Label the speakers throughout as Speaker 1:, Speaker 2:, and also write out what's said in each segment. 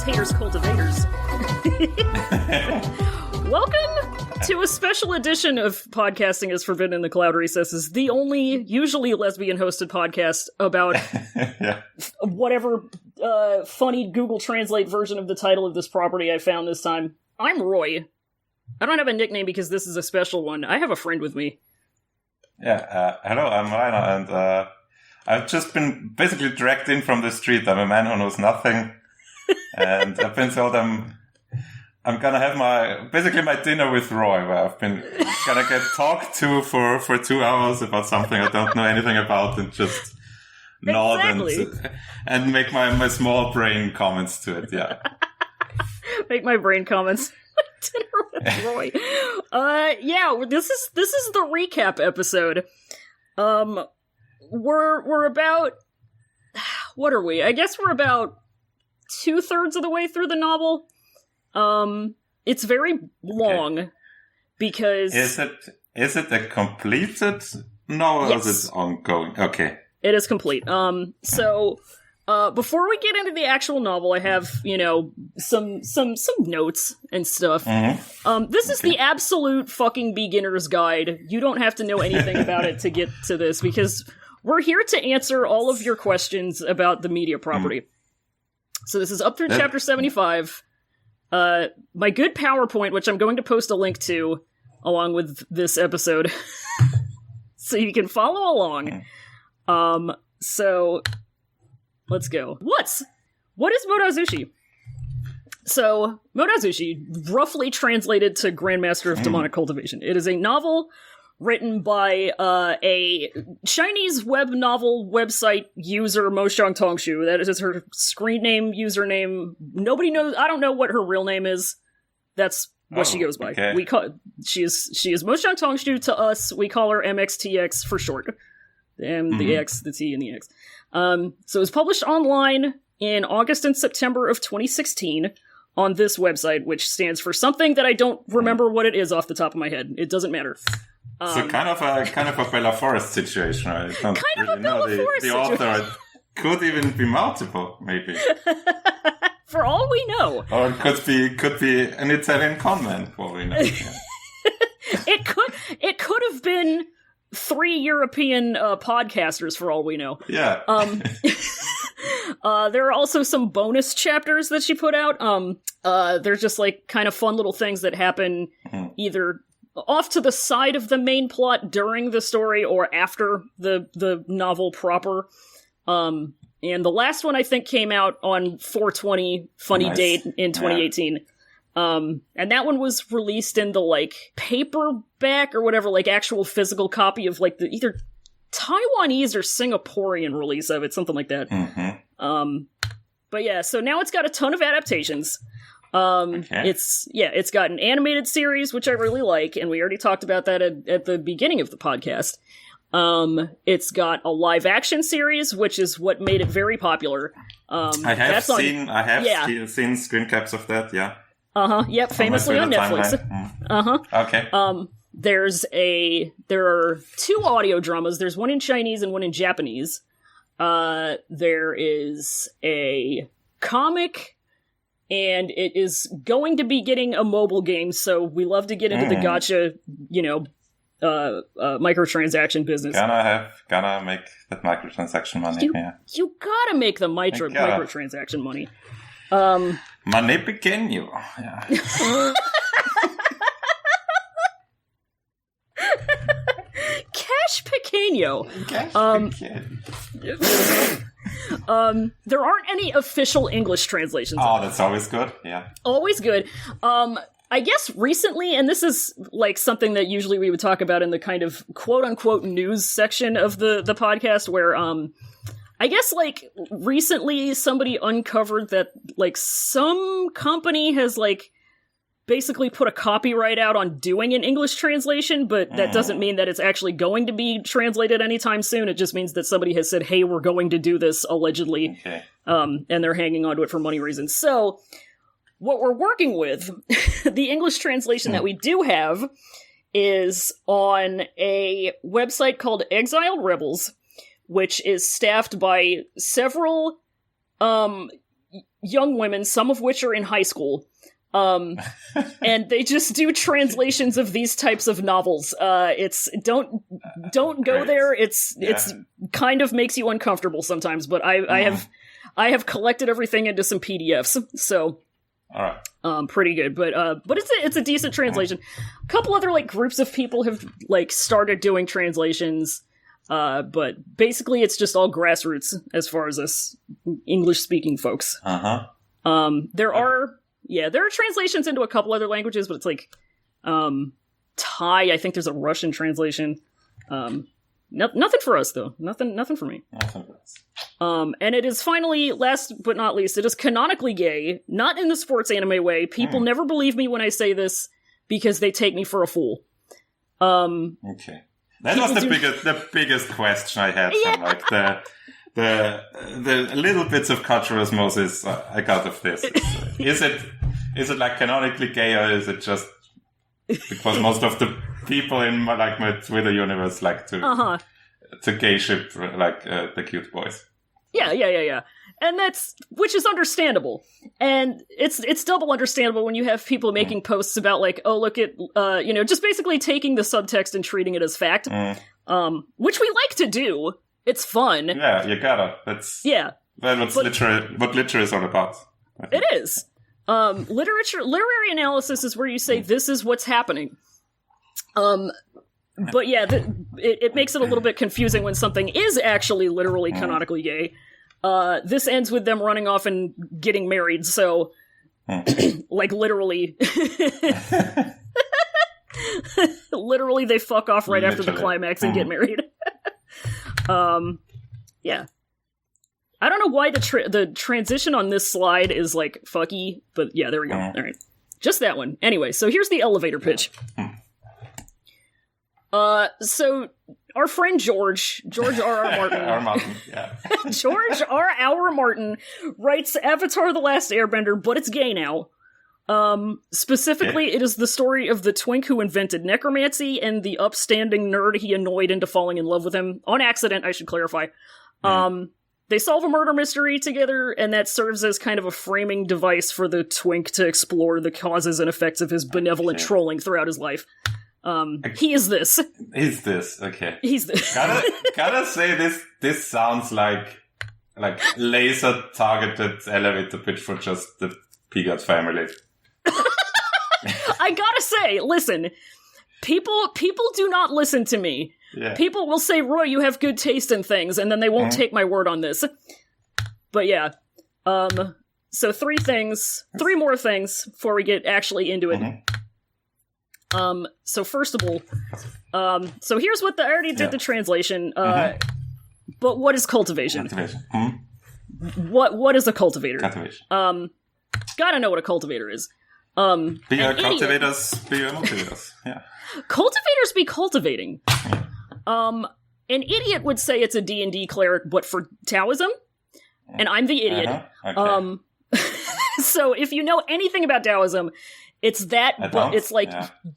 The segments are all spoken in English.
Speaker 1: haters, cultivators. Welcome to a special edition of Podcasting is Forbidden in the Cloud Recesses, the only usually lesbian-hosted podcast about whatever funny Google Translate version of the title of this property I found this time. I'm Roy. I don't have a nickname because this is a special one. I have a friend with me.
Speaker 2: Yeah, hello, I'm Rainer, and I've just been basically dragged in from the street. I'm a man who knows nothing, and I've been told I'm gonna have my dinner with Roy, where I've been gonna get talked to for 2 hours about something I don't know anything about, and just nod and make my small brain comments to it. Yeah,
Speaker 1: make my brain comments. Dinner with Roy. This is the recap episode. We're about, what are we? I guess we're about 2/3 of the way through the novel. It's very long because
Speaker 2: is it a completed novel or is it ongoing? Okay.
Speaker 1: It is complete. Before we get into the actual novel, I have, some notes and stuff.
Speaker 2: Mm-hmm.
Speaker 1: This is the absolute fucking beginner's guide. You don't have to know anything about it to get to this, because we're here to answer all of your questions about the media property. So this is up through chapter 75. My good PowerPoint, which I'm going to post a link to, along with this episode, so you can follow along. So let's go. What is Modazushi? So, Modazushi, roughly translated to Grandmaster of Demonic Cultivation. It is a novel written by a Chinese web novel website user, Moshang Tongshu. That is her screen name, username. Nobody knows. I don't know what her real name is. That's what she goes by. Okay. She is Moshang Tongshu to us. We call her MXTX for short. The M, the X, the T, and the X. So it was published online in August and September of 2016 on this website, which stands for something that I don't remember what it is off the top of my head. It doesn't matter.
Speaker 2: So kind of a Bella Forest situation. I don't really know. The author could even be multiple, maybe.
Speaker 1: For all we know.
Speaker 2: Or it could be an Italian convent, for all we know. Yeah.
Speaker 1: It could have been 3 European podcasters, for all we know.
Speaker 2: Yeah.
Speaker 1: There are also some bonus chapters that she put out. They're just like kind of fun little things that happen either off to the side of the main plot during the story or after the novel proper. And the last one I think came out on 4/20 funny date in 2018. And that one was released in the, like, paperback or whatever, like, actual physical copy of, like, the either Taiwanese or Singaporean release of it, something like that. But yeah, so now it's got a ton of adaptations. It's got an animated series, which I really like, and we already talked about that at the beginning of the podcast. It's got a live action series, which is what made it very popular.
Speaker 2: I have seen screen caps of that, yeah.
Speaker 1: Yep, famously on Netflix.
Speaker 2: Okay.
Speaker 1: There are 2 audio dramas. There's one in Chinese and one in Japanese. There is a comic, and it is going to be getting a mobile game, so we love to get into the gacha, microtransaction business.
Speaker 2: Gotta make that microtransaction money.
Speaker 1: You gotta make the microtransaction money.
Speaker 2: Money pequeño. Yeah.
Speaker 1: Cash pequeño. There aren't any official English translations.
Speaker 2: Oh, that's always good. Yeah.
Speaker 1: Always good. I guess recently, and this is like something that usually we would talk about in the kind of quote-unquote news section of the podcast, where I guess, like, recently somebody uncovered that, like, some company has, like, basically put a copyright out on doing an English translation, but that doesn't mean that it's actually going to be translated anytime soon. It just means that somebody has said, hey, we're going to do this, allegedly, and they're hanging on to it for money reasons. So, what we're working with, the English translation that we do have, is on a website called Exiled Rebels, which is staffed by several young women, some of which are in high school. And they just do translations of these types of novels. It's don't go there. It's kind of makes you uncomfortable sometimes, but I have collected everything into some PDFs, so
Speaker 2: all right.
Speaker 1: Pretty good. But it's a decent translation. A couple other like groups of people have like started doing translations, but basically it's just all grassroots as far as us English speaking folks. There are translations into a couple other languages, but it's like Thai. I think there's a Russian translation. Nothing for us though. Nothing for me.
Speaker 2: Nothing for us.
Speaker 1: And it is finally, last but not least, it is canonically gay, not in the sports anime way. People never believe me when I say this because they take me for a fool.
Speaker 2: Okay. That was the biggest question I had from like the little bits of cultural osmosis I got of this. Is it like canonically gay, or is it just because most of the people in my Twitter universe like to gay ship like the cute boys?
Speaker 1: Yeah. And which is understandable. And it's double understandable when you have people making posts about like, oh, look at, just basically taking the subtext and treating it as fact, which we like to do. It's fun.
Speaker 2: Yeah, you gotta. That's what literature is all about.
Speaker 1: It is. Literary analysis is where you say this is what's happening. But yeah, it makes it a little bit confusing when something is actually literally canonically gay. This ends with them running off and getting married, so like literally literally they fuck off right after the climax and get married. Yeah. I don't know why the transition on this slide is like fucky, but yeah, there we go. All right. Just that one. Anyway, so here's the elevator pitch. So our friend George R.R. Martin. George R.R. Martin writes Avatar: The Last Airbender, but it's gay now. Specifically, it is the story of the twink who invented necromancy and the upstanding nerd he annoyed into falling in love with him. On accident, I should clarify. They solve a murder mystery together, and that serves as kind of a framing device for the twink to explore the causes and effects of his benevolent trolling throughout his life. He is this.
Speaker 2: He's this, okay.
Speaker 1: He's this.
Speaker 2: Gotta say, this sounds like laser targeted elevator pitch for just the Pigot family.
Speaker 1: I gotta say, listen, people do not listen to me. Yeah. People will say, Roy, you have good taste in things, and then they won't take my word on this. But yeah. So three more things before we get actually into it. So first of all, so here's what I already did the translation. But what is cultivation? What is a cultivator? Gotta know what a cultivator is.
Speaker 2: Be our cultivators, be our motivators. Yeah.
Speaker 1: Cultivators be cultivating. An idiot would say it's a D&D cleric, but for Taoism, and I'm the idiot. Okay. So if you know anything about Taoism, it's that, but it's like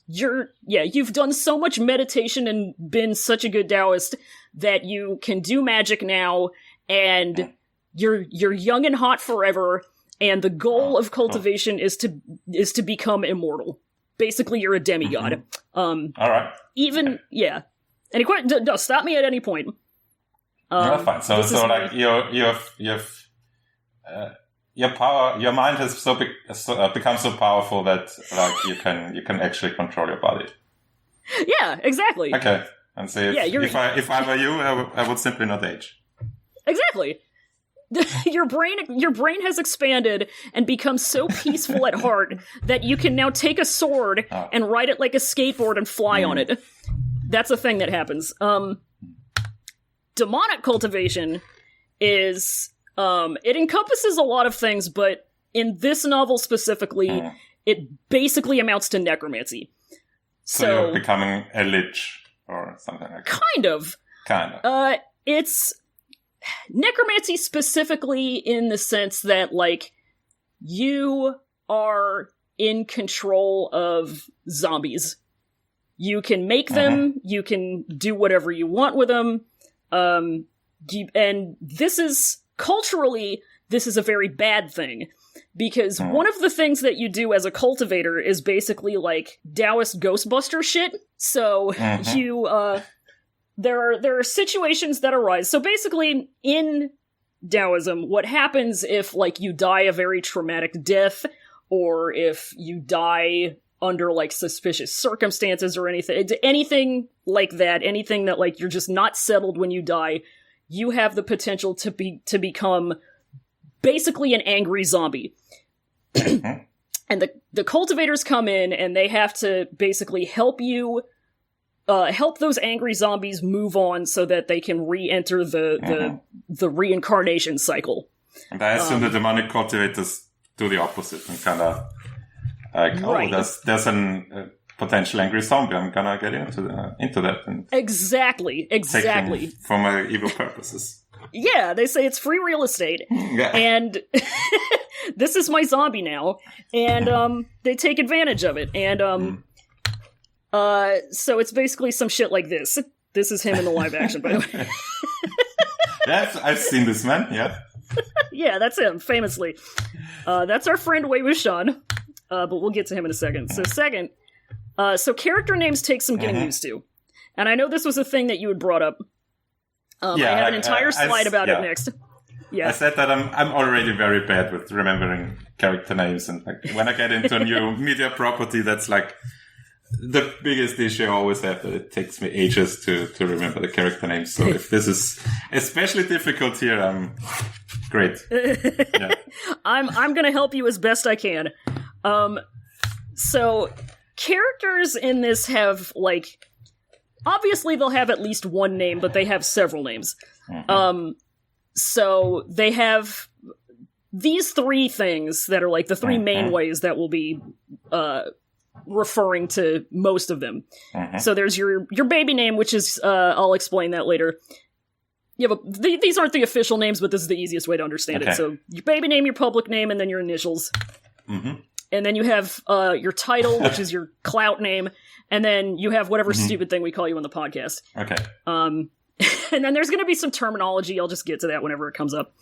Speaker 1: you've done so much meditation and been such a good Taoist that you can do magic now, and you're young and hot forever. And the goal of cultivation is to become immortal. Basically, you're a demigod.
Speaker 2: All right.
Speaker 1: Any question? No, stop me at any point.
Speaker 2: No, fine. So like your power, your mind has become so powerful that like you can actually control your body.
Speaker 1: Yeah, exactly.
Speaker 2: Okay, and so if I were you, I would simply not age.
Speaker 1: Exactly. Your brain has expanded and become so peaceful at heart that you can now take a sword and ride it like a skateboard and fly on it. That's a thing that happens. Demonic cultivation is it encompasses a lot of things, but in this novel specifically, it basically amounts to necromancy.
Speaker 2: So you're becoming a lich or something like that. Kind of.
Speaker 1: It's necromancy specifically in the sense that, like, you are in control of zombies. You can make them, you can do whatever you want with them, and this is, culturally, this is a very bad thing. because one of the things that you do as a cultivator is basically like Taoist Ghostbuster shit. So there are situations that arise. So basically, in Taoism, what happens if like you die a very traumatic death, or if you die under like suspicious circumstances or anything like that, anything that like you're just not settled when you die, you have the potential to become basically an angry zombie. And the cultivators come in and they have to basically help those angry zombies move on so that they can re-enter the reincarnation cycle.
Speaker 2: And I assume the demonic cultivators do the opposite and kind of like, right. There's a potential angry zombie. I'm gonna get into that and
Speaker 1: exactly
Speaker 2: take him for my evil purposes.
Speaker 1: Yeah, they say it's free real estate, and this is my zombie now, and they take advantage of it, and so it's basically some shit like this. This is him in the live action, by the way.
Speaker 2: Yeah, I've seen this man. Yeah,
Speaker 1: yeah, that's him, famously. That's our friend Wei Wuxian, but we'll get to him in a second. So second, so character names take some getting used to, and I know this was a thing that you had brought up. I have an entire slide about it next. Yeah.
Speaker 2: I said that I'm already very bad with remembering character names, and like when I get into a new media property, that's like the biggest issue I always have, that it takes me ages to remember the character names. So if this is especially difficult here, great. Yeah.
Speaker 1: I'm gonna help you as best I can. So characters in this have like, obviously they'll have at least one name, but they have several names. So they have these three things that are like the three main ways that we'll be referring to most of them. So there's your baby name, which is, I'll explain that later. Yeah, but these aren't the official names, but this is the easiest way to understand it. So your baby name, your public name, and then your initials. And then you have your title, which is your clout name, and then you have whatever stupid thing we call you on the podcast.
Speaker 2: Okay.
Speaker 1: And then there's going to be some terminology. I'll just get to that whenever it comes up.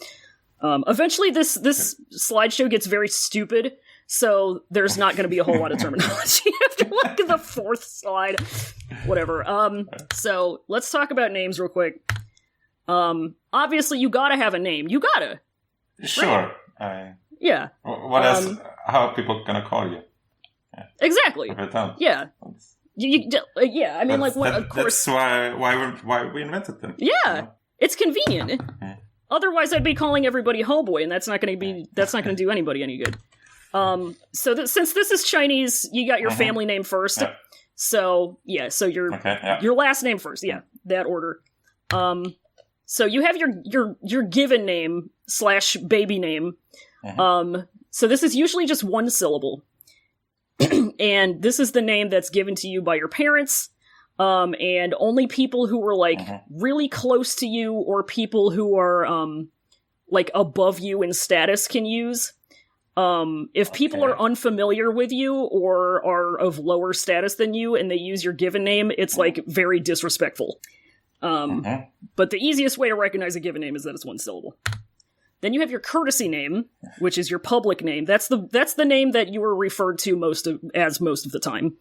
Speaker 1: Eventually, this slideshow gets very stupid, so there's not going to be a whole lot of terminology after like the fourth slide. Whatever. So let's talk about names real quick. Obviously, you gotta have a name. You gotta.
Speaker 2: Sure.
Speaker 1: Right? Yeah.
Speaker 2: What else? How are people gonna call you?
Speaker 1: Yeah. Exactly. Yeah. Yeah. I mean, of course.
Speaker 2: That's why we invented them.
Speaker 1: Yeah, you know? It's convenient. Otherwise, I'd be calling everybody Homeboy, and that's not going to do anybody any good. So since this is Chinese, you got your family name first. Yeah. So your last name first. Yeah, that order. So you have your given name / baby name. So this is usually just one syllable. And this is the name that's given to you by your parents, and only people who were, like, really close to you or people who are, like, above you in status can use. If people are unfamiliar with you or are of lower status than you and they use your given name, it's, like, very disrespectful. But the easiest way to recognize a given name is that it's one syllable. Then you have your courtesy name, which is your public name. That's the name that you are referred to most of the time.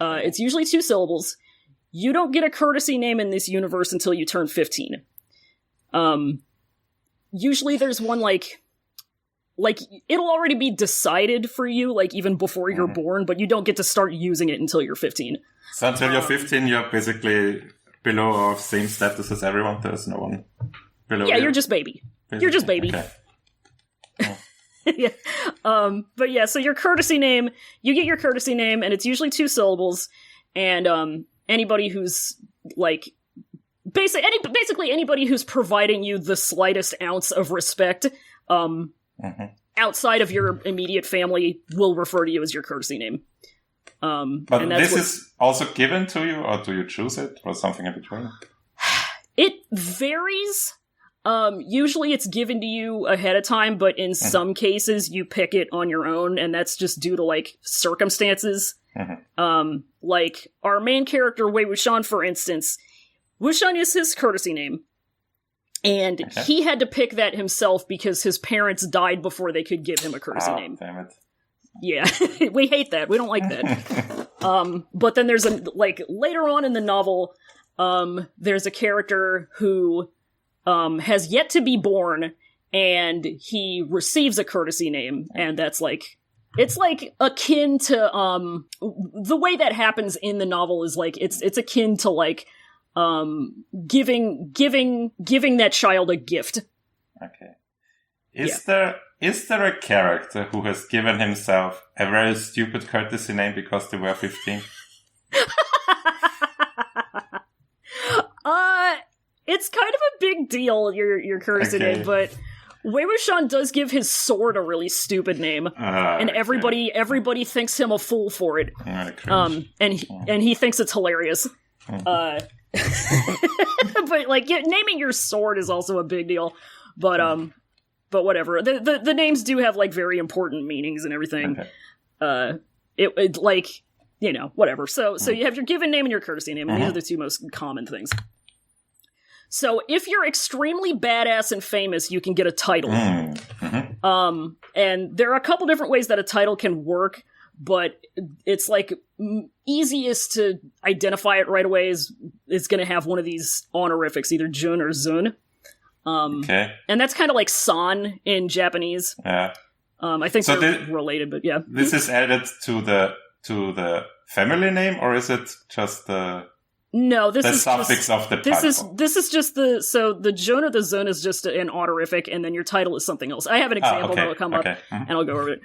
Speaker 1: It's usually 2 syllables. You don't get a courtesy name in this universe until you turn 15. Usually there's one like it'll already be decided for you, like even before you're born, but you don't get to start using it until you're 15.
Speaker 2: So until you're 15, you're basically below or same status as everyone. There's no one below.
Speaker 1: Yeah, you're just baby. You're just baby. Okay. Yeah. But yeah, so your courtesy name, you get your courtesy name, and it's usually 2 syllables, and anybody who's like basically anybody who's providing you the slightest ounce of respect outside of your immediate family will refer to you as your courtesy name.
Speaker 2: But this is also given to you, or do you choose it, or something in between?
Speaker 1: It varies. Usually it's given to you ahead of time, but in some cases you pick it on your own, and that's just due to, like, circumstances. Like, our main character, Wei Wuxian, for instance, Wuxian is his courtesy name. And he had to pick that himself because his parents died before they could give him a courtesy name.
Speaker 2: Damn it.
Speaker 1: Yeah, we hate that. We don't like that. But then there's later on in the novel, there's a character who has yet to be born, and he receives a courtesy name, and that's like, it's like akin to the way that happens in the novel is like it's akin to like giving that child a gift.
Speaker 2: Okay. Is there a character who has given himself a very stupid courtesy name because they were 15?
Speaker 1: It's kind of a big deal, your courtesy name, but Wei Wuxian does give his sword a really stupid name, and everybody thinks him a fool for it. And he thinks it's hilarious. But like naming your sword is also a big deal. But whatever. The names do have like very important meanings and everything. It like, you know, whatever. So you have your given name and your courtesy name, and these are the two most common things. So if you're extremely badass and famous, you can get a title. And there are a couple different ways that a title can work, but it's like easiest to identify it right away is going to have one of these honorifics, either Jun or Zun. And that's kind of like San in Japanese. Yeah. I think so they're related, but yeah.
Speaker 2: This is added to the family name, or is it just the...
Speaker 1: No, this is
Speaker 2: suffix of the title.
Speaker 1: This is just the Jun or the Zun is just an honorific, and then your title is something else. I have an example that'll come up, and I'll go over it.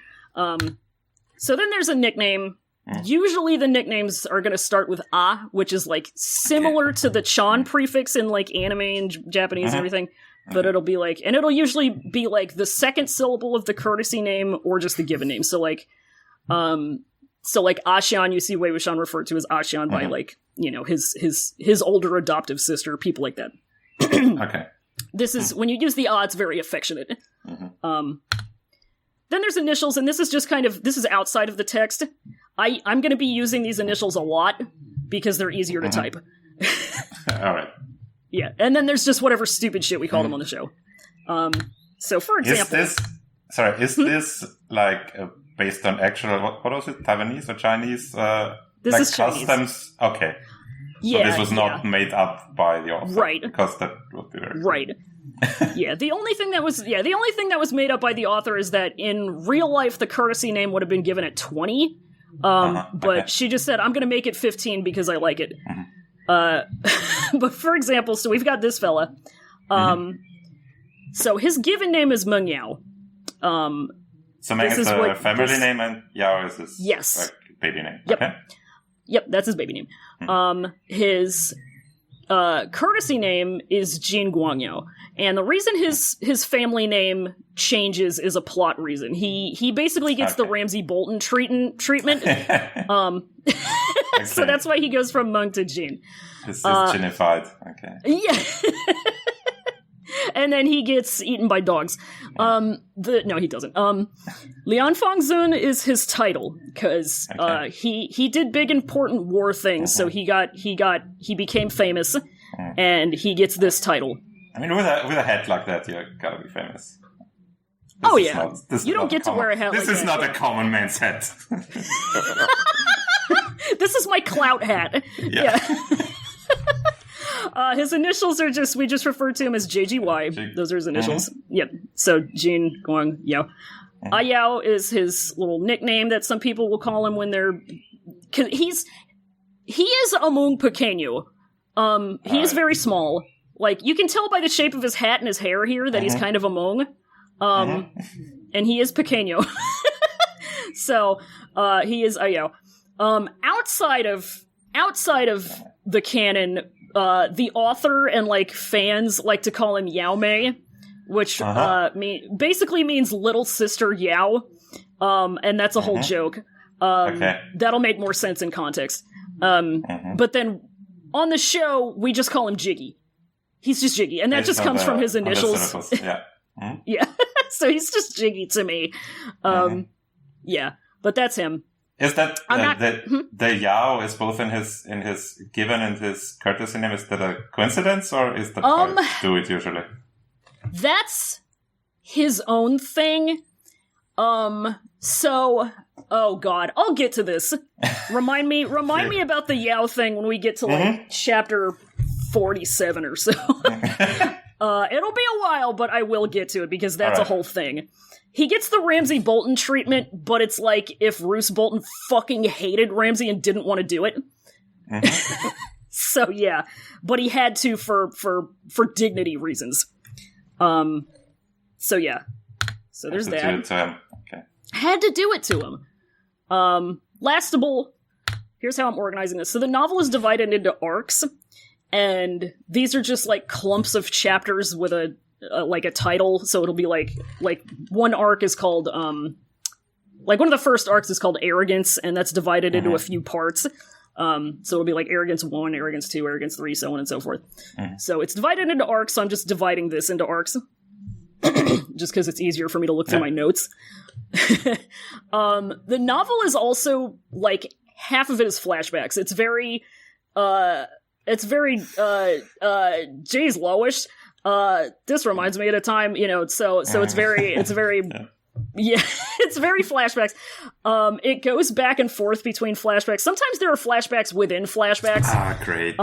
Speaker 1: So then there's a nickname. Usually the nicknames are going to start with A, which is like similar to the Chan prefix in like anime and Japanese and everything, but it'll be like, and it'll usually be like the second syllable of the courtesy name or just the given name. So like Ashian, you see Wei Wuxian referred to as Ashian by like, you know, his older adoptive sister, people like that. This is, when you use the A, it's very affectionate. Then there's initials, and this is just kind of, this is outside of the text. I'm going to be using these initials a lot because they're easier to type.
Speaker 2: All right.
Speaker 1: Yeah, and then there's just whatever stupid shit we call them on the show. So for example...
Speaker 2: Is this like based on actual, what was it, Taiwanese or Chinese?
Speaker 1: This
Speaker 2: like
Speaker 1: is
Speaker 2: customs?
Speaker 1: Chinese.
Speaker 2: Okay. So
Speaker 1: yeah,
Speaker 2: this was not made up by the author.
Speaker 1: Right.
Speaker 2: Because that would be very
Speaker 1: right. Yeah, the only thing that was made up by the author is that in real life the courtesy name would have been given at 20. But she just said, I'm going to make it 15 because I like it. But for example, so we've got this fella. So his given name is Meng Yao.
Speaker 2: So Meng is a family name and Yao is his like, baby name.
Speaker 1: Yep.
Speaker 2: Okay.
Speaker 1: Yep, that's his baby name. His courtesy name is Jin Guangyao. And the reason his family name changes is a plot reason. He basically gets the Ramsay Bolton treatment. So that's why he goes from Meng to Jin.
Speaker 2: This is Jinified. Okay.
Speaker 1: Yeah. And then he gets eaten by dogs. No, he doesn't. Lian Fangzun is his title because he did big important war things. So he became famous, and he gets this title.
Speaker 2: I mean, with a hat like that, you gotta be famous.
Speaker 1: You don't get to wear a hat like that.
Speaker 2: This is not a common man's hat.
Speaker 1: This is my clout hat. Yeah. His initials are we just refer to him as JGY. Those are his initials. Yep. So Jin Guang Yao. Ayao is his little nickname that some people will call him when they're... Cause he is a Hmong pequeño. He is very small. Like, you can tell by the shape of his hat and his hair here that he's kind of a Hmong. And he is pequeño. So, he is Ayao. Outside of the canon, the author and like fans like to call him Yao Mei, which basically means little sister Yao, and that's a whole joke. That'll make more sense in context. But then on the show, we just call him Jiggy. He's just Jiggy, and that just comes from his initials.
Speaker 2: Yeah,
Speaker 1: yeah. So he's just Jiggy to me. Yeah, but that's him.
Speaker 2: Is that the Yao is both in his given and his courtesy name? Is that a coincidence, or is that how you do it usually?
Speaker 1: That's his own thing. So, oh god, I'll get to this. Remind me about the Yao thing when we get to, like, chapter 47 or so. It'll be a while, but I will get to it, because that's a whole thing. He gets the Ramsay Bolton treatment, but it's like if Roose Bolton fucking hated Ramsay and didn't want to do it. So, yeah. But he had to for dignity reasons. So, yeah. So there's that.
Speaker 2: Do it to him. Okay.
Speaker 1: Had to do it to him. Lastable. Here's how I'm organizing this. So the novel is divided into arcs, and these are just like clumps of chapters with a title. So it'll be like one arc is called like one of the first arcs is called Arrogance, and that's divided into a few parts. So it'll be like Arrogance 1, Arrogance 2, Arrogance 3, so on and so forth. So it's divided into arcs, so I'm just dividing this into arcs. Just because it's easier for me to look through my notes. The novel is also, like, half of it is flashbacks. It's very Jay's Lowish. This reminds me at a time, so it's very, it's very flashbacks. It goes back and forth between flashbacks. Sometimes there are flashbacks within flashbacks.
Speaker 2: Ah, great.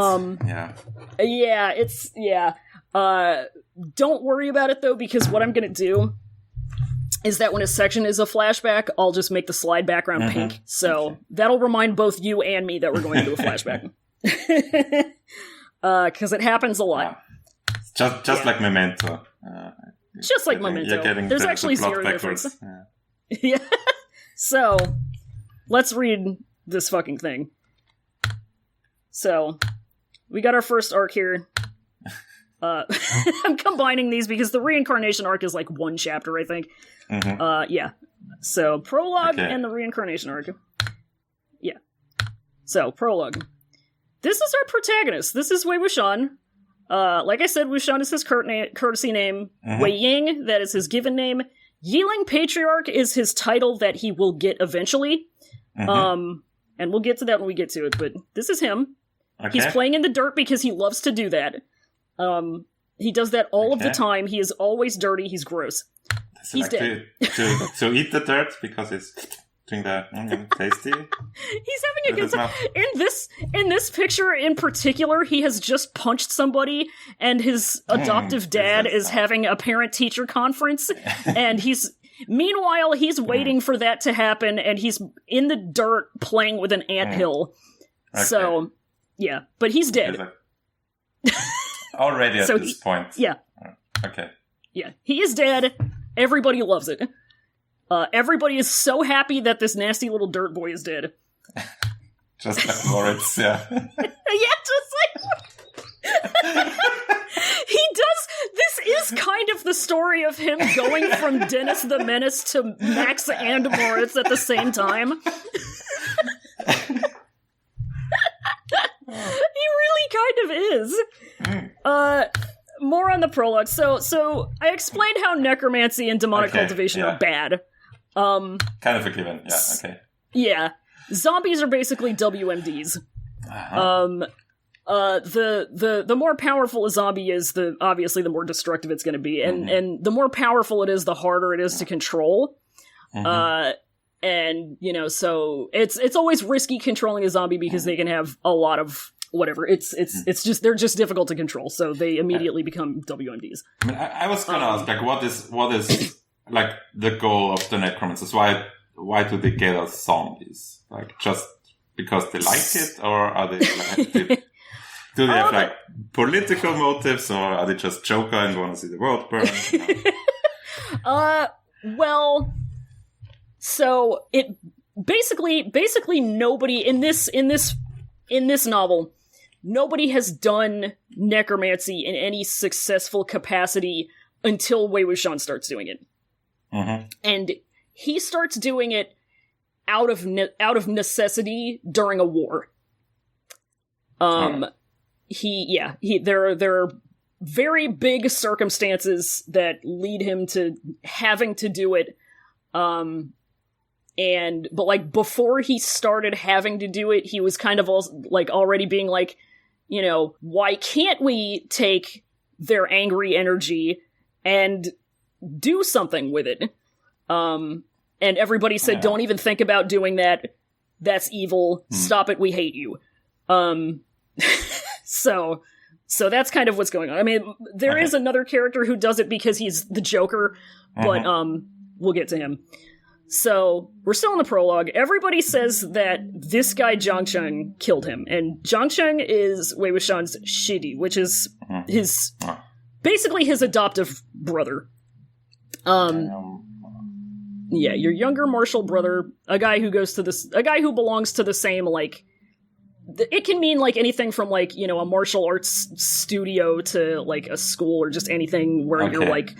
Speaker 1: Don't worry about it, though, because what I'm gonna do is that when a section is a flashback, I'll just make the slide background pink. So that'll remind both you and me that we're going to do a flashback. Because it happens a lot.
Speaker 2: Just like Memento.
Speaker 1: Just like Memento. There's actually zero difference. Yeah. So, let's read this fucking thing. So, we got our first arc here. I'm combining these because the reincarnation arc is like one chapter, I think. Yeah. So, prologue and the reincarnation arc. Yeah. So, prologue. This is our protagonist. This is Wei Wuxian. Like I said, Wuxian is his courtesy name. Wei Ying, that is his given name. Yiling Patriarch is his title that he will get eventually. And we'll get to that when we get to it, but this is him. He's playing in the dirt because he loves to do that. He does that all of the time. He is always dirty. He's gross. He's dead.
Speaker 2: To eat the dirt because it's doing the tasty.
Speaker 1: He's having a good time. In this picture in particular, he has just punched somebody, and his adoptive dad is having a parent-teacher conference, and meanwhile, he's waiting for that to happen, and he's in the dirt playing with an anthill. So, yeah. But he's dead.
Speaker 2: Already at this point.
Speaker 1: Yeah.
Speaker 2: Okay.
Speaker 1: Yeah. He is dead. Everybody loves it. Everybody is so happy that this nasty little dirt boy is dead.
Speaker 2: Just like Moritz, yeah.
Speaker 1: Yeah, just like... He does... This is kind of the story of him going from Dennis the Menace to Max and Moritz at the same time. He really kind of is. More on the prologue. So I explained how necromancy and demonic cultivation are bad.
Speaker 2: Kind of a given, yeah, okay.
Speaker 1: Yeah. Zombies are basically WMDs. The more powerful a zombie is, obviously the more destructive it's going to be. And the more powerful it is, the harder it is to control. And, so it's always risky controlling a zombie because they can have a lot of whatever. It's just, they're just difficult to control. So they immediately become WMDs.
Speaker 2: I mean, I was going to ask, like, what is like the goal of the necromancers? Why do they get us zombies? Like, just because they like it, or are they like, do they have like political motives, or are they just Joker and want to see the world burn?
Speaker 1: Well, so it basically nobody in this novel, nobody has done necromancy in any successful capacity until Wei Wuxian starts doing it. And he starts doing it out of necessity during a war. There are very big circumstances that lead him to having to do it. But like before he started having to do it, he was kind of already being like, why can't we take their angry energy and do something with it. And everybody said, don't even think about doing that. That's evil. Stop it. We hate you. So that's kind of what's going on. I mean, there is another character who does it because he's the Joker, but we'll get to him. So we're still in the prologue. Everybody says that this guy Zhang Cheng killed him, and Zhang Cheng is Wei Wuxian's shidi, which is basically his adoptive brother. Yeah, your younger martial brother, a guy who belongs to the same, like, it can mean, like, anything from, like, you know, a martial arts studio to, like, a school or just anything where you're, like,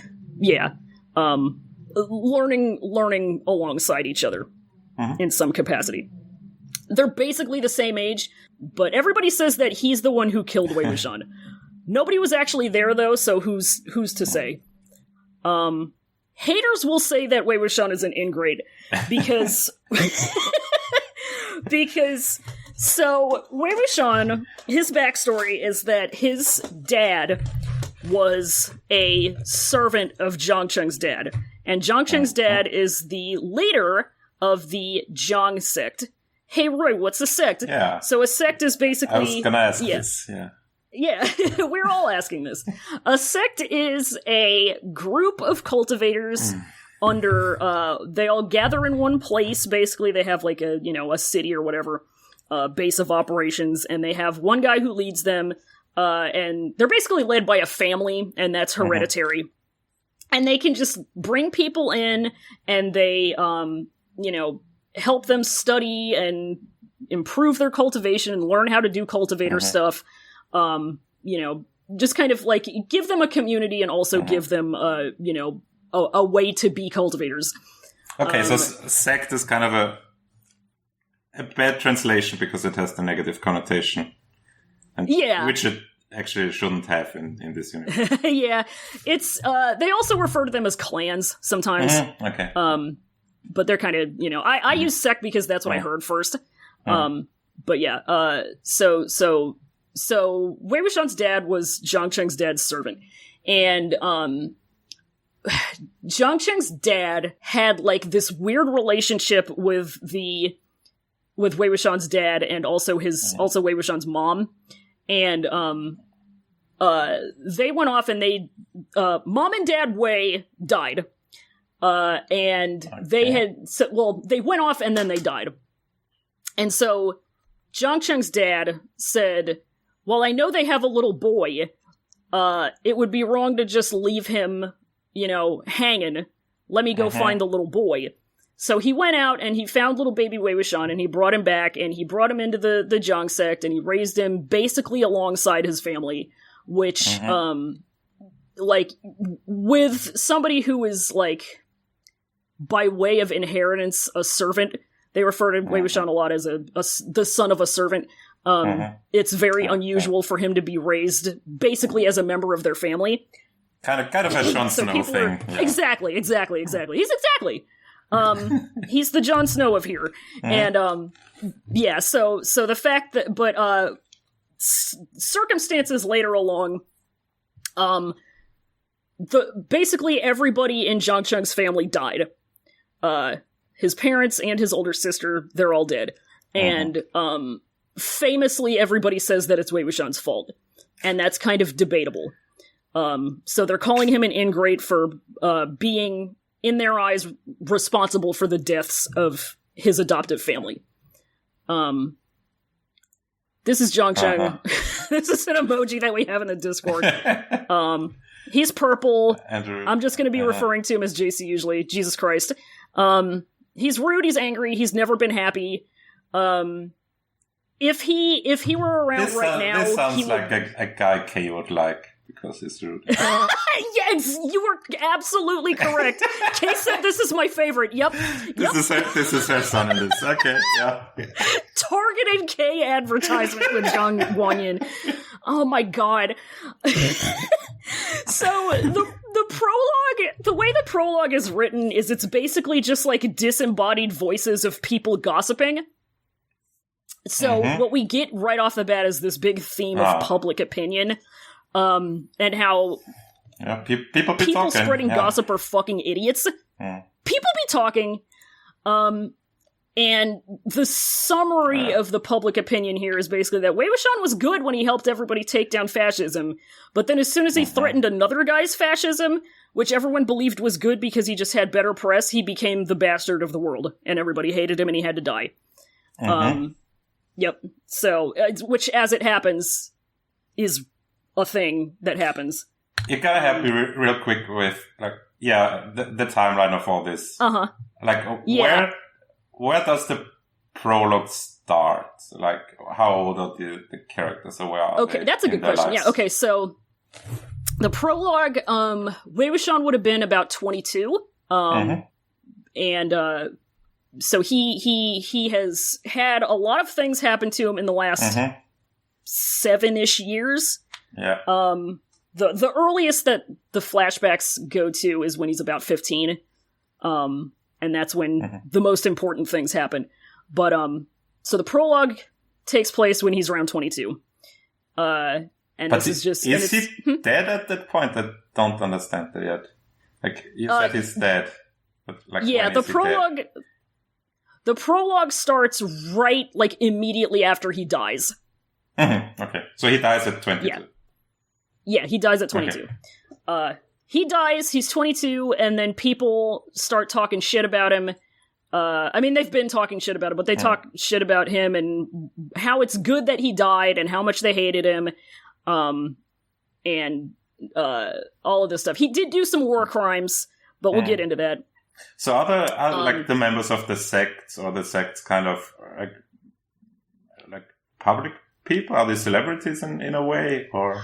Speaker 1: learning alongside each other in some capacity. They're basically the same age, but everybody says that he's the one who killed Wei Wuxian. Nobody was actually there, though, so who's to say? Haters will say that Wei Wuxian is an ingrate, because... So, Wei Wuxian, his backstory is that his dad was a servant of Zhang Cheng's dad. And Zhang Cheng's dad is the leader of the Zhang sect. Hey, Roy, what's a sect?
Speaker 2: Yeah.
Speaker 1: So a sect is basically...
Speaker 2: I was gonna ask this, yeah.
Speaker 1: Yeah, we're all asking this. A sect is a group of cultivators under... they all gather in one place. Basically, they have like a city or whatever base of operations, and they have one guy who leads them, and they're basically led by a family, and that's hereditary. And they can just bring people in, and they, help them study and improve their cultivation and learn how to do cultivator stuff. Just kind of like give them a community and also give them, a way to be cultivators.
Speaker 2: Okay, so sect is kind of a bad translation because it has the negative connotation. And which it actually shouldn't have in this universe.
Speaker 1: Yeah. It's, they also refer to them as clans sometimes.
Speaker 2: Okay.
Speaker 1: But they're kind of, I use sect because that's what I heard first. But yeah, so Wei Wuxian's dad was Zhang Cheng's dad's servant. And, Zhang Cheng's dad had like this weird relationship with Wei Wuxian's dad and also Wei Wuxian's mom. And, they went off and mom and dad Wei died. And they went off and then they died. And so Zhang Cheng's dad said, well, I know they have a little boy. It would be wrong to just leave him, hanging. Let me go find the little boy. So he went out and he found little baby Wei Wuxian and he brought him back and he brought him into the Zhang sect and he raised him basically alongside his family, which, with somebody who is, like, by way of inheritance, a servant, they refer to Wei Wuxian a lot as the son of a servant. It's very unusual for him to be raised basically as a member of their family.
Speaker 2: Kind of a Jon Snow thing.
Speaker 1: Yeah. Exactly. He's exactly. He's the Jon Snow of here. And, so the fact that, circumstances later along, basically everybody in Zhang Cheng's family died. His parents and his older sister, they're all dead. And, famously everybody says that it's Wei Wuxian's fault. And that's kind of debatable. So they're calling him an ingrate for, being, in their eyes, responsible for the deaths of his adoptive family. This is Zhang Cheng. This is an emoji that we have in the Discord. He's purple.
Speaker 2: Andrew.
Speaker 1: I'm just going to be referring to him as JC usually. Jesus Christ. He's rude, he's angry, he's never been happy. If he were around now...
Speaker 2: This sounds like a guy Kay would like, because he's rude.
Speaker 1: Yes, you were absolutely correct. Kay said this is my favorite. Yep.
Speaker 2: This is her son in this. Okay, yeah.
Speaker 1: Targeted Kay advertisement with Zhang Guanyin. Oh my god. So, the prologue, the way the prologue is written is it's basically just like disembodied voices of people gossiping. So, what we get right off the bat is this big theme of public opinion, and how
Speaker 2: Yeah, people be
Speaker 1: people
Speaker 2: talking.
Speaker 1: spreading gossip are fucking idiots. People be talking. And the summary of the public opinion here is basically that Wei Wuxian was good when he helped everybody take down fascism, but then as soon as he threatened another guy's fascism, which everyone believed was good because he just had better press, he became the bastard of the world, and everybody hated him and he had to die. Yep. So, which, as it happens, is a thing that happens.
Speaker 2: You gotta help me real quick with, like, the timeline of all this. Like, where does the prologue start? Like, how old are the characters? So where are they
Speaker 1: that's a good question.
Speaker 2: lives?
Speaker 1: Yeah, okay, so the prologue, Wei Wuxian would have been about 22. And, so he has had a lot of things happen to him in the last 7-ish years.
Speaker 2: Yeah.
Speaker 1: The earliest that the flashbacks go to is when he's about 15. And that's when the most important things happen. But, so the prologue takes place when he's around 22. And but this is just...
Speaker 2: Is he dead at that point? I don't understand that yet. Like, you said he's dead. But, like,
Speaker 1: yeah, the prologue...
Speaker 2: Dead?
Speaker 1: The prologue starts right, like, immediately after he dies.
Speaker 2: Okay. So he dies at 22.
Speaker 1: Yeah, he dies at 22. Okay. He dies, he's 22, and then people start talking shit about him. I mean, they've been talking shit about him, but they talk shit about him and how it's good that he died and how much they hated him. And all of this stuff. He did do some war crimes, but we'll get into that.
Speaker 2: So are like the members of the sects or the sects kind of like public people? Are they celebrities in a way, or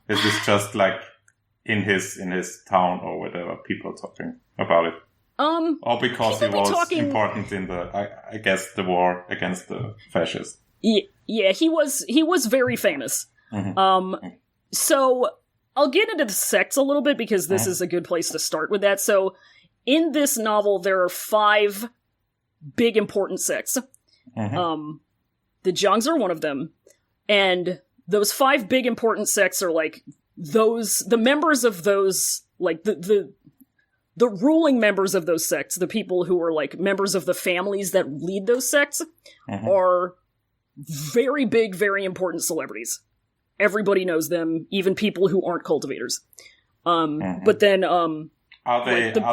Speaker 2: is this just like in his town or whatever, people talking about it? Or because he was important in I guess the war against the fascists.
Speaker 1: Yeah, he was very famous. So I'll get into the sects a little bit because this is a good place to start with that. So in this novel, there are 5 big important sects. The Zhangs are one of them. And those 5 big important sects are like the members of those, like the ruling members of those sects, the people who are like members of the families that lead those sects, are very big, very important celebrities. Everybody knows them, even people who aren't cultivators. But then,
Speaker 2: are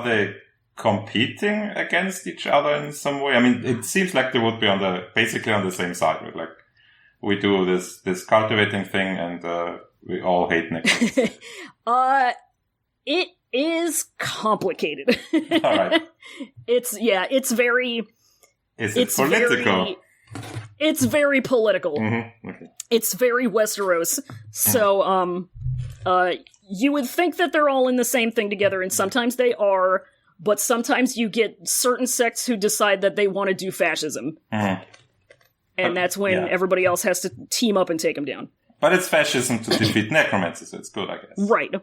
Speaker 2: they competing against each other in some way? I mean, it seems like they would be basically on the same side. With like, we do this cultivating thing, and we all hate necromancy.
Speaker 1: It is complicated.
Speaker 2: All right.
Speaker 1: It's very.
Speaker 2: Is it political?
Speaker 1: It's very political.
Speaker 2: Okay.
Speaker 1: It's very Westeros. So, you would think that they're all in the same thing together, and sometimes they are, but sometimes you get certain sects who decide that they want to do fascism. And that's when everybody else has to team up and take them down.
Speaker 2: But it's fascism to defeat necromancy, so it's good, I guess.
Speaker 1: Right.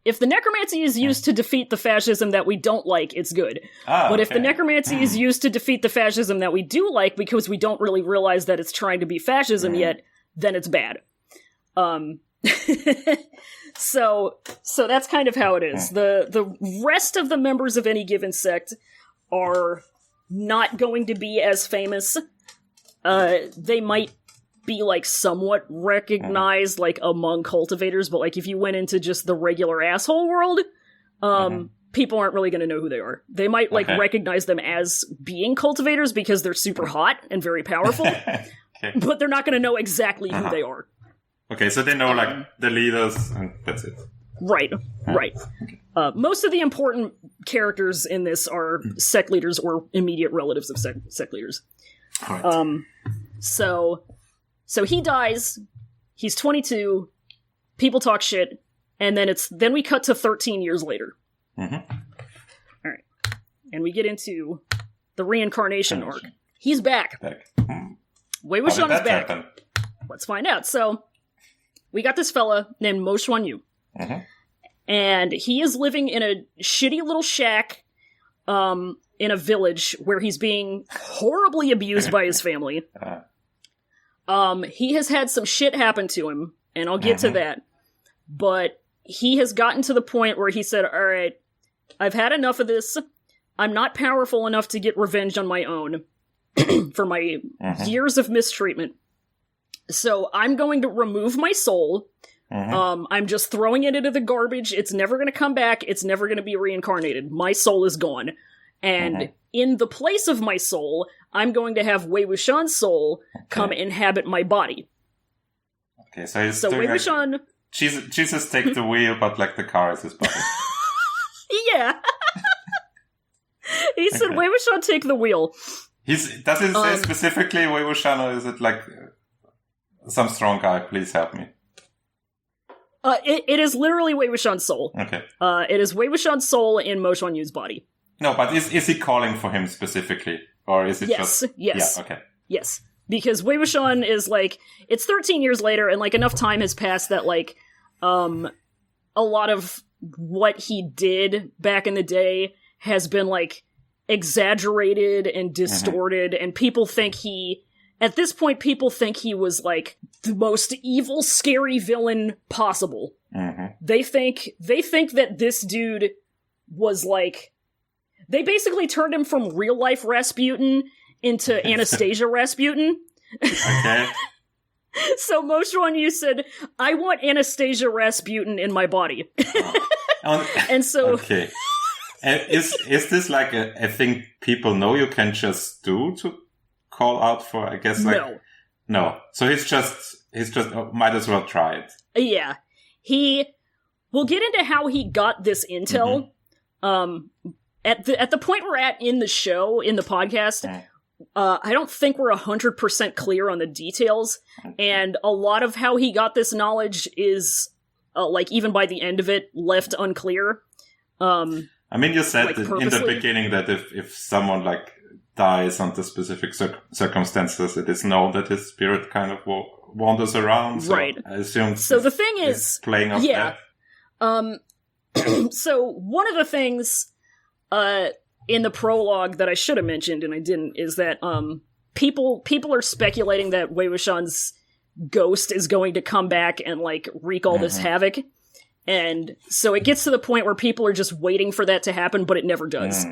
Speaker 1: If the necromancy is used to defeat the fascism that we don't like, it's good. But if the necromancy is used to defeat the fascism that we do like, because we don't really realize that it's trying to be fascism yet, then it's bad. So that's kind of how it is. The rest of the members of any given sect are not going to be as famous. They might be like somewhat recognized like among cultivators, but like if you went into just the regular asshole world, people aren't really going to know who they are. They might like recognize them as being cultivators because they're super hot and very powerful, but they're not going to know exactly who they are.
Speaker 2: Okay, so they know like the leaders, and that's it.
Speaker 1: Right. Most of the important characters in this are sect leaders or immediate relatives of sect leaders.
Speaker 2: Right.
Speaker 1: So he dies, he's 22, people talk shit, and then we cut to 13 years later. Alright. And we get into the reincarnation arc. He's back. Wei Wuxian is back. Happen? Let's find out. So, we got this fella named Mo Xuanyu. And he is living in a shitty little shack in a village where he's being horribly abused by his family. He has had some shit happen to him, and I'll get to that. but he has gotten to the point where he said, all right, I've had enough of this. I'm not powerful enough to get revenge on my own for my years of mistreatment. So I'm going to remove my soul. I'm just throwing it into the garbage. It's never going to come back. It's never going to be reincarnated. My soul is gone. And in the place of my soul, I'm going to have Wei Wuxian's soul come inhabit my body.
Speaker 2: Okay, so he's
Speaker 1: Wei Wuxian...
Speaker 2: Jesus take the wheel, but like the car is his body.
Speaker 1: Yeah. He said, Wei Wuxian take the wheel.
Speaker 2: Does it say specifically Wei Wuxian, or is it like some strong guy? Please help me.
Speaker 1: It is literally Wei Wuxian's soul.
Speaker 2: Okay.
Speaker 1: It is Wei Wuxian's soul in Mo Xuanyu's body.
Speaker 2: No, but is he calling for him specifically? Or is it just...
Speaker 1: Yes.
Speaker 2: Yeah, okay.
Speaker 1: Yes. Because Wei Wuxian is like... It's 13 years later, and like enough time has passed that like... a lot of what he did back in the day has been like exaggerated and distorted, and people think at this point, people think he was like the most evil, scary villain possible. They think that this dude was like, they basically turned him from real life Rasputin into Anastasia Rasputin.
Speaker 2: Okay.
Speaker 1: So Mo Xuanyu said, I want Anastasia Rasputin in my body. And so...
Speaker 2: Okay. Is this like a thing people know you can just do to call out for, I guess, like... No. So he's just might as well try it.
Speaker 1: Yeah. We'll get into how he got this intel. At the point we're at in the show, in the podcast... I don't think we're 100% clear on the details, and a lot of how he got this knowledge is, like, even by the end of it, left unclear.
Speaker 2: I mean, you said
Speaker 1: like,
Speaker 2: in the beginning that if someone, like, dies under specific circumstances, it is known that his spirit kind of wanders around, so
Speaker 1: right.
Speaker 2: I assume
Speaker 1: so the thing is
Speaker 2: playing off that.
Speaker 1: So one of the things, in the prologue that I should have mentioned and I didn't is that people are speculating that Wei Wuxian's ghost is going to come back and like wreak all this havoc, and so it gets to the point where people are just waiting for that to happen, but it never does,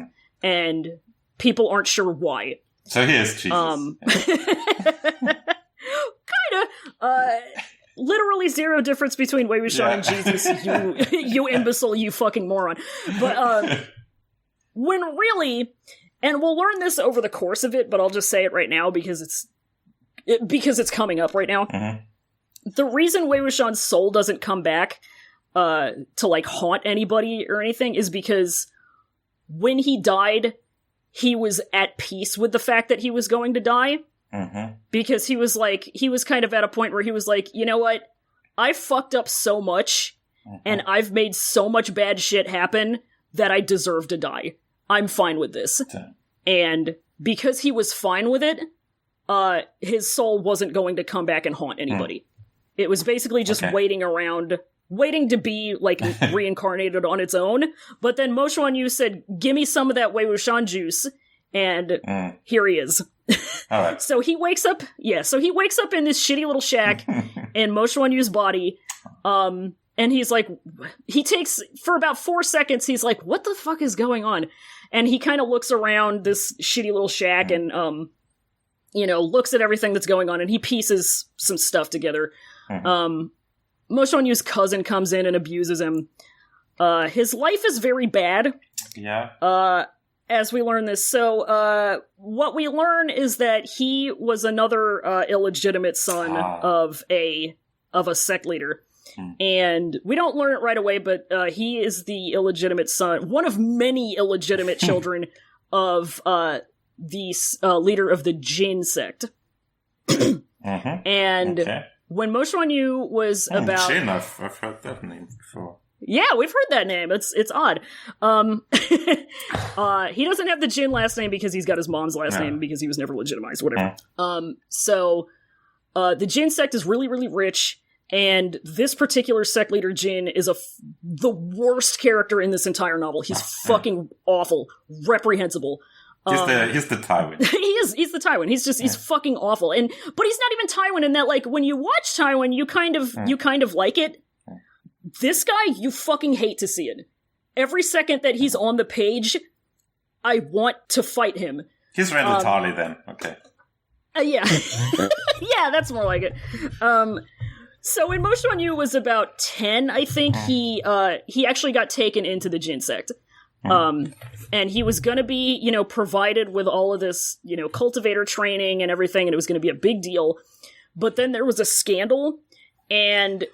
Speaker 1: and people aren't sure why.
Speaker 2: So here's Jesus.
Speaker 1: Kinda. Literally zero difference between Wei Wuxian and Jesus. You imbecile, you fucking moron. But when really, and we'll learn this over the course of it, but I'll just say it right now because it's coming up right now. The reason Wei Wuxian's soul doesn't come back to like haunt anybody or anything is because when he died, he was at peace with the fact that he was going to die. Because he was kind of at a point where he was like, you know what? I fucked up so much and I've made so much bad shit happen that I deserve to die. I'm fine with this. And because he was fine with it, his soul wasn't going to come back and haunt anybody. It was basically just waiting around, waiting to be, like, reincarnated on its own. But then Mo Xuanyu said, give me some of that Wei Wuxian juice, and here he is.
Speaker 2: All right.
Speaker 1: So he wakes up in this shitty little shack in Mo Xuanyu's body, and he's like, he takes, for about 4 seconds, he's like, what the fuck is going on? And he kind of looks around this shitty little shack and, looks at everything that's going on, and he pieces some stuff together. Mo Xuanyu's cousin comes in and abuses him. His life is very bad.
Speaker 2: Yeah.
Speaker 1: As we learn this. So, what we learn is that he was another, illegitimate son of a sect leader. And we don't learn it right away, but he is the illegitimate son, one of many illegitimate children of the leader of the Jin sect. And when Mo Xuanyu was about...
Speaker 2: Jin, I've heard that name before.
Speaker 1: Yeah, we've heard that name. It's odd. He doesn't have the Jin last name because he's got his mom's last name because he was never legitimized, whatever. So the Jin sect is really, really rich. And this particular sect leader, Jin, is the worst character in this entire novel. He's fucking awful, reprehensible.
Speaker 2: He's the Tywin.
Speaker 1: He's the Tywin. He's fucking awful. But he's not even Tywin in that, like, when you watch Tywin, you kind of like it. this guy, you fucking hate to see it. Every second that he's on the page, I want to fight him.
Speaker 2: He's Randall Tarley then, okay.
Speaker 1: Yeah. Yeah, that's more like it. So when Moshon Yu was about 10, I think he actually got taken into the Jin sect. And he was gonna be, provided with all of this, cultivator training and everything, and it was gonna be a big deal. But then there was a scandal, and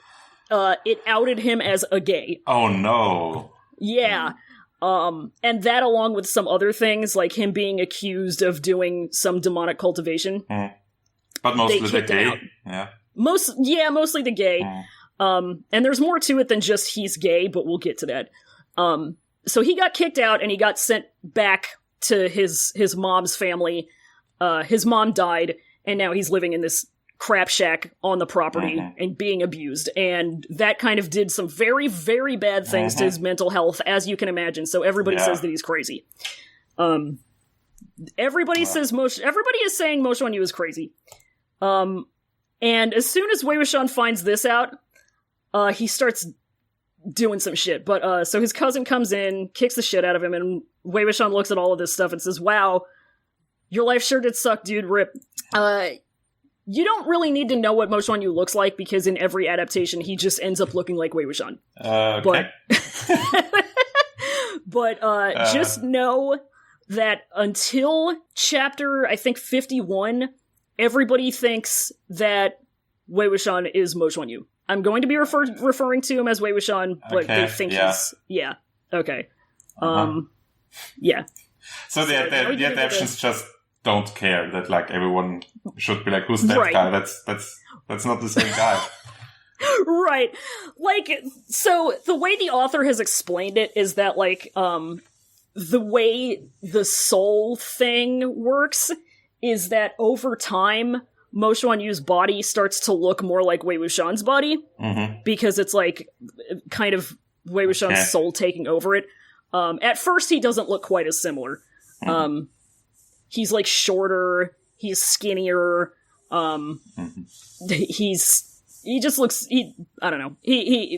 Speaker 1: it outed him as a gay.
Speaker 2: Oh no.
Speaker 1: Yeah. And that along with some other things, like him being accused of doing some demonic cultivation.
Speaker 2: But mostly the gay. Yeah.
Speaker 1: Mostly the gay. And there's more to it than just he's gay, but we'll get to that. So he got kicked out and he got sent back to his mom's family. His mom died, and now he's living in this crap shack on the property and being abused. And that kind of did some very, very bad things to his mental health, as you can imagine. So everybody says that he's crazy. Everybody is saying Moshon Yu is crazy. And as soon as Wei Wuxian finds this out, he starts doing some shit. But, so his cousin comes in, kicks the shit out of him, and Wei Wuxian looks at all of this stuff and says, wow, your life sure did suck, dude, rip. You don't really need to know what Moshon Yu looks like, because in every adaptation, he just ends up looking like Wei Wuxian.
Speaker 2: Okay.
Speaker 1: But just know that until chapter, I think, 51, everybody thinks that Wei Wuxian is Moshon Yu. I'm going to be referring to him as Wei Wuxian, but they think he's... Yeah. Okay. Yeah.
Speaker 2: So the adaptions just don't care that, like, everyone should be like, who's that guy? That's not the same guy.
Speaker 1: Right. Like, so the way the author has explained it is that, like, the way the soul thing works is that over time, Moshon Yu's body starts to look more like Wei Wuxian's body, because it's, like, kind of Wei Wuxian's soul taking over it. At first, he doesn't look quite as similar. He's, like, shorter, he's skinnier, he just looks, I don't know,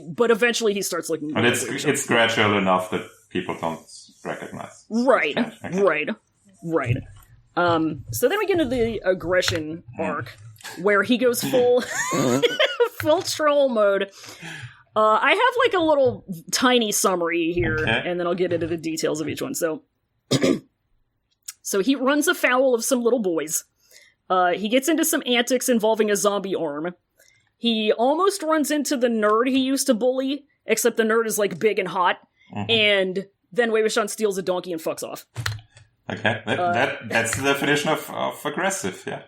Speaker 1: but eventually he starts looking...
Speaker 2: But it's gradual enough that people don't recognize.
Speaker 1: Right. So then we get into the aggression arc, where he goes full troll mode. I have, like, a little tiny summary here, and then I'll get into the details of each one. So, so he runs afoul of some little boys. He gets into some antics involving a zombie arm. He almost runs into the nerd he used to bully, except the nerd is, like, big and hot, and then Wei Wuxian steals a donkey and fucks off.
Speaker 2: Okay, that's the definition of aggressive, yeah.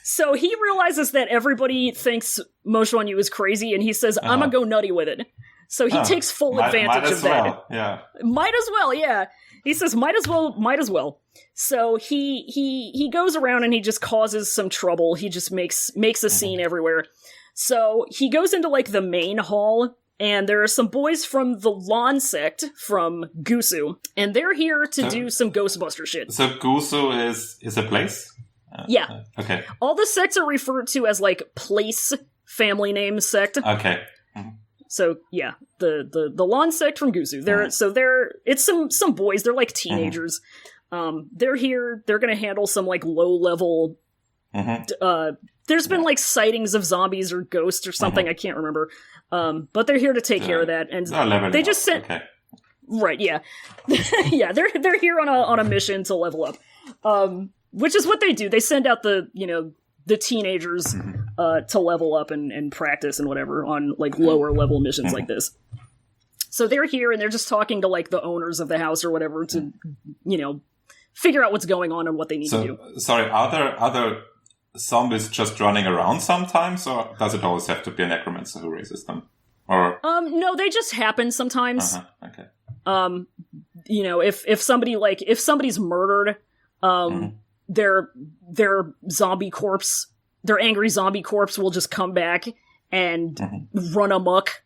Speaker 1: So he realizes that everybody thinks Moshon Yu is crazy, and he says, I'm gonna go nutty with it. So he takes full advantage of that.
Speaker 2: Yeah.
Speaker 1: Might as well, yeah. He says, might as well. So he goes around and he just causes some trouble. He just makes a scene everywhere. So he goes into, like, the main hall, and there are some boys from the Lan sect from Gusu, and they're here to do some Ghostbuster shit.
Speaker 2: So Gusu is a place?
Speaker 1: Yeah.
Speaker 2: Okay.
Speaker 1: All the sects are referred to as, like, place family name sect.
Speaker 2: Okay.
Speaker 1: So yeah, the Lan sect from Gusu. It's some boys. They're like teenagers. They're here. They're gonna handle some, like, low level. There's been, like, sightings of zombies or ghosts or something. I can't remember. But they're here to take care of that, and they just sent.
Speaker 2: Okay.
Speaker 1: Right. Yeah. Yeah. They're here on a mission to level up. Which is what they do. They send out the teenagers to level up and practice and whatever on, like, lower level missions like this. So they're here and they're just talking to, like, the owners of the house or whatever to, figure out what's going on and what they need to do.
Speaker 2: Sorry, are there zombies just running around sometimes, or does it always have to be a necromancer who raises them? Or
Speaker 1: no, they just happen sometimes.
Speaker 2: Okay.
Speaker 1: If somebody's murdered, their zombie corpse, their angry zombie corpse will just come back and run amok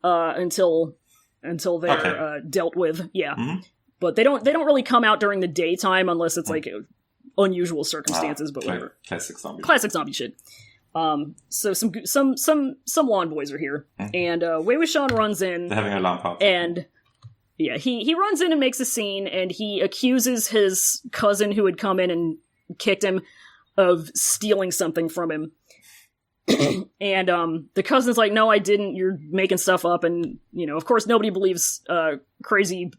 Speaker 1: until they're dealt with. Yeah. But they don't really come out during the daytime unless it's like unusual circumstances, but whatever.
Speaker 2: Classic zombie.
Speaker 1: Classic zombie shit. So some lawn boys are here, and Wei Wuxian runs in.
Speaker 2: They're having a lawn party.
Speaker 1: And yeah, he runs in and makes a scene, and he accuses his cousin who had come in and kicked him of stealing something from him. And the cousin's like, no, I didn't, you're making stuff up, and, of course nobody believes crazy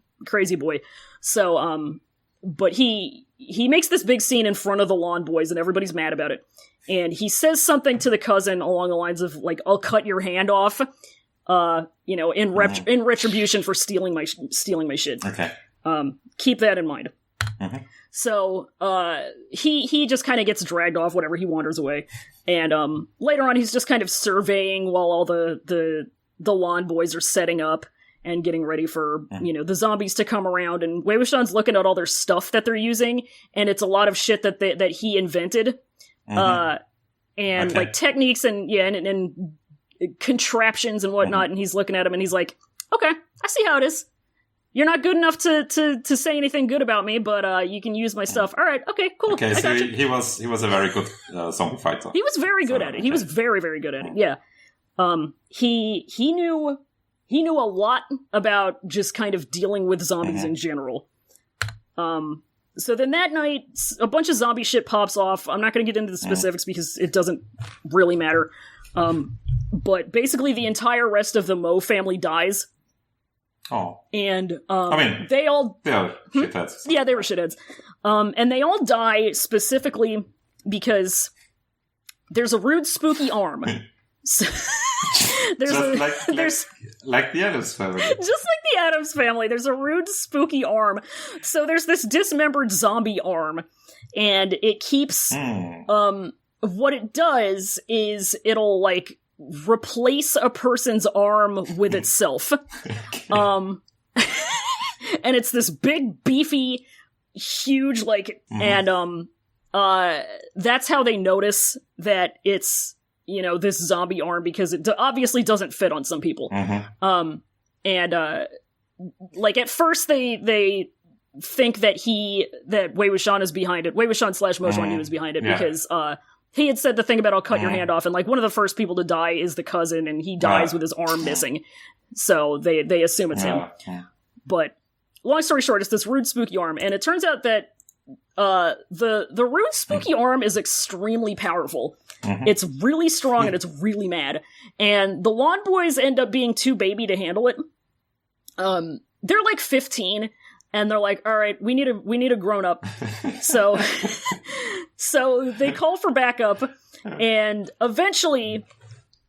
Speaker 1: boy. So, but he makes this big scene in front of the lawn boys, and everybody's mad about it. And he says something to the cousin along the lines of, like, I'll cut your hand off, in retribution for stealing my shit.
Speaker 2: Okay.
Speaker 1: Keep that in mind.
Speaker 2: Mm-hmm.
Speaker 1: So, he just kind of gets dragged off, whatever, he wanders away. And, later on, he's just kind of surveying while all the lawn boys are setting up and getting ready for, the zombies to come around. And Wei Wuxian's looking at all their stuff that they're using, and it's a lot of shit that he invented. And like techniques and contraptions and whatnot, and he's looking at him and he's like, okay, I see how it is. You're not good enough to say anything good about me, but you can use my stuff. All right, okay, cool.
Speaker 2: Okay, so he was a very good zombie fighter.
Speaker 1: He was very good at it. He was very, very good at it. Yeah. He knew a lot about just kind of dealing with zombies in general. So then that night, a bunch of zombie shit pops off. I'm not going to get into the specifics because it doesn't really matter. But basically the entire rest of the Mo family dies.
Speaker 2: Oh.
Speaker 1: And,
Speaker 2: they were shitheads.
Speaker 1: Yeah, they were shitheads. And they all die specifically because there's a rude, spooky arm. There's
Speaker 2: like the Addams Family.
Speaker 1: Just like the Addams Family, there's a rude, spooky arm. So there's this dismembered zombie arm, and it keeps, what it does is it'll, like, replace a person's arm with itself. And it's this big, beefy, huge, like, and, that's how they notice that it's, this zombie arm, because it obviously doesn't fit on some people. Like, at first they think that Wei Wuxian is behind it. Wei Wuxian / Mo Xuanyu is behind it because, he had said the thing about I'll cut your hand off, and, like, one of the first people to die is the cousin, and he dies with his arm missing. So they assume it's him. But, long story short, it's this rude, spooky arm, and it turns out that the rude, spooky arm is extremely powerful. It's really strong, and it's really mad. And the lawn boys end up being too baby to handle it. They're, like, 15, and they're like, all right, we need a grown-up. So they call for backup, and eventually,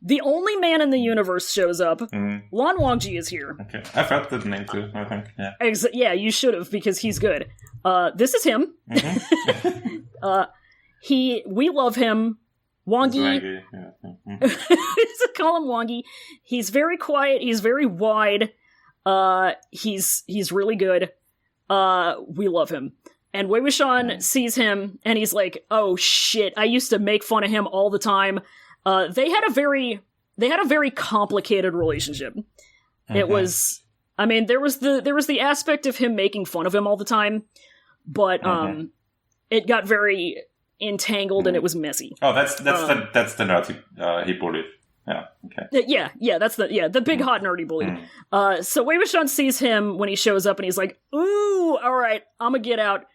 Speaker 1: the only man in the universe shows up. Lan Wangji is here.
Speaker 2: Okay, I've heard that name too, I think, yeah.
Speaker 1: Yeah, you should have, because he's good. This is him. We love him. Wangi. Let's call him Wangi. He's very quiet, he's very wide. He's really good. We love him. And Wei Wuxian sees him, and he's like, oh shit, I used to make fun of him all the time. They had a very complicated relationship. It was, there was the aspect of him making fun of him all the time, but, it got very entangled and it was messy.
Speaker 2: Oh, that's the nerd he bullied. Yeah, okay.
Speaker 1: That's the big hot nerdy bully. So Wei Wuxian sees him when he shows up, and he's like, ooh, alright, I'm gonna get out,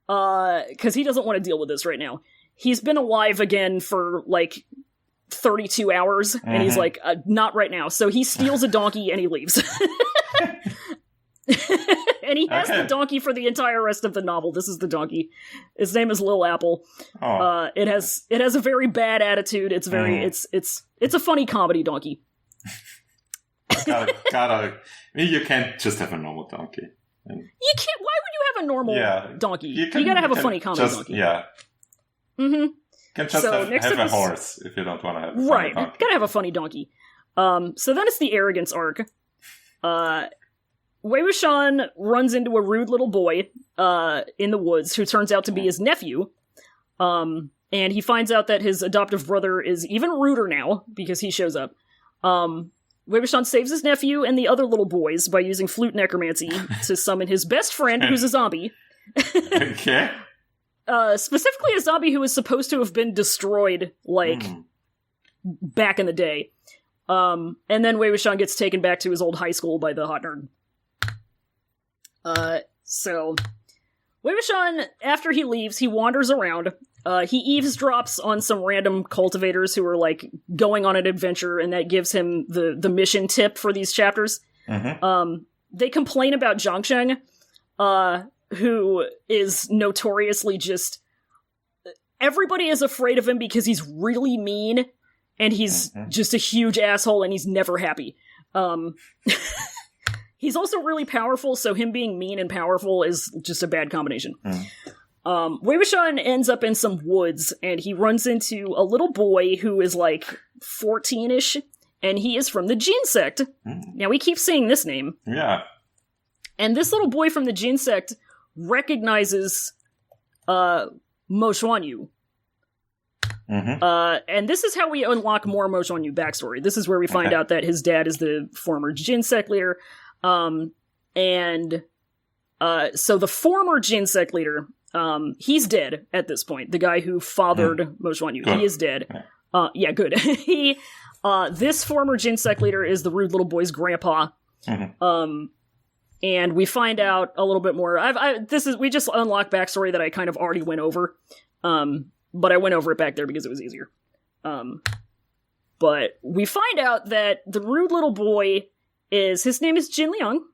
Speaker 1: cause he doesn't want to deal with this right now. He's been alive again for, like, 32 hours, and he's like, not right now. So he steals a donkey and he leaves. And he has the donkey for the entire rest of the novel. This is the donkey. His name is Lil Apple. It has a very bad attitude. It's very it's a funny comedy donkey.
Speaker 2: You can't just have a normal donkey.
Speaker 1: You can't. Why would you have a normal donkey? You gotta have a funny comedy donkey.
Speaker 2: Yeah. You can just have a horse if you don't want to have a funny donkey.
Speaker 1: Gotta have a funny donkey. So then it's the arrogance arc. Wei Wuxian runs into a rude little boy in the woods who turns out to be his nephew. And he finds out that his adoptive brother is even ruder now because he shows up. Wei Wuxian saves his nephew and the other little boys by using flute necromancy to summon his best friend, who's a zombie.
Speaker 2: Okay.
Speaker 1: Specifically a zombie who is supposed to have been destroyed, like, back in the day. And then Wei Wuxian gets taken back to his old high school by the hot nerd. So Wei Wuxian, after he leaves, he wanders around. He eavesdrops on some random cultivators who are, like, going on an adventure, and that gives him the mission tip for these chapters. They complain about Zhangsheng, who is notoriously just... Everybody is afraid of him because he's really mean, and he's just a huge asshole, and he's never happy. He's also really powerful, so him being mean and powerful is just a bad combination. Wei Wuxian ends up in some woods, and he runs into a little boy who is, like, 14-ish, and he is from the Jin sect. Now, we keep saying this name.
Speaker 2: Yeah.
Speaker 1: And this little boy from the Jin sect recognizes Mo Xuanyu. And this is how we unlock more Mo Xuanyu backstory. This is where we find out that his dad is the former Jin sect leader. So the former Jin sect leader, he's dead at this point. The guy who fathered Mo Xuanyu. He is dead. Yeah, good. This former Jin sect leader is the rude little boy's grandpa. And we find out a little bit more. We just unlocked backstory that I kind of already went over. But I went over it back there because it was easier. But we find out that the rude little boy his name is Jin Liang,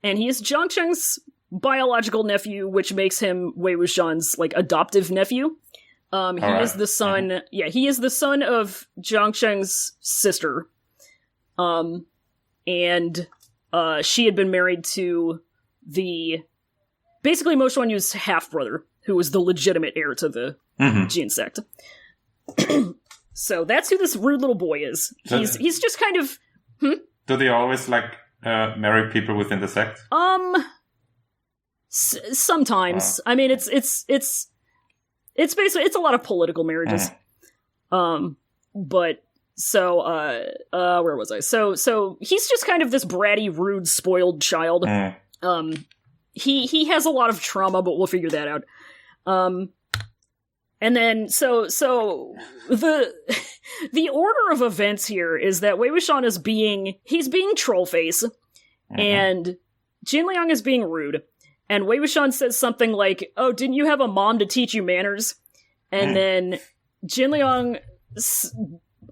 Speaker 1: and he is Zhangsheng's biological nephew, which makes him Wei Wuxian's, like, adoptive nephew. He is the son, he is the son of Zhangsheng's sister. And she had been married to basically Mo Xuanyu's half-brother, who was the legitimate heir to the Jin sect. So that's who this rude little boy is. He's just kind of...
Speaker 2: Do they always, like, marry people within the sect?
Speaker 1: Sometimes. I mean, it's basically, it's a lot of political marriages. But, so, where was I? So he's just kind of this bratty, rude, spoiled child. He has a lot of trauma, but we'll figure that out. And then, so the order of events here is that Wei Wuxian he's being trollface, and Jin Liang is being rude, and Wei Wuxian says something like, "Oh, didn't you have a mom to teach you manners?" And then Jin Liang,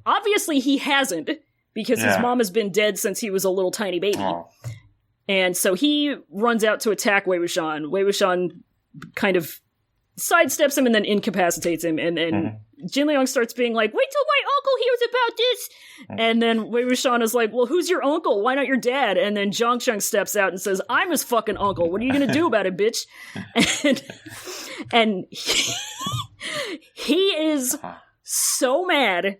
Speaker 1: obviously he hasn't, because his mom has been dead since he was a little tiny baby. And so he runs out to attack Wei Wuxian. Wei Wuxian kind of sidesteps him and then incapacitates him, and then Jin Liang starts being like, "Wait till my uncle hears about this!" And then Wei Wuxian is like, "Well, who's your uncle? Why not your dad?" And then Zhangsheng steps out and says, "I'm his fucking uncle. What are you gonna do about it, bitch?" And he is so mad.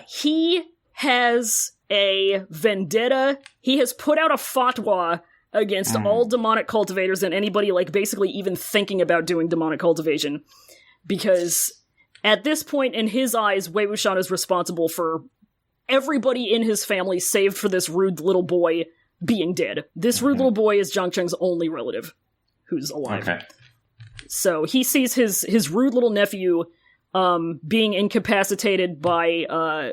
Speaker 1: He has a vendetta. He has put out a fatwa against all demonic cultivators and anybody, like, basically even thinking about doing demonic cultivation. Because at this point, in his eyes, Wei Wuxian is responsible for everybody in his family, save for this rude little boy being dead. This rude little boy is Zhangsheng's only relative who's alive. So he sees his rude little nephew being incapacitated by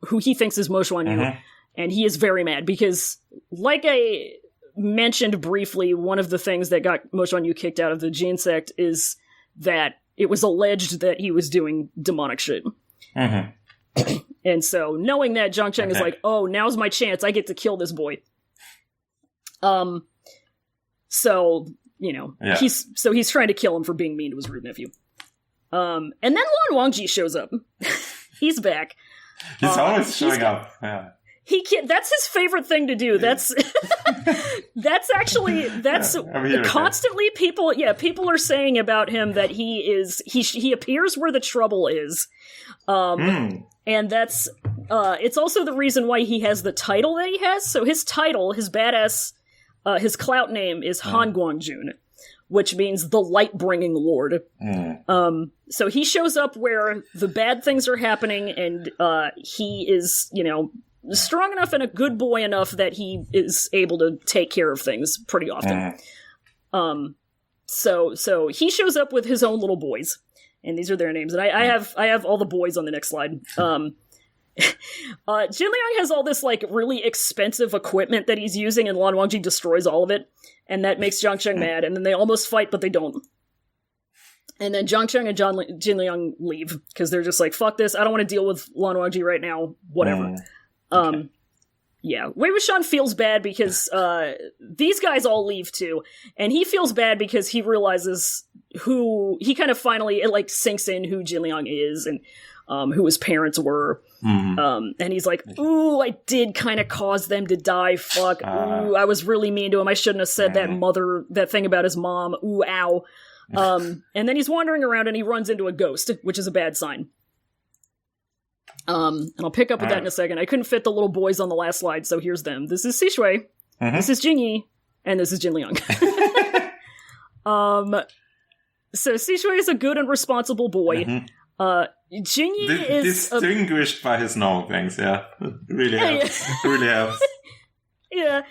Speaker 1: who he thinks is Mo Xuanyu, and he is very mad because, like I mentioned briefly, one of the things that got Mo Xuanyu kicked out of the Jin sect is that it was alleged that he was doing demonic shit. And so, knowing that, Zhangsheng is like, "Oh, now's my chance. I get to kill this boy." So, you know, he's trying to kill him for being mean to his rude nephew. And then Lan Wangji shows up. He's back.
Speaker 2: He's always showing up. Yeah.
Speaker 1: He can't. That's his favorite thing to do. That's constantly people. Yeah, people are saying about him that he appears where the trouble is, and that's it's also the reason why he has the title that he has. So his title, his badass, his clout name is Han Guangjun, which means the light-bringing lord. So he shows up where the bad things are happening, and he is, you know, strong enough and a good boy enough that he is able to take care of things pretty often. So he shows up with his own little boys, And these are their names. And I have all the boys on the next slide. Jin Liang has all this, like, really expensive equipment that he's using, and Lan Wangji destroys all of it. And that makes Jiang Cheng mad. And then they almost fight, but they don't. And then Jiang Cheng and Jin Liang leave, because they're just like, fuck this, I don't want to deal with Lan Wangji right now, whatever. Okay. Yeah, Wei Wuxian feels bad because these guys all leave too, and he feels bad because he realizes he kind of finally, it like sinks in who Jin Liang is and who his parents were. And he's like, ooh, I did kind of cause them to die, fuck, ooh, I was really mean to him, I shouldn't have said that thing about his mom, ooh, ow. And then he's wandering around and he runs into a ghost, which is a bad sign. And I'll pick up with that in a second. I couldn't fit the little boys on the last slide, so here's them. This is Sishui, this is Jingyi, and this is Jin Liang. So Sishui is a good and responsible boy. Jingyi is
Speaker 2: distinguished by his normal things, yeah. Really helps. Really helps.
Speaker 1: Yeah.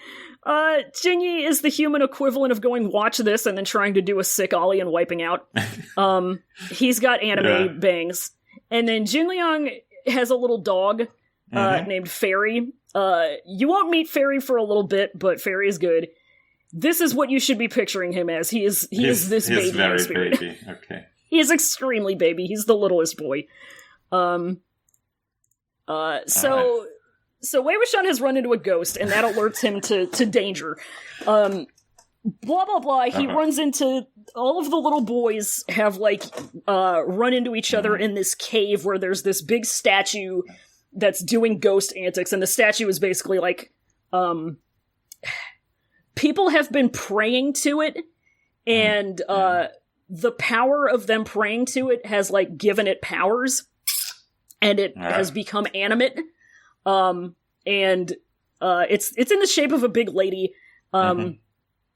Speaker 1: Jingyi is the human equivalent of going watch this and then trying to do a sick ollie and wiping out. He's got anime bangs. And then Jin Liang has a little dog named Fairy. You won't meet Fairy for a little bit, but Fairy is good. This is what you should be picturing him as. He is this baby. He's very baby. Okay. He is extremely baby. He's the littlest boy. So Wei Wuxian has run into a ghost, and that alerts him to danger. Blah, blah, blah. He runs into... All of the little boys have, like, run into each other in this cave where there's this big statue that's doing ghost antics, and the statue is basically, like, people have been praying to it, and the power of them praying to it has, like, given it powers, and it has become animate. And it's in the shape of a big lady.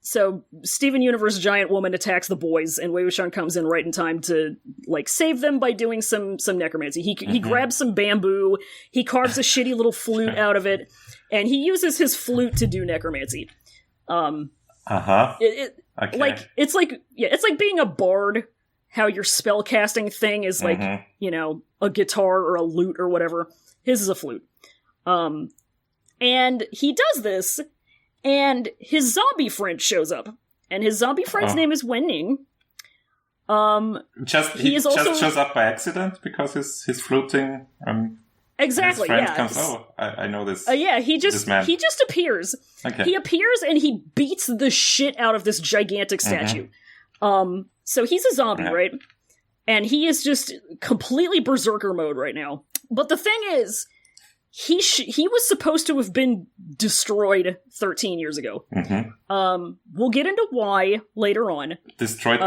Speaker 1: So Steven Universe giant woman attacks the boys, and Wei Wuxian comes in right in time to like save them by doing some necromancy. He grabs some bamboo, he carves a shitty little flute out of it, and he uses his flute to do necromancy. Okay. Like it's like being a bard. How your spell casting thing is like a guitar or a lute or whatever. His is a flute. And he does this, and his zombie friend shows up, and his zombie friend's name is Wenning.
Speaker 2: He just shows up by accident because his fluting.
Speaker 1: Exactly.
Speaker 2: His friend
Speaker 1: yeah.
Speaker 2: comes. Oh, I know this.
Speaker 1: He just appears. Okay. He appears and he beats the shit out of this gigantic statue. So he's a zombie, right? And he is just completely berserker mode right now. But the thing is, he was supposed to have been destroyed 13 years ago. We'll get into why later on.
Speaker 2: Destroyed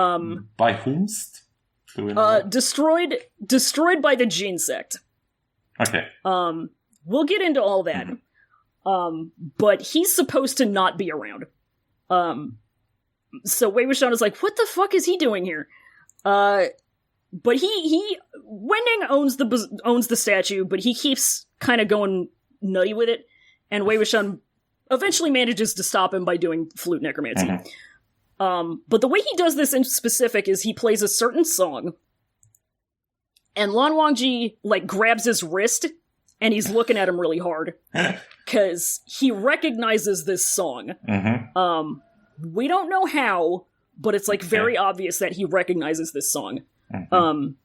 Speaker 2: by whomst?
Speaker 1: Destroyed by the Jin sect.
Speaker 2: Okay.
Speaker 1: We'll get into all that. But he's supposed to not be around. So Wei Wuxian is like, what the fuck is he doing here? But Wenning owns the statue, but he keeps kind of going nutty with it, and Wei Wuxian eventually manages to stop him by doing flute necromancy. But the way he does this in specific is he plays a certain song, and Lan Wangji, like, grabs his wrist, and he's looking at him really hard, because he recognizes this song. We don't know how, but it's, like, very obvious that he recognizes this song. And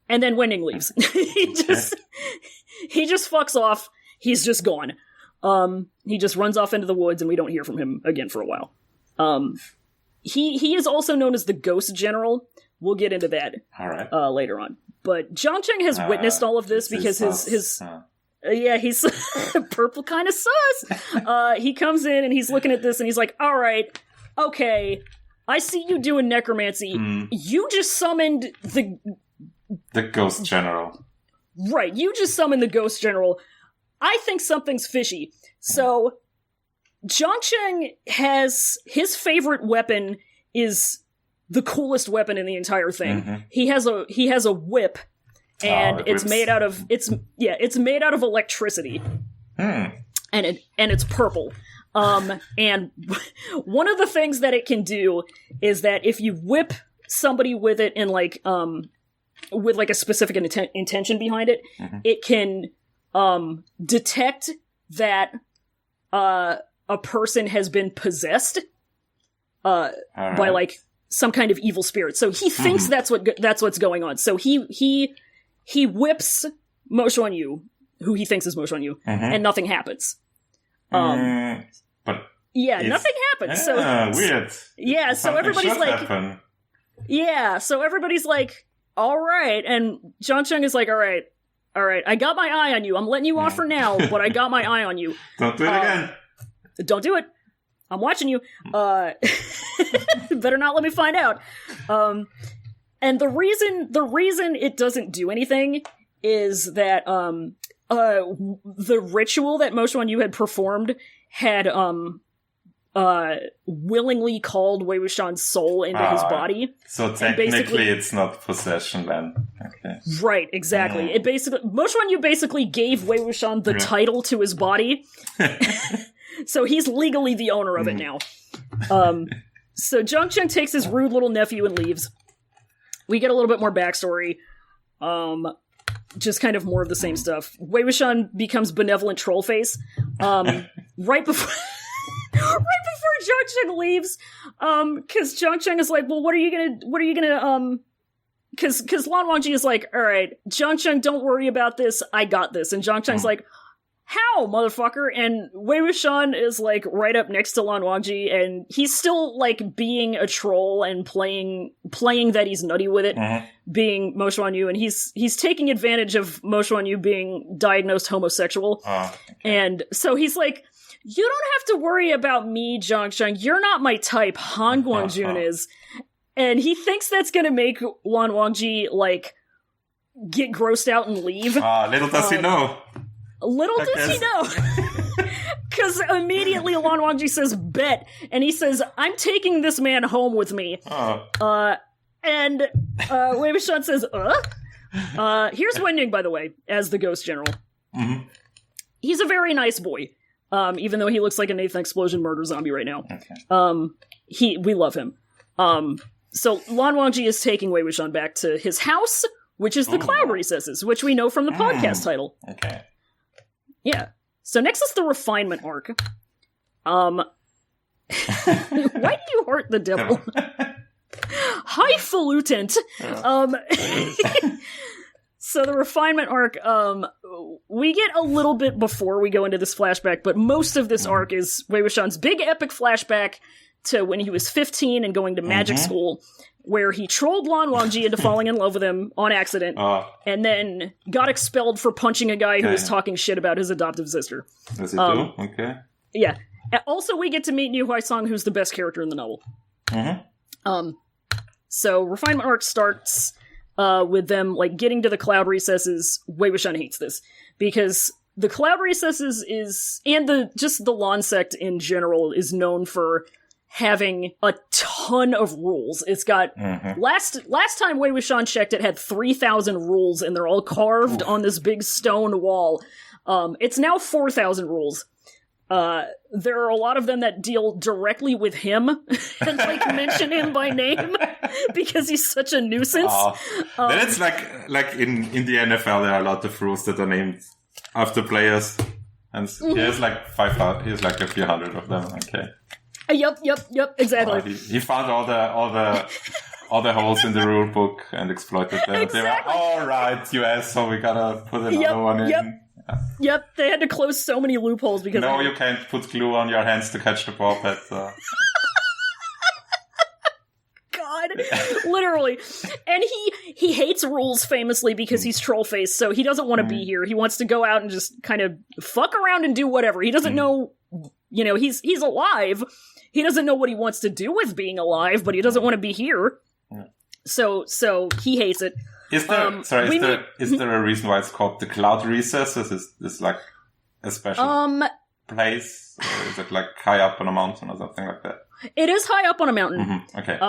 Speaker 1: then Wenning leaves. He just fucks off. He's just gone. He just runs off into the woods, and we don't hear from him again for a while. He is also known as the Ghost General. We'll get into that later on. But Jiang Cheng has witnessed all of this because his he's purple kind of sus. He comes in and he's looking at this and he's like, all right, okay, I see you doing necromancy. You just summoned
Speaker 2: the Ghost General.
Speaker 1: Right, you just summoned the Ghost General. I think something's fishy. So, Jiang Cheng has his favorite weapon is the coolest weapon in the entire thing. He has a whip, and it's made out of electricity. And it's purple. And one of the things that it can do is that if you whip somebody with it in like with like a specific intention behind it, it can detect that a person has been possessed by like some kind of evil spirit. So he thinks that's what's going on. So he whips Mo Xuan Yu, who he thinks is Mo Xuan Yu, and nothing happens.
Speaker 2: But
Speaker 1: nothing happens. So
Speaker 2: weird.
Speaker 1: Yeah, so everybody's like,
Speaker 2: happen.
Speaker 1: Yeah, so everybody's like, all right, and Zhang Cheng is like, all right, I got my eye on you. I'm letting you off for now, but I got my eye on you.
Speaker 2: Don't do it again.
Speaker 1: Don't do it. I'm watching you. Better not let me find out. And the reason it doesn't do anything is that the ritual that Mo Xuan Yu had performed had willingly called Wei Wuxian's soul into his body.
Speaker 2: So technically it's not possession then. Okay.
Speaker 1: Right, exactly. It basically Mo Xuan Yu basically gave Wei Wuxian the title to his body. So he's legally the owner of it now. So Zhang Cheng takes his rude little nephew and leaves. We get a little bit more backstory. Just kind of more of the same stuff. Wei Wuxian becomes benevolent troll face. Right before Zhang Cheng leaves, because Zhang Cheng is like, well, what are you gonna, because Lan Wangji is like, all right, Zhang Cheng, don't worry about this, I got this, and Zhang Cheng's like, how, motherfucker? And Wei Wuxian is like right up next to Lan Wangji, and he's still like being a troll and playing that he's nutty with it, being Mo Xuan Yu, and he's taking advantage of Mo Xuan Yu being diagnosed homosexual, and so he's like, you don't have to worry about me, Zhang Cheng. You're not my type. Han Guangjun is. And he thinks that's gonna make Lan Wangji, like, get grossed out and leave.
Speaker 2: Little does he know.
Speaker 1: Little does he know. Because immediately Lan Wangji says, bet. And he says, I'm taking this man home with me. And Wei Wuxian says, here's Wen Ning, by the way, as the Ghost General. He's a very nice boy. Even though he looks like a Nathan Explosion murder zombie right now. We love him. So Lan Wangji is taking Wei Wuxian back to his house, which is the Cloud Recesses, which we know from the podcast title.
Speaker 2: Okay.
Speaker 1: Yeah. So next is the refinement arc. Why do you hurt the devil? Highfalutin. So the refinement arc, we get a little bit before we go into this flashback, but most of this arc is Wei Wuxian's big epic flashback to when he was 15 and going to magic school, where he trolled Lan Wangji into falling in love with him on accident, and then got expelled for punching a guy who was talking shit about his adoptive sister.
Speaker 2: Does he do? Okay.
Speaker 1: Yeah. Also, we get to meet Niu Huaisang, who's the best character in the novel. So refinement arc starts with them like getting to the Cloud Recesses. Wei Wuxian hates this because the Cloud Recesses and the Lan sect in general is known for having a ton of rules. It's got last time Wei Wuxian checked, it had 3,000 rules, and they're all carved on this big stone wall. It's now 4,000 rules. There are a lot of them that deal directly with him and like mention him by name because he's such a nuisance.
Speaker 2: Then it's like in the NFL, there are a lot of rules that are named after players, and he has like 5,000. He has like a few hundred of them. Okay.
Speaker 1: Yep, exactly.
Speaker 2: He found all the holes in the rule book and exploited them.
Speaker 1: Exactly.
Speaker 2: They were, all right, US, so we gotta put another one in.
Speaker 1: Yep, they had to close so many loopholes because...
Speaker 2: No, you can't put glue on your hands to catch the ball, but...
Speaker 1: God, literally. And he hates rules famously because he's troll-faced, so he doesn't want to be here. He wants to go out and just kind of fuck around and do whatever. He doesn't know, he's alive. He doesn't know what he wants to do with being alive, but he doesn't want to be here. So he hates it.
Speaker 2: Is there a reason why it's called the Cloud Recesses? Is this like a special place? Or is it like high up on a mountain or something like that?
Speaker 1: It is high up on a mountain.
Speaker 2: Okay.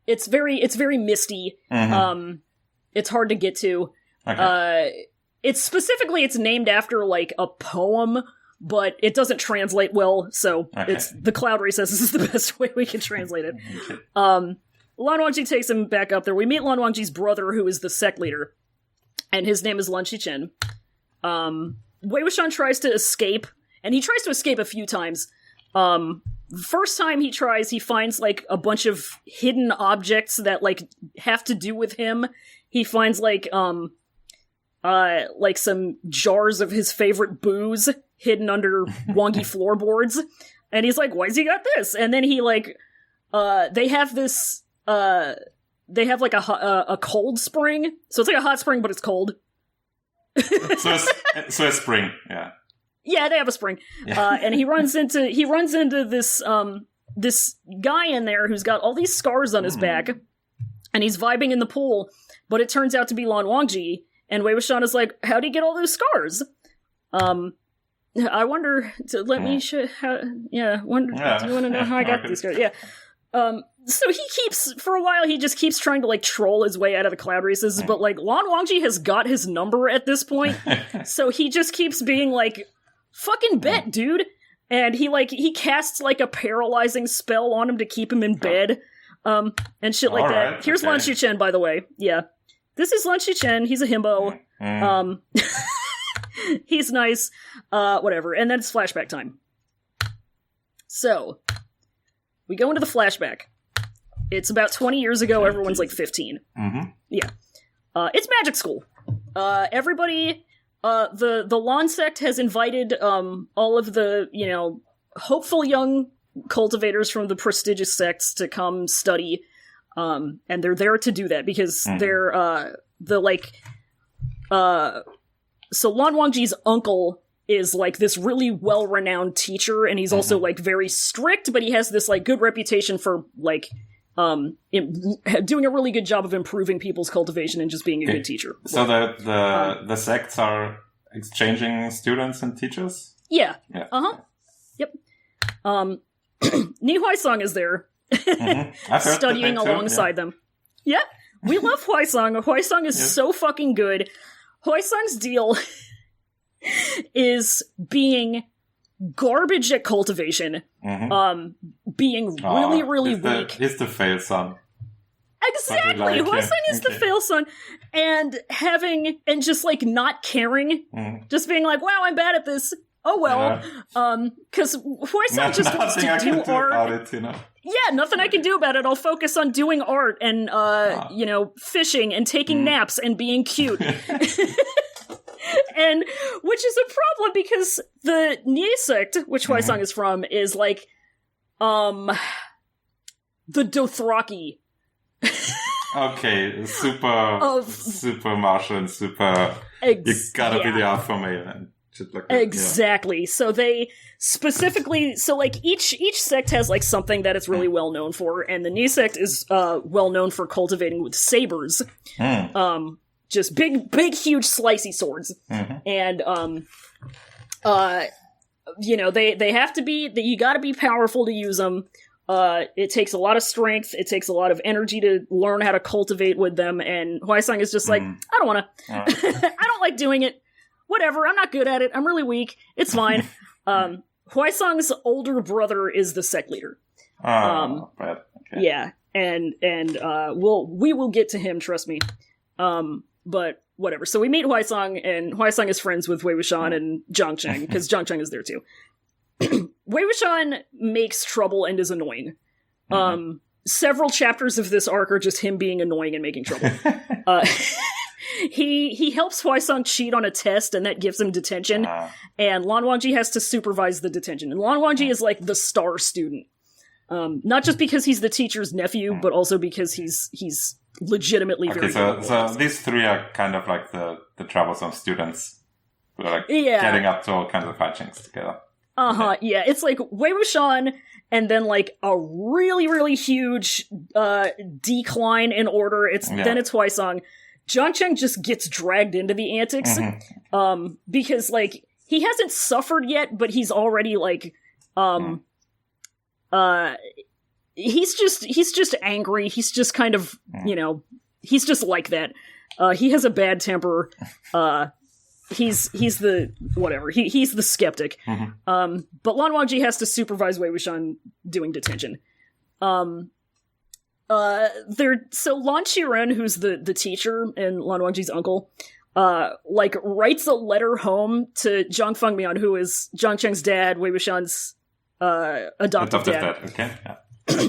Speaker 1: It's very misty. It's hard to get to.
Speaker 2: Okay.
Speaker 1: It's named after like a poem, but it doesn't translate well, so it's the Cloud Recesses is the best way we can translate it. Lan Wangji takes him back up there. We meet Lan Wangji's brother, who is the sect leader, and his name is Lan Shichen. Wei Wuxian tries to escape, and he tries to escape a few times. First time he tries, he finds, like, a bunch of hidden objects that, like, have to do with him. He finds, like some jars of his favorite booze hidden under wonky floorboards. And he's like, why's he got this? And then he, like, they have this, they have, like, a cold spring. So it's like a hot spring, but it's cold.
Speaker 2: So it's spring, yeah.
Speaker 1: Yeah, they have a spring. Yeah. And he runs into this, this guy in there who's got all these scars on his back, and he's vibing in the pool, but it turns out to be Lan Wangji, and Wei Wuxian is like, how'd he get all those scars? I wonder, do you want to know how I got these scars? Yeah. So he keeps, for a while, he just keeps trying to, like, troll his way out of the cloud races, but, like, Lan Wangji has got his number at this point, so he just keeps being like, fucking bet, dude! And he casts, like, a paralyzing spell on him to keep him in bed, and shit like that. Right, here's Lan Shichen, by the way. Yeah. This is Lan Shichen, he's a himbo. He's nice. Whatever. And then it's flashback time. So, we go into the flashback. It's about 20 years ago, everyone's like 15. Yeah. It's magic school. Everybody, the Lan sect has invited, all of the, hopeful young cultivators from the prestigious sects to come study, and they're there to do that because they're, so Lan Wangji's uncle is, like, this really well-renowned teacher, and he's also, like, very strict, but he has this, like, good reputation for, like, doing a really good job of improving people's cultivation and just being a good teacher.
Speaker 2: So the sects are exchanging students and teachers?
Speaker 1: Yeah. Yep. Ni Huaisong is there, studying alongside them. Yeah, we love Huaisong. Huaisong is so fucking good. Huaisong's deal is being garbage at cultivation, being really weak.
Speaker 2: He's the fail son.
Speaker 1: Exactly! Huaisong is the fail son, and just, like, not caring, just being like, wow, I'm bad at this. Oh well, because Huaisong just wants to do art. Yeah, nothing I can do about it. I'll focus on doing art and, fishing and taking naps and being cute. And, which is a problem because the Nie sect, which Huaisong is from, is like, the Dothraki.
Speaker 2: Okay, super martial and super, you gotta be the alpha male and shit like that.
Speaker 1: Exactly. So they specifically, like, each sect has, like, something that it's really well known for, and the Nie sect is, well known for cultivating with sabers. Just big, huge, slicey swords. And, they have to be, you gotta be powerful to use them. It takes a lot of strength, it takes a lot of energy to learn how to cultivate with them, and Huaisong is just like, I don't wanna. I don't like doing it. Whatever, I'm not good at it, I'm really weak, it's fine. Huaisong's older brother is the sect leader. Yeah, and we will get to him, trust me. But whatever. So we meet Huaisong, and Huaisong is friends with Wei Wuxian and Zhang Cheng, because Zhang Cheng is there too. Wei Wuxian makes trouble and is annoying. Several chapters of this arc are just him being annoying and making trouble. He helps Huaisong cheat on a test, and that gives him detention, and Lan Wangji has to supervise the detention. And Lan Wangji is, like, the star student. Not just because he's the teacher's nephew, but also because he's legitimately very good.
Speaker 2: So these three are kind of like the troublesome students who are, like, getting up to all kinds of hijinks together.
Speaker 1: Yeah. It's like Wei Wuxian, and then, like, a really, really huge decline in order. Then it's Huaisong. Zhang Cheng just gets dragged into the antics, because, like, he hasn't suffered yet, but he's already, like, he's just angry. He's just kind of, he's just like that. He has a bad temper. He's the whatever. He's the skeptic. But Lan Wangji has to supervise Wei Wuxian doing detention. Lan Qiren, who's the teacher and Lan Wangji's uncle, writes a letter home to Zhang Fengmian, who is Zhang Cheng's dad, Wei Wuxian's adoptive dad.
Speaker 2: Okay. Yeah.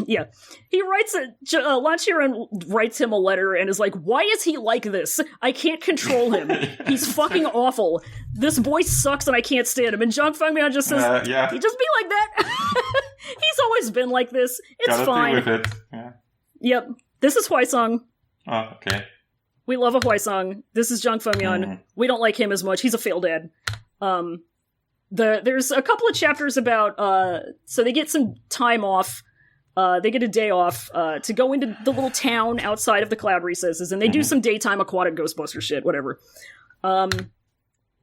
Speaker 1: Yeah. Lan Qiren writes him a letter and is like, why is he like this? I can't control him. He's fucking awful. This boy sucks and I can't stand him. And Zhang Fengmian just says,
Speaker 2: yeah.
Speaker 1: he just be like that. He's always been like this. It's
Speaker 2: Gotta
Speaker 1: fine.
Speaker 2: deal with it. Yeah.
Speaker 1: Yep. This is Huaisong.
Speaker 2: Oh, okay.
Speaker 1: We love a Huaisong. This is Zhang Fengmian. We don't like him as much. He's a failed dad. There's a couple of chapters about, so they get some time off. They get a day off to go into the little town outside of the Cloud Recesses, and they do some daytime aquatic Ghostbuster shit, whatever.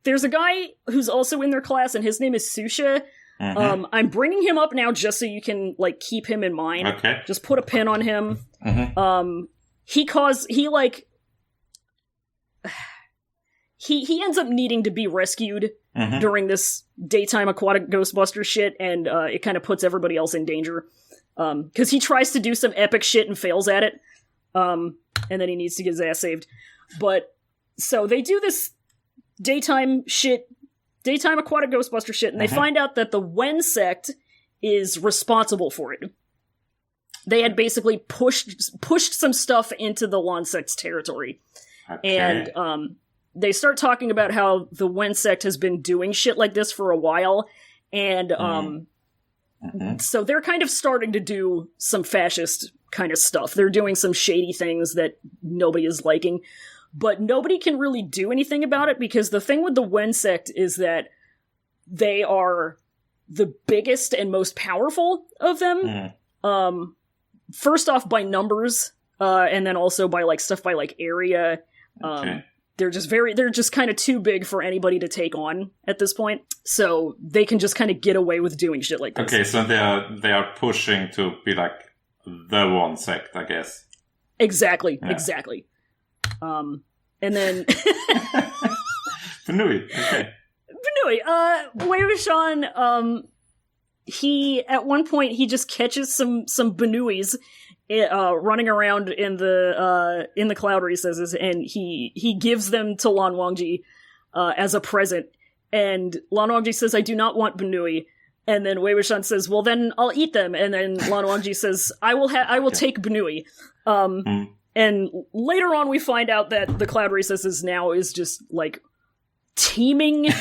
Speaker 1: There's a guy who's also in their class, and his name is Susha. I'm bringing him up now just so you can, keep him in mind.
Speaker 2: Okay.
Speaker 1: Just put a pin on him. He ends up needing to be rescued during this daytime aquatic Ghostbuster shit, and it kind of puts everybody else in danger. Because he tries to do some epic shit and fails at it. And then he needs to get his ass saved. But, so they do this daytime aquatic Ghostbuster shit, and they find out that the Wen sect is responsible for it. They had basically pushed some stuff into the Lan sect's territory.
Speaker 2: Okay.
Speaker 1: And, they start talking about how the Wen sect has been doing shit like this for a while, and, so they're kind of starting to do some fascist kind of stuff. They're doing some shady things that nobody is liking, but nobody can really do anything about it because the thing with the Wen sect is that they are the biggest and most powerful of them. First off by numbers, and then also by stuff by area.
Speaker 2: Okay.
Speaker 1: They're just kind of too big for anybody to take on at this point. So they can just kind of get away with doing shit like this.
Speaker 2: Okay, so they are pushing to be like the one sect, I guess.
Speaker 1: Exactly.
Speaker 2: Yeah.
Speaker 1: Exactly. And then
Speaker 2: Benui, okay.
Speaker 1: Benui, Wei Wuxian, he at one point he just catches some Benuis running around in the Cloud Recesses, and he gives them to Lan Wangji as a present. And Lan Wangji says, "I do not want Benui." And then Wei Wuxian says, "Well, then I'll eat them." And then Lan Wangji says, "I will take Benui." And later on, we find out that the Cloud Recesses now is just teeming,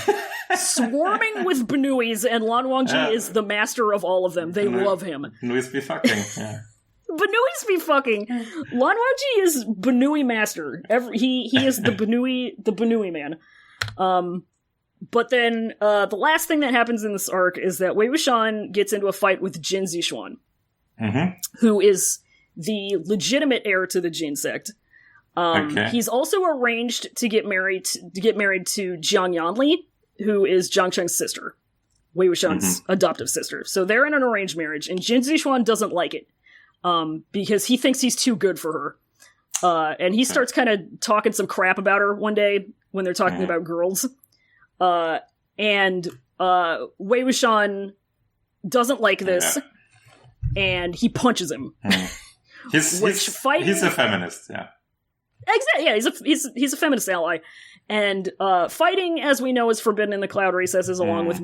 Speaker 1: swarming with Benuis, and Lan Wangji is the master of all of them. They love him.
Speaker 2: Benuis be fucking. Yeah.
Speaker 1: Benuis be fucking. Lan Wangji is Benui master. He is the Benui man. But then the last thing that happens in this arc is that Wei Wuxian gets into a fight with Jin Zixuan, who is the legitimate heir to the Jin sect. He's also arranged to get married to Jiang Yanli, who is Zhang Cheng's sister, Wei Wuxian's adoptive sister. So they're in an arranged marriage, and Jin Zixuan doesn't like it because he thinks he's too good for her. And he starts kind of talking some crap about her one day when they're talking about girls. And Wei Wuxian doesn't like this, and he punches him.
Speaker 2: He's a feminist, yeah.
Speaker 1: Exactly, yeah, he's a feminist ally. And fighting, as we know, is forbidden in the Cloud Recesses along with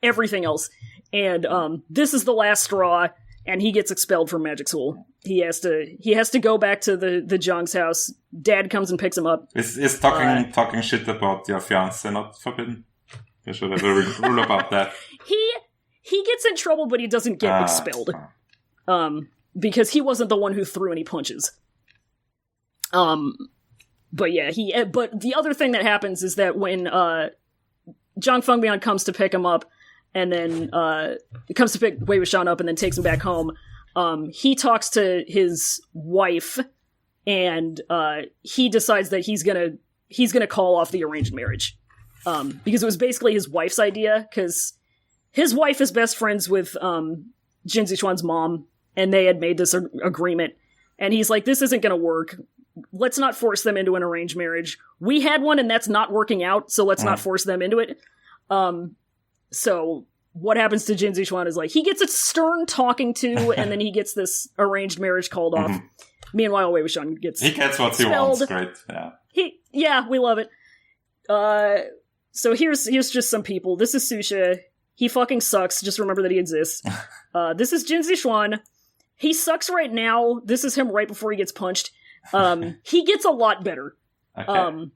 Speaker 1: everything else. And this is the last straw, and he gets expelled from Magic School. He has to go back to the Zhang's house. Dad comes and picks him up.
Speaker 2: Is talking shit about your fiancé not forbidden? There should have a rule about that.
Speaker 1: He gets in trouble, but he doesn't get expelled. Because he wasn't the one who threw any punches. But yeah, but the other thing that happens is that when Zhang Fengbian comes to pick him up, and then comes to pick Wei Wuxian up and then takes him back home, he talks to his wife, and he decides that he's gonna call off the arranged marriage. Because it was basically his wife's idea, because his wife is best friends with Jin Zixuan's mom, and they had made this agreement. And he's like, this isn't gonna work. Let's not force them into an arranged marriage. We had one and that's not working out, so let's not force them into it. So what happens to Jin Zixuan is, like, he gets a stern talking to, and then he gets this arranged marriage called off. Meanwhile, Wei Wuxian gets
Speaker 2: He gets what he wants, great, yeah.
Speaker 1: Yeah, we love it. So here's just some people. This is Susha. He fucking sucks, just remember that he exists. This is Jin Zixuan. He sucks right now. This is him right before he gets punched. He gets a lot better.
Speaker 2: Okay.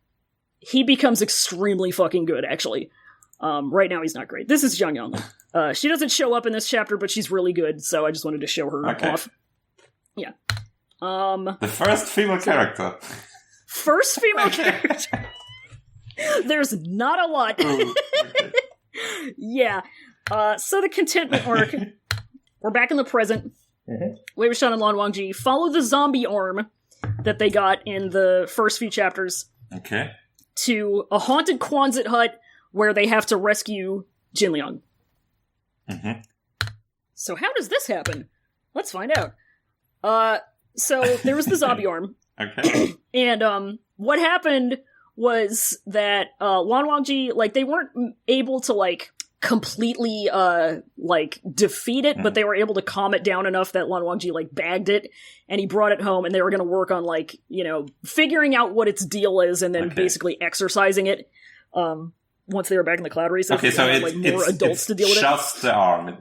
Speaker 1: He becomes extremely fucking good, actually. Right now he's not great. This is Zhang Yang. She doesn't show up in this chapter, but she's really good, so I just wanted to show her off. Yeah.
Speaker 2: The first female character.
Speaker 1: First female character. There's not a lot.
Speaker 2: Ooh, okay.
Speaker 1: Yeah. So the contentment arc. We're back in the present. Wei Wuxian and Lan Wangji follow the zombie arm that they got in the first few chapters.
Speaker 2: Okay.
Speaker 1: To a haunted Quonset hut where they have to rescue Jin Liang. So how does this happen? Let's find out. So there was the zombie arm.
Speaker 2: Okay.
Speaker 1: And what happened was that Lan Wangji, like, they weren't able to, like, completely defeat it, but they were able to calm it down enough that Lan Wangji, like, bagged it, and he brought it home, and they were going to work on, like, you know, figuring out what its deal is, and then basically exercising it once they were back in the Cloud Races.
Speaker 2: Okay, so
Speaker 1: like, more adults to deal with it.
Speaker 2: It's just the arm.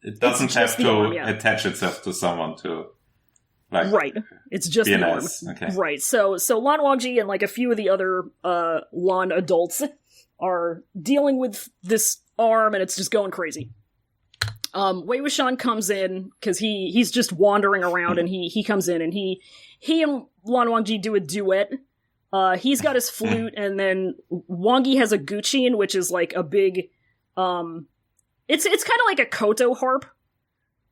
Speaker 2: It doesn't have to attach itself to someone to... Like,
Speaker 1: right. It's just the arm.
Speaker 2: Okay.
Speaker 1: Right. So Lan Wangji and, like, a few of the other Lan adults are dealing with this arm, and it's just going crazy. Wei Wuxian comes in, because he's just wandering around, and he comes in, and he and Lan Wangji do a duet. He's got his flute, and then Wangji has a guqin, which is, like, a big... It's kind of like a koto harp.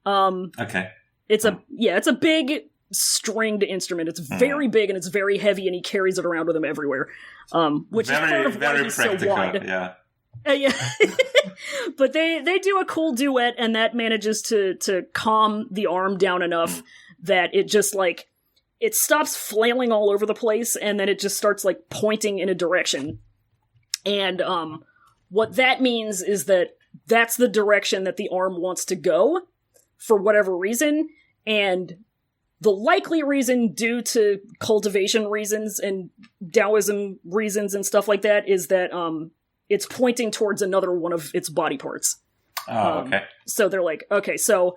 Speaker 2: Okay.
Speaker 1: It's a big stringed instrument. It's very big and it's very heavy, and he carries it around with him everywhere. Which is part of why he's so wide.
Speaker 2: Yeah.
Speaker 1: Yeah. But they do a cool duet, and that manages to calm the arm down enough that it just, like, it stops flailing all over the place, and then it just starts, like, pointing in a direction. And what that means is that that's the direction that the arm wants to go, for whatever reason, and the likely reason, due to cultivation reasons and Taoism reasons and stuff like that, is that it's pointing towards another one of its body parts.
Speaker 2: Oh, okay.
Speaker 1: So they're like, okay, so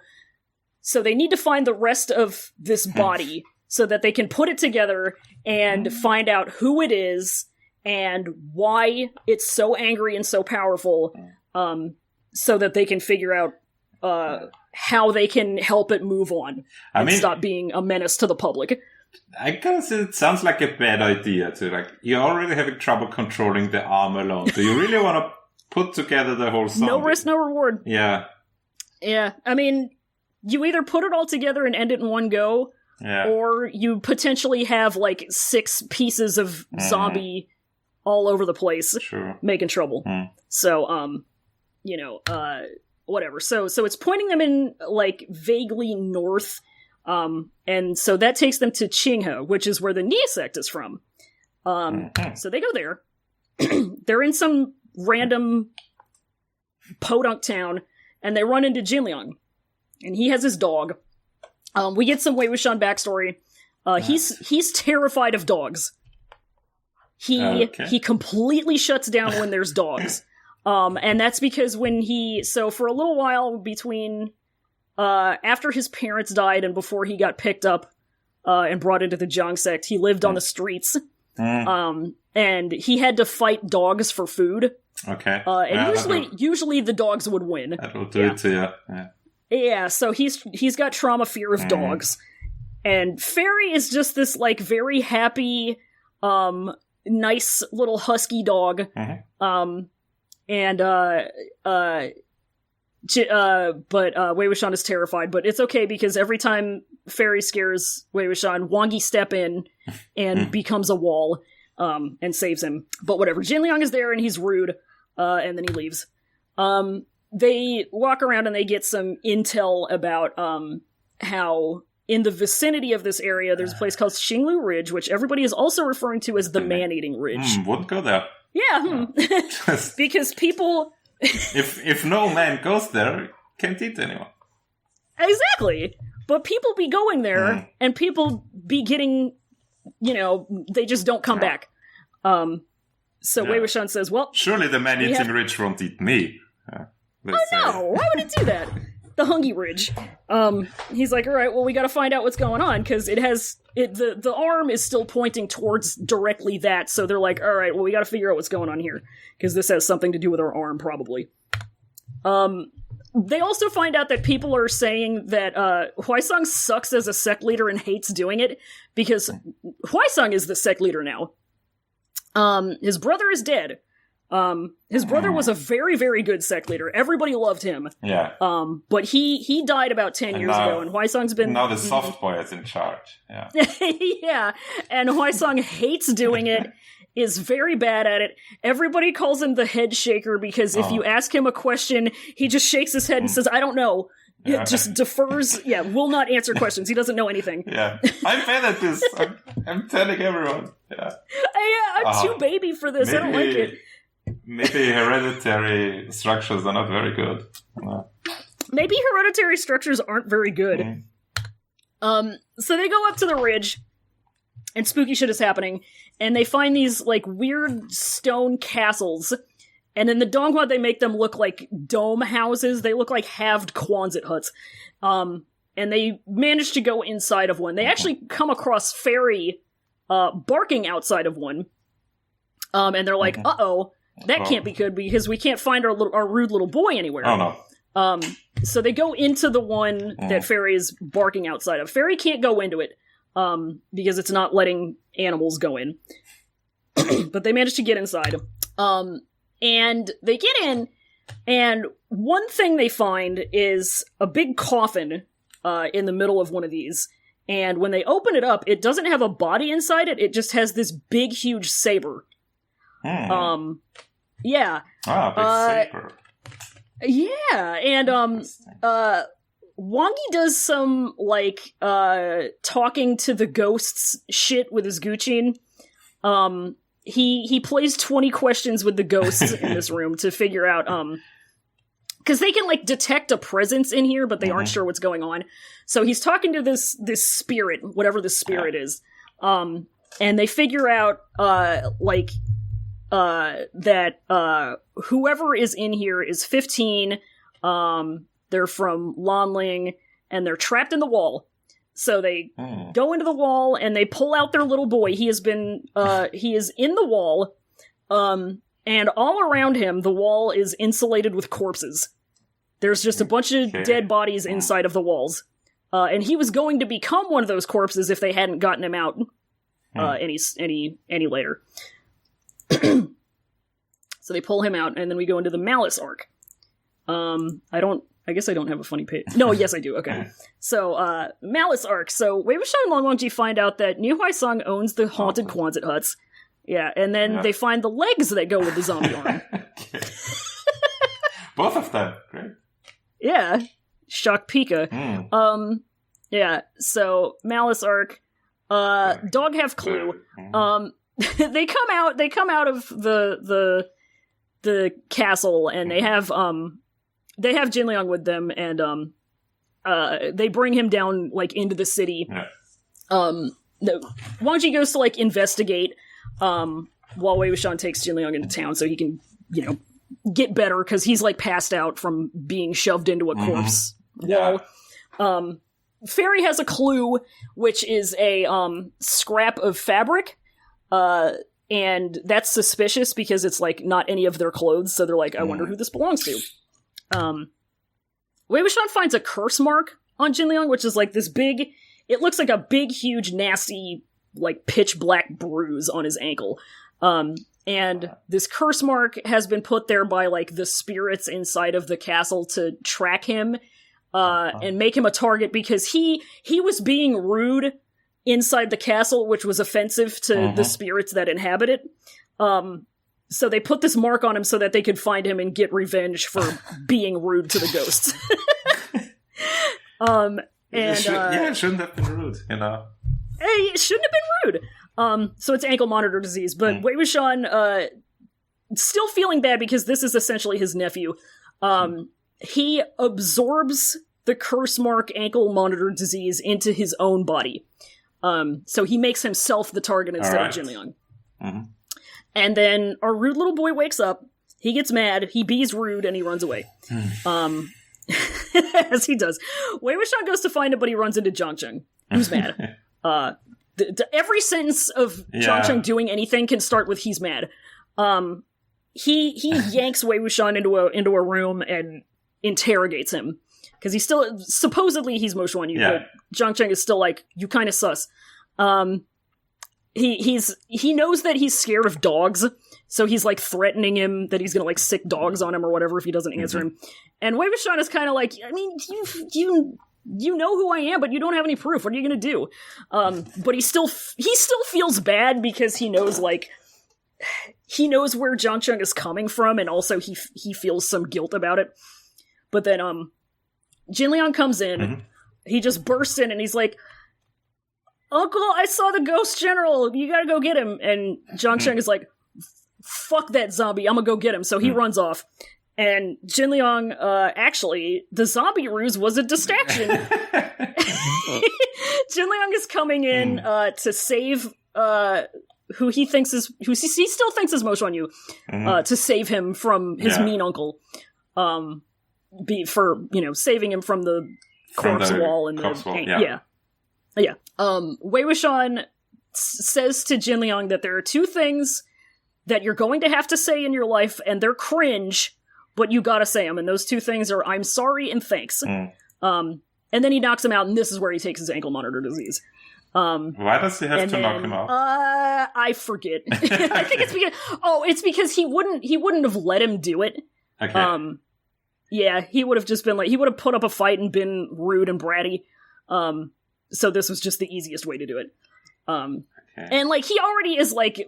Speaker 1: they need to find the rest of this body so that they can put it together and find out who it is and why it's so angry and so powerful, so that they can figure out how they can help it move on and stop being a menace to the public.
Speaker 2: I guess it sounds like a bad idea to, like, you're already having trouble controlling the arm alone. Do you really want to put together the whole zombie?
Speaker 1: No risk, no reward.
Speaker 2: Yeah.
Speaker 1: Yeah, I mean, you either put it all together and end it in one go, or you potentially have, like, 6 pieces of zombie all over the place, making trouble. So, you know, whatever. So it's pointing them in, like, vaguely north, and so that takes them to Qinghe, which is where the Nia sect is from. So they go there. They're in some random podunk town, and they run into Jin Liang, and he has his dog. We get some Wei Wuxian backstory. He's terrified of dogs. He completely shuts down when there's dogs. And that's because for a little while between, after his parents died and before he got picked up, and brought into the Jiang sect, he lived on the streets. And he had to fight dogs for food.
Speaker 2: Okay.
Speaker 1: And usually the dogs would win.
Speaker 2: That will do it to you. Yeah.
Speaker 1: Yeah, so he's got trauma fear of dogs. And Fairy is just this, like, very happy, nice little husky dog. But Wei Wuxian is terrified, but it's okay because every time Fairy scares Wei Wuxian, Wangji step in and becomes a wall, and saves him. But whatever, Jin Liang is there and he's rude, and then he leaves. They walk around and they get some intel about, how in the vicinity of this area there's a place called Xinglu Ridge, which everybody is also referring to as the Man-Eating Ridge.
Speaker 2: Wouldn't go there.
Speaker 1: Yeah, because people
Speaker 2: If no man goes there, can't eat anyone.
Speaker 1: Exactly. But people be going there, and people be getting, they just don't come back. So Wei Wuxian says, well...
Speaker 2: Surely the man-eating ridge won't eat me.
Speaker 1: No! Why would it do that? The Hungy Ridge. He's like, alright, well, we gotta find out what's going on, because the arm is still pointing towards directly that, so they're like, alright, well, we gotta figure out what's going on here, because this has something to do with our arm, probably. They also find out that people are saying that Huaisang sucks as a sect leader and hates doing it, because Huaisang is the sect leader now. His brother is dead. His brother was a very, very good sect leader. Everybody loved him.
Speaker 2: Yeah.
Speaker 1: But he died about 10 years ago, and Huaisang's been...
Speaker 2: Now the soft boy is in charge. Yeah.
Speaker 1: Yeah, and Huaisang hates doing it, is very bad at it. Everybody calls him the head shaker, because if you ask him a question, he just shakes his head and says, I don't know. Yeah. Just defers, will not answer questions. He doesn't know anything.
Speaker 2: Yeah. I'm bad at this. I'm telling everyone. Yeah.
Speaker 1: I'm too baby for this. I don't like it.
Speaker 2: Maybe hereditary structures are not very good.
Speaker 1: Maybe hereditary structures aren't very good. So they go up to the ridge, and spooky shit is happening, and they find these, weird stone castles, and in the Donghua they make them look like dome houses. They look like halved Quonset huts. And they manage to go inside of one. They actually come across Fairy barking outside of one. And they're like, uh-oh, that can't be good, because we can't find our rude little boy anywhere.
Speaker 2: Oh, no.
Speaker 1: So they go into the one that Fairy is barking outside of. Fairy can't go into it, because it's not letting animals go in. But they manage to get inside. And they get in, and one thing they find is a big coffin in the middle of one of these. And when they open it up, it doesn't have a body inside it, it just has this big, huge saber. Yeah.
Speaker 2: Big saber.
Speaker 1: Yeah, and Wongi does some, talking to the ghosts shit with his Guqin. He plays 20 questions with the ghosts in this room to figure out, because they can, detect a presence in here, but they aren't sure what's going on. So he's talking to this spirit, whatever the spirit is, and they figure out, that whoever is in here is 15, they're from Lanling, and they're trapped in the wall. So they go into the wall, and they pull out their little boy. He is in the wall, and all around him, the wall is insulated with corpses. There's just a bunch of dead bodies inside of the walls. And he was going to become one of those corpses if they hadn't gotten him out any later. So they pull him out, and then we go into the Malice arc. I guess I don't have a funny page. No, yes I do, okay. So, Malice arc. So, Wei Wuxian and Long Wangji find out that Niu Huaisang owns the haunted Quonset huts. Yeah, and then they find the legs that go with the zombie arm.
Speaker 2: Both of them, great.
Speaker 1: Yeah. Shock Pika. Yeah, so, Malice arc. Dog have clue. They come out of the castle, and they have Jin Liang with them, and they bring him down into the city. Wang Ji goes to investigate, while Wei Wuxian takes Jin Liang into town so he can get better, because he's passed out from being shoved into a corpse wall. Fairy has a clue, which is a scrap of fabric. And that's suspicious because it's not any of their clothes, so they're I wonder who this belongs to. Wei Wuxian finds a curse mark on Jin Liang, which is this big, it looks like a big, huge, nasty, pitch black bruise on his ankle. And this curse mark has been put there by the spirits inside of the castle to track him, and make him a target, because he was being rude inside the castle, which was offensive to the spirits that inhabit it. So they put this mark on him so that they could find him and get revenge for being rude to the ghosts.
Speaker 2: It shouldn't have been rude,
Speaker 1: Hey, it shouldn't have been rude. So it's ankle monitor disease, but Wei Wuxian still feeling bad because this is essentially his nephew. He absorbs the curse mark ankle monitor disease into his own body. So he makes himself the target instead of Jinliang. Mm-hmm. And then our rude little boy wakes up, he gets mad, he bees Rude, and he runs away. As he does. Wei Wuxian goes to find him, but he runs into Zhang Cheng, who's mad. Every sentence of Zhang Cheng doing anything can start with "he's mad." He yanks Wei Wuxian into a room and interrogates him because he's still supposedly he's Mo Xuan Yu, but Zhang Cheng is still like, you kind of sus. He knows that he's scared of dogs, so he's like threatening him that he's gonna like sick dogs on him or whatever if he doesn't answer him. And Wei Wuxian is kind of like, I mean, you know who I am, but you don't have any proof. What are you gonna do? But he still feels bad because he knows where Zhang Cheng is coming from, and also he feels some guilt about it. But then Jinliang comes in, he just bursts in and he's like, "Uncle, I saw the ghost general, you gotta go get him." And Zhang Cheng is like, "Fuck that zombie, I'm gonna go get him." So he runs off. And Jinliang, actually, the zombie ruse was a distraction. Jinliang is coming in to save who he still thinks is Mo Xuan Yu, to save him from his mean uncle. Saving him from the corpse wall and the paint. Yeah. Wei Wuxian says to Jinliang that there are two things that you're going to have to say in your life, and they're cringe, but you gotta say them. And those two things are, "I'm sorry" and "thanks." And then he knocks him out, and this is where he takes his ankle monitor disease.
Speaker 2: Why does he have to knock him out?
Speaker 1: I forget. I think it's because he wouldn't have let him do it.
Speaker 2: Okay.
Speaker 1: He would have just been like, he would have put up a fight and been rude and bratty. So this was just the easiest way to do it. And like, he already is like,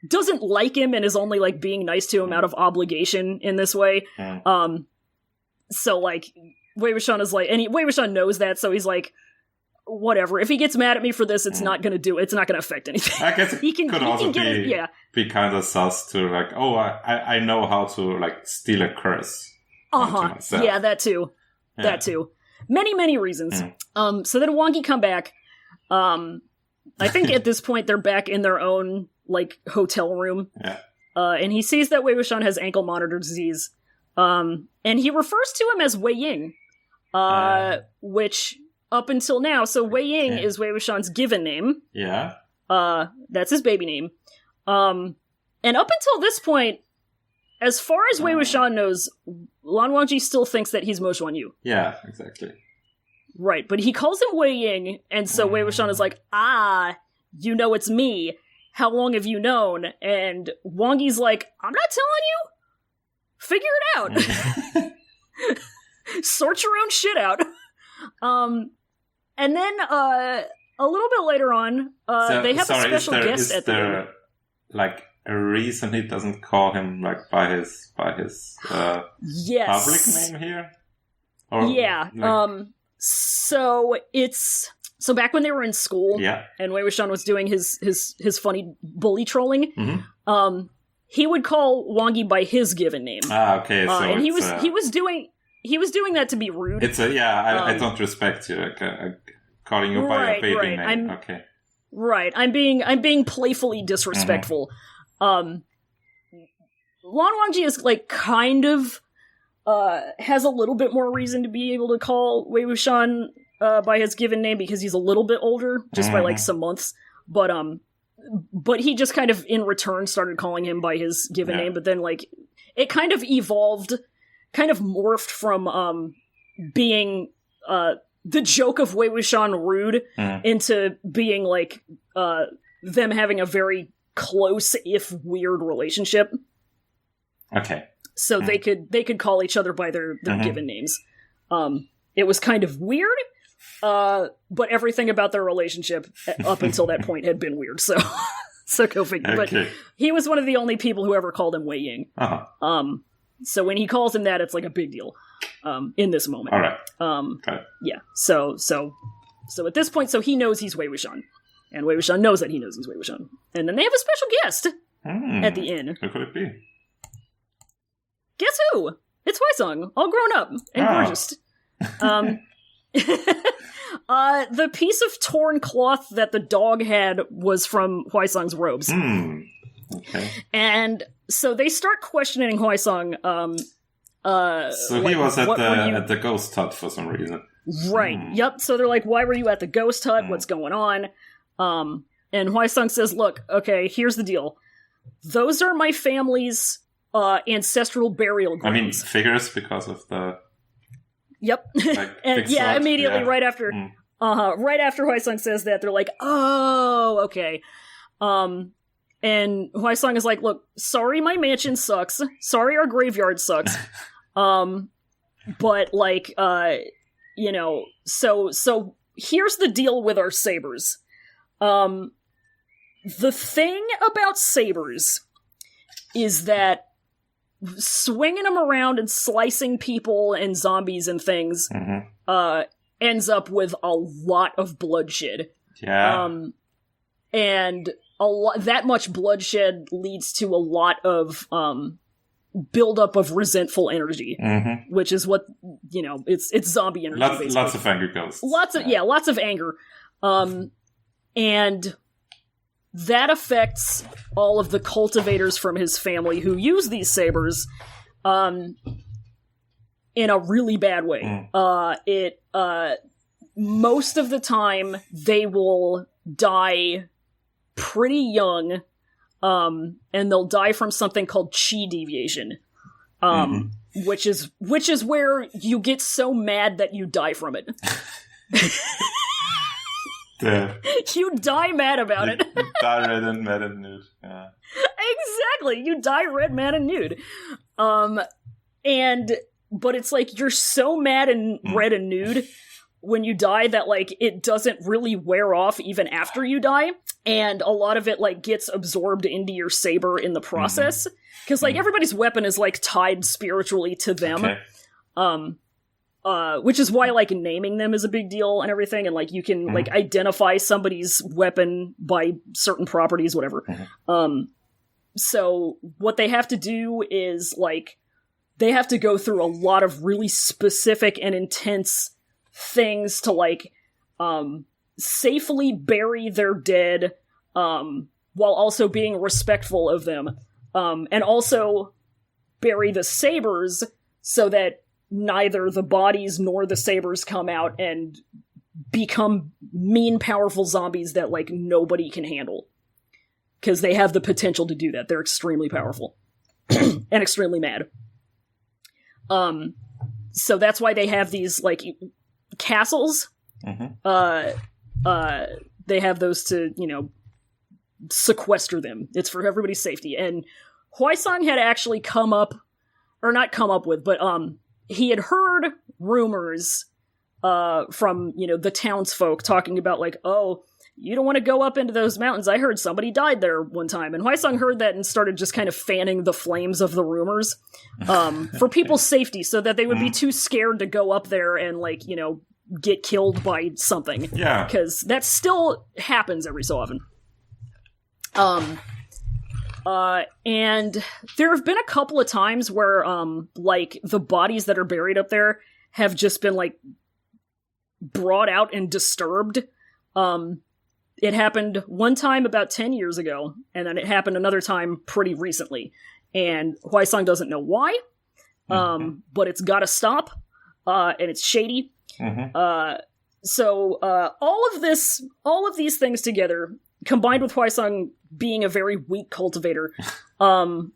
Speaker 1: doesn't like him and is only like being nice to him out of obligation in this way. So like, Wei Wuxian is like, and Wei Wuxian knows that, so he's like, whatever. If he gets mad at me for this, it's not gonna it's not gonna affect anything.
Speaker 2: I guess it could also be kind of sus to like, oh, I know how to like steal a curse.
Speaker 1: Yeah, that too. Yeah. That too. Many, many reasons. So then Wongi come back. I think at this point they're back in their own like hotel room.
Speaker 2: Yeah.
Speaker 1: And he sees that Wei Wuxian has ankle monitor disease. And he refers to him as Wei Ying. Which up until now, so Wei Ying is Wei Wuxian's given name.
Speaker 2: Yeah.
Speaker 1: That's his baby name. And up until this point, as far as Wei Wuxian knows, Lan Wangji still thinks that he's Mo Xuan Yu.
Speaker 2: Yeah, exactly.
Speaker 1: Right, but he calls him Wei Ying, and so Wei Wuxian is like, you know it's me. How long have you known? And Wangji's like, I'm not telling you. Figure it out. Sort your own shit out. And then a little bit later on, they have a special guest at the end.
Speaker 2: Like a reason he doesn't call him like by his public name here? Or, So back when they were in school, and Wei Wuxian was doing his funny bully trolling, he would call Wangji by his given name. Okay. So
Speaker 1: and he was doing that to be rude.
Speaker 2: I don't respect you. Calling you by your baby name.
Speaker 1: Right. I'm being playfully disrespectful. Lan Wangji is like kind of has a little bit more reason to be able to call Wei Wuxian by his given name because he's a little bit older, just by like some months. But he just kind of in return started calling him by his given name. But then like it kind of evolved, kind of morphed from being the joke of Wei Wuxian rude into being like them having a very close, if weird, relationship.
Speaker 2: Okay.
Speaker 1: So they could call each other by their given names. It was kind of weird, but everything about their relationship up until that point had been weird. So go figure. Okay. But he was one of the only people who ever called him Wei Ying. So when he calls him that, it's like a big deal. In this moment.
Speaker 2: All right.
Speaker 1: Yeah. So at this point, so he knows he's Wei Wuxian, and Wei Wuxian knows that he knows he's Wei Wuxian, and then they have a special guest. at the inn.
Speaker 2: Who could it be?
Speaker 1: Guess who? It's Huaisong, all grown up and gorgeous. The piece of torn cloth that the dog had was from Huaisong's robes.
Speaker 2: Okay.
Speaker 1: And so they start questioning Huaisong.
Speaker 2: So he was at the ghost hut for some reason.
Speaker 1: Right. Yep. So they're like, why were you at the ghost hut? What's going on? And Huaisong says, look, okay, here's the deal. Those are my family's ancestral burial grounds.
Speaker 2: I mean, figures because of the...
Speaker 1: Yep.
Speaker 2: Like,
Speaker 1: and yeah, immediately right after Huaisong says that, they're like, oh, okay. And Huaisong is like, look, sorry my mansion sucks. Sorry our graveyard sucks. But like, you know, so here's the deal with our sabers. The thing about sabers is that swinging them around and slicing people and zombies and things ends up with a lot of bloodshed.
Speaker 2: Yeah.
Speaker 1: And that much bloodshed leads to a lot of buildup of resentful energy, which is what, you know, it's zombie energy.
Speaker 2: Lots of angry ghosts.
Speaker 1: Lots of anger. And that affects all of the cultivators from his family who use these sabers in a really bad way. Most of the time, they will die pretty young, and they'll die from something called chi deviation, which is where you get so mad that you die from it. You die mad about it.
Speaker 2: Die red and mad and nude. Yeah.
Speaker 1: Exactly. You die red, mad, and nude. But it's like you're so mad and red and nude when you die that like it doesn't really wear off even after you die, and a lot of it like gets absorbed into your saber in the process, because like everybody's weapon is like tied spiritually to them. Okay. Which is why, like, naming them is a big deal and everything, and, like, you can, like, identify somebody's weapon by certain properties, whatever. So, what they have to do is, like, they have to go through a lot of really specific and intense things to, like, safely bury their dead, while also being respectful of them. And also bury the sabers so that neither the bodies nor the sabers come out and become mean, powerful zombies that, like, nobody can handle. Because they have the potential to do that. They're extremely powerful. And extremely mad. So that's why they have these, like, castles. They have those to, you know, sequester them. It's for everybody's safety. And Huaisong had actually he had heard rumors from, you know, the townsfolk talking about, like, oh, you don't want to go up into those mountains. I heard somebody died there one time. And Huaisong heard that and started just kind of fanning the flames of the rumors for people's safety, so that they would be too scared to go up there and, like, you know, get killed by something. Yeah. Because that still happens every so often. And there have been a couple of times where, like, the bodies that are buried up there have just been, like, brought out and disturbed. It happened one time about 10 years ago, and then it happened another time pretty recently. And Huaisong doesn't know why, but it's gotta stop, and it's shady. So, all of these things together, combined with Huaisong being a very weak cultivator, who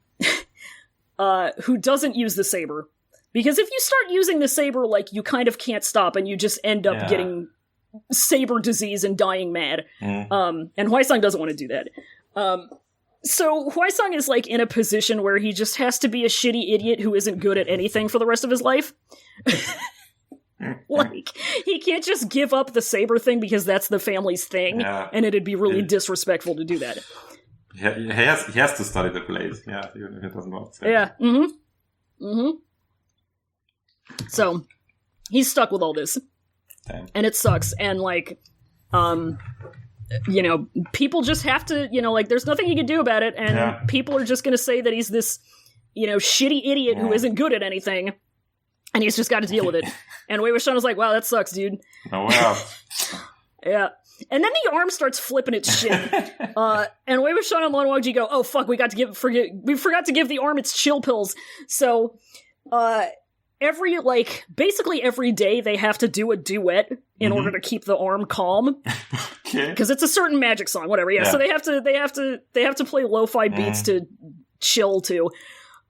Speaker 1: doesn't use the saber. Because if you start using the saber, like, you kind of can't stop, and you just end up getting saber disease and dying mad. And Huaisong doesn't want to do that. So Huaisong is, like, in a position where he just has to be a shitty idiot who isn't good at anything for the rest of his life. Like, he can't just give up the saber thing because that's the family's thing, and it'd be really disrespectful to do that.
Speaker 2: He has to study the blade, even if he doesn't want to.
Speaker 1: Yeah, So, he's stuck with all this. Damn. And it sucks, and, like, people just have to, there's nothing you can do about it, and people are just going to say that he's this, shitty idiot who isn't good at anything, and he's just got to deal with it. And Wei Wuxian was like, wow, that sucks, dude.
Speaker 2: Oh, wow.
Speaker 1: Yeah. And then the arm starts flipping its shit. And Wei Wuxian and Lan Wangji go, oh, fuck, we forgot to give the arm its chill pills. So, basically every day they have to do a duet in order to keep the arm calm. Okay. Because it's a certain magic song, whatever. Yeah. So they have to play lo-fi beats to chill to.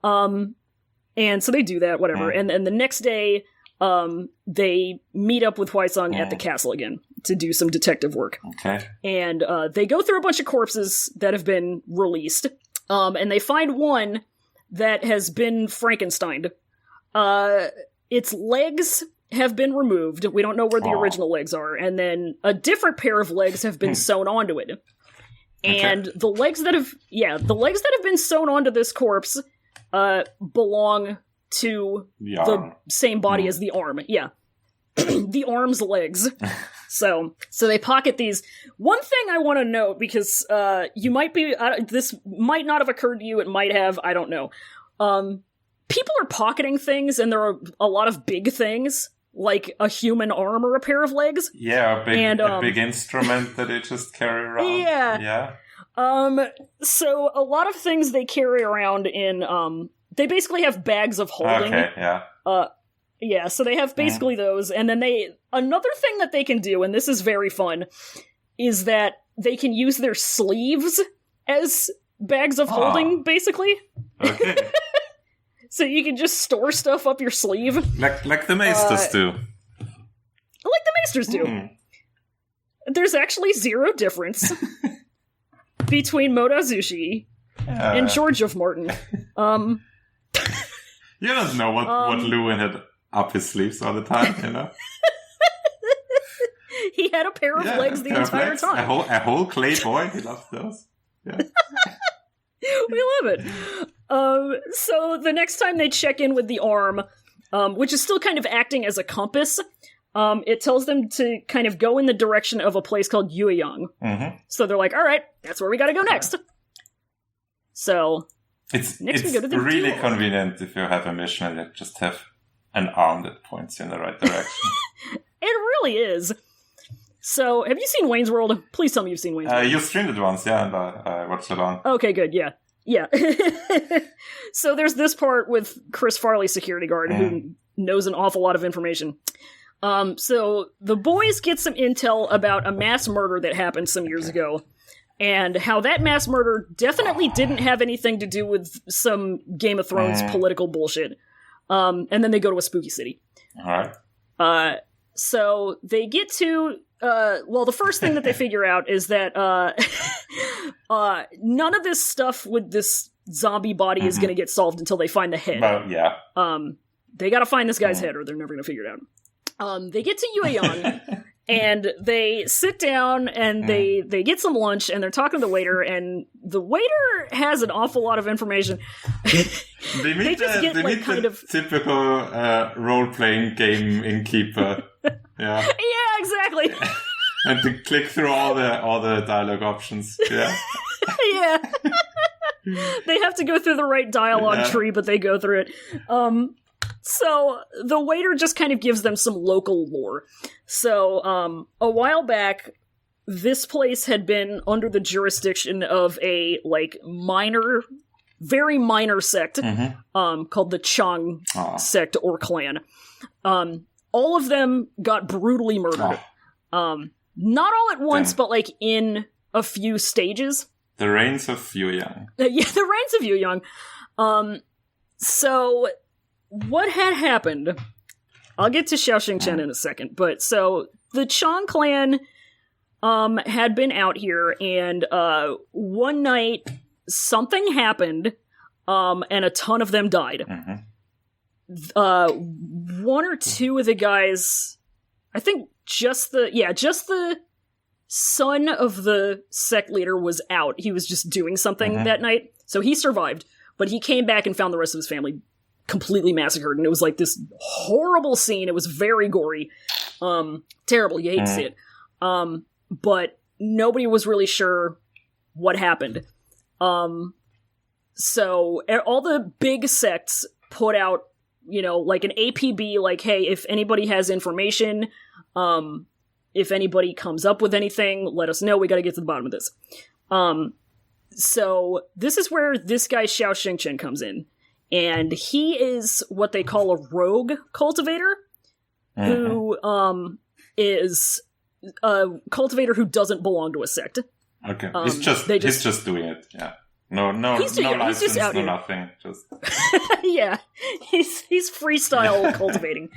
Speaker 1: And so they do that, whatever. And the next day, they meet up with Huaisong at the castle again to do some detective work. Okay. And they go through a bunch of corpses that have been released. And they find one that has been Frankensteined. Its legs have been removed. We don't know where the original legs are. And then a different pair of legs have been sewn onto it. And the legs that have been sewn onto this corpse belong to the same body as the arm. Yeah. The arm's legs. So they pocket these. One thing I want to note, because this might not have occurred to you, it might have, I don't know. People are pocketing things, and there are a lot of big things, like a human arm or a pair of legs.
Speaker 2: Yeah, a big instrument that they just carry around.
Speaker 1: Yeah. So a lot of things they carry around in, they basically have bags of holding.
Speaker 2: Okay, yeah.
Speaker 1: Yeah, so they have basically those, and then another thing that they can do, and this is very fun, is that they can use their sleeves as bags of holding, basically. Okay. So you can just store stuff up your sleeve.
Speaker 2: Like the Maesters do.
Speaker 1: Like the Maesters do. There's actually zero difference between Modazushi and George of Martin.
Speaker 2: You don't know what Lewin had up his sleeves all the time,
Speaker 1: He had a pair of legs the entire time.
Speaker 2: A whole clay boy. He loves those. Yeah.
Speaker 1: We love it. So the next time they check in with the arm, which is still kind of acting as a compass, it tells them to kind of go in the direction of a place called Yueyang. Mm-hmm. So they're like, all right, that's where we gotta go next. So
Speaker 2: it's
Speaker 1: we go to the
Speaker 2: really convenient if you have a mission and you just have an arm that points you in the right direction.
Speaker 1: It really is. So, have you seen Wayne's World? Please tell me you've seen Wayne's World.
Speaker 2: You streamed it once, yeah, and I watched it on.
Speaker 1: Okay, good, yeah. Yeah. So there's this part with Chris Farley, security guard, who knows an awful lot of information. So the boys get some intel about a mass murder that happened some years ago, and how that mass murder definitely didn't have anything to do with some Game of Thrones political bullshit. And then they go to a spooky city.
Speaker 2: Alright.
Speaker 1: So they get to, the first thing that they figure out is that, none of this stuff with this zombie body is gonna get solved until they find the head.
Speaker 2: Yeah.
Speaker 1: They gotta find this guy's head or they're never gonna figure it out. They get to Yueyang, and they sit down, and they get some lunch, and they're talking to the waiter, and the waiter has an awful lot of information.
Speaker 2: They meet the typical role-playing game innkeeper. Yeah.
Speaker 1: Yeah, exactly.
Speaker 2: And to click through all the dialogue options. Yeah.
Speaker 1: Yeah. They have to go through the right dialogue tree, but they go through it. So the waiter just kind of gives them some local lore. So a while back, this place had been under the jurisdiction of a very minor sect called the Chang sect or clan. All of them got brutally murdered. Not all at once, but in a few stages.
Speaker 2: The Reigns of Yueyang.
Speaker 1: Yeah, the Reigns of Yueyang. So what had happened, I'll get to Xiaoxing Chen in a second, but so the Chang clan had been out here, and one night something happened, and a ton of them died. One or two of the guys, I think just the son of the sect leader was out. He was just doing something that night, so he survived, but he came back and found the rest of his family completely massacred, and it was like this horrible scene. It was very gory. Terrible. You hate to see it. But nobody was really sure what happened. So all the big sects put out, like an APB, like, hey, if anybody has information, if anybody comes up with anything, let us know. We got to get to the bottom of this. So this is where this guy Xiao Xingchen comes in, and he is what they call a rogue cultivator, who is a cultivator who doesn't belong to a sect.
Speaker 2: Okay, he's just doing it. Yeah, no license, no nothing. Just
Speaker 1: yeah, he's freestyle cultivating.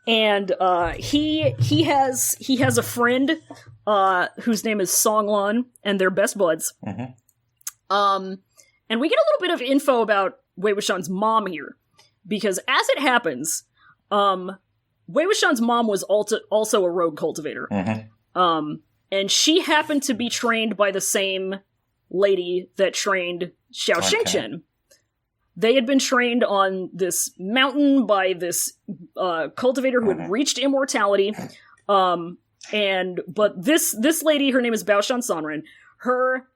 Speaker 1: And he has a friend whose name is Songlan, and they're best buds. And we get a little bit of info about Wei Wuxian's mom here, because as it happens, Wei Wuxian's mom was also a rogue cultivator. And she happened to be trained by the same lady that trained Xiao Xingchen. They had been trained on this mountain by this cultivator who had reached immortality. But this lady, her name is Baoshan Sanren, her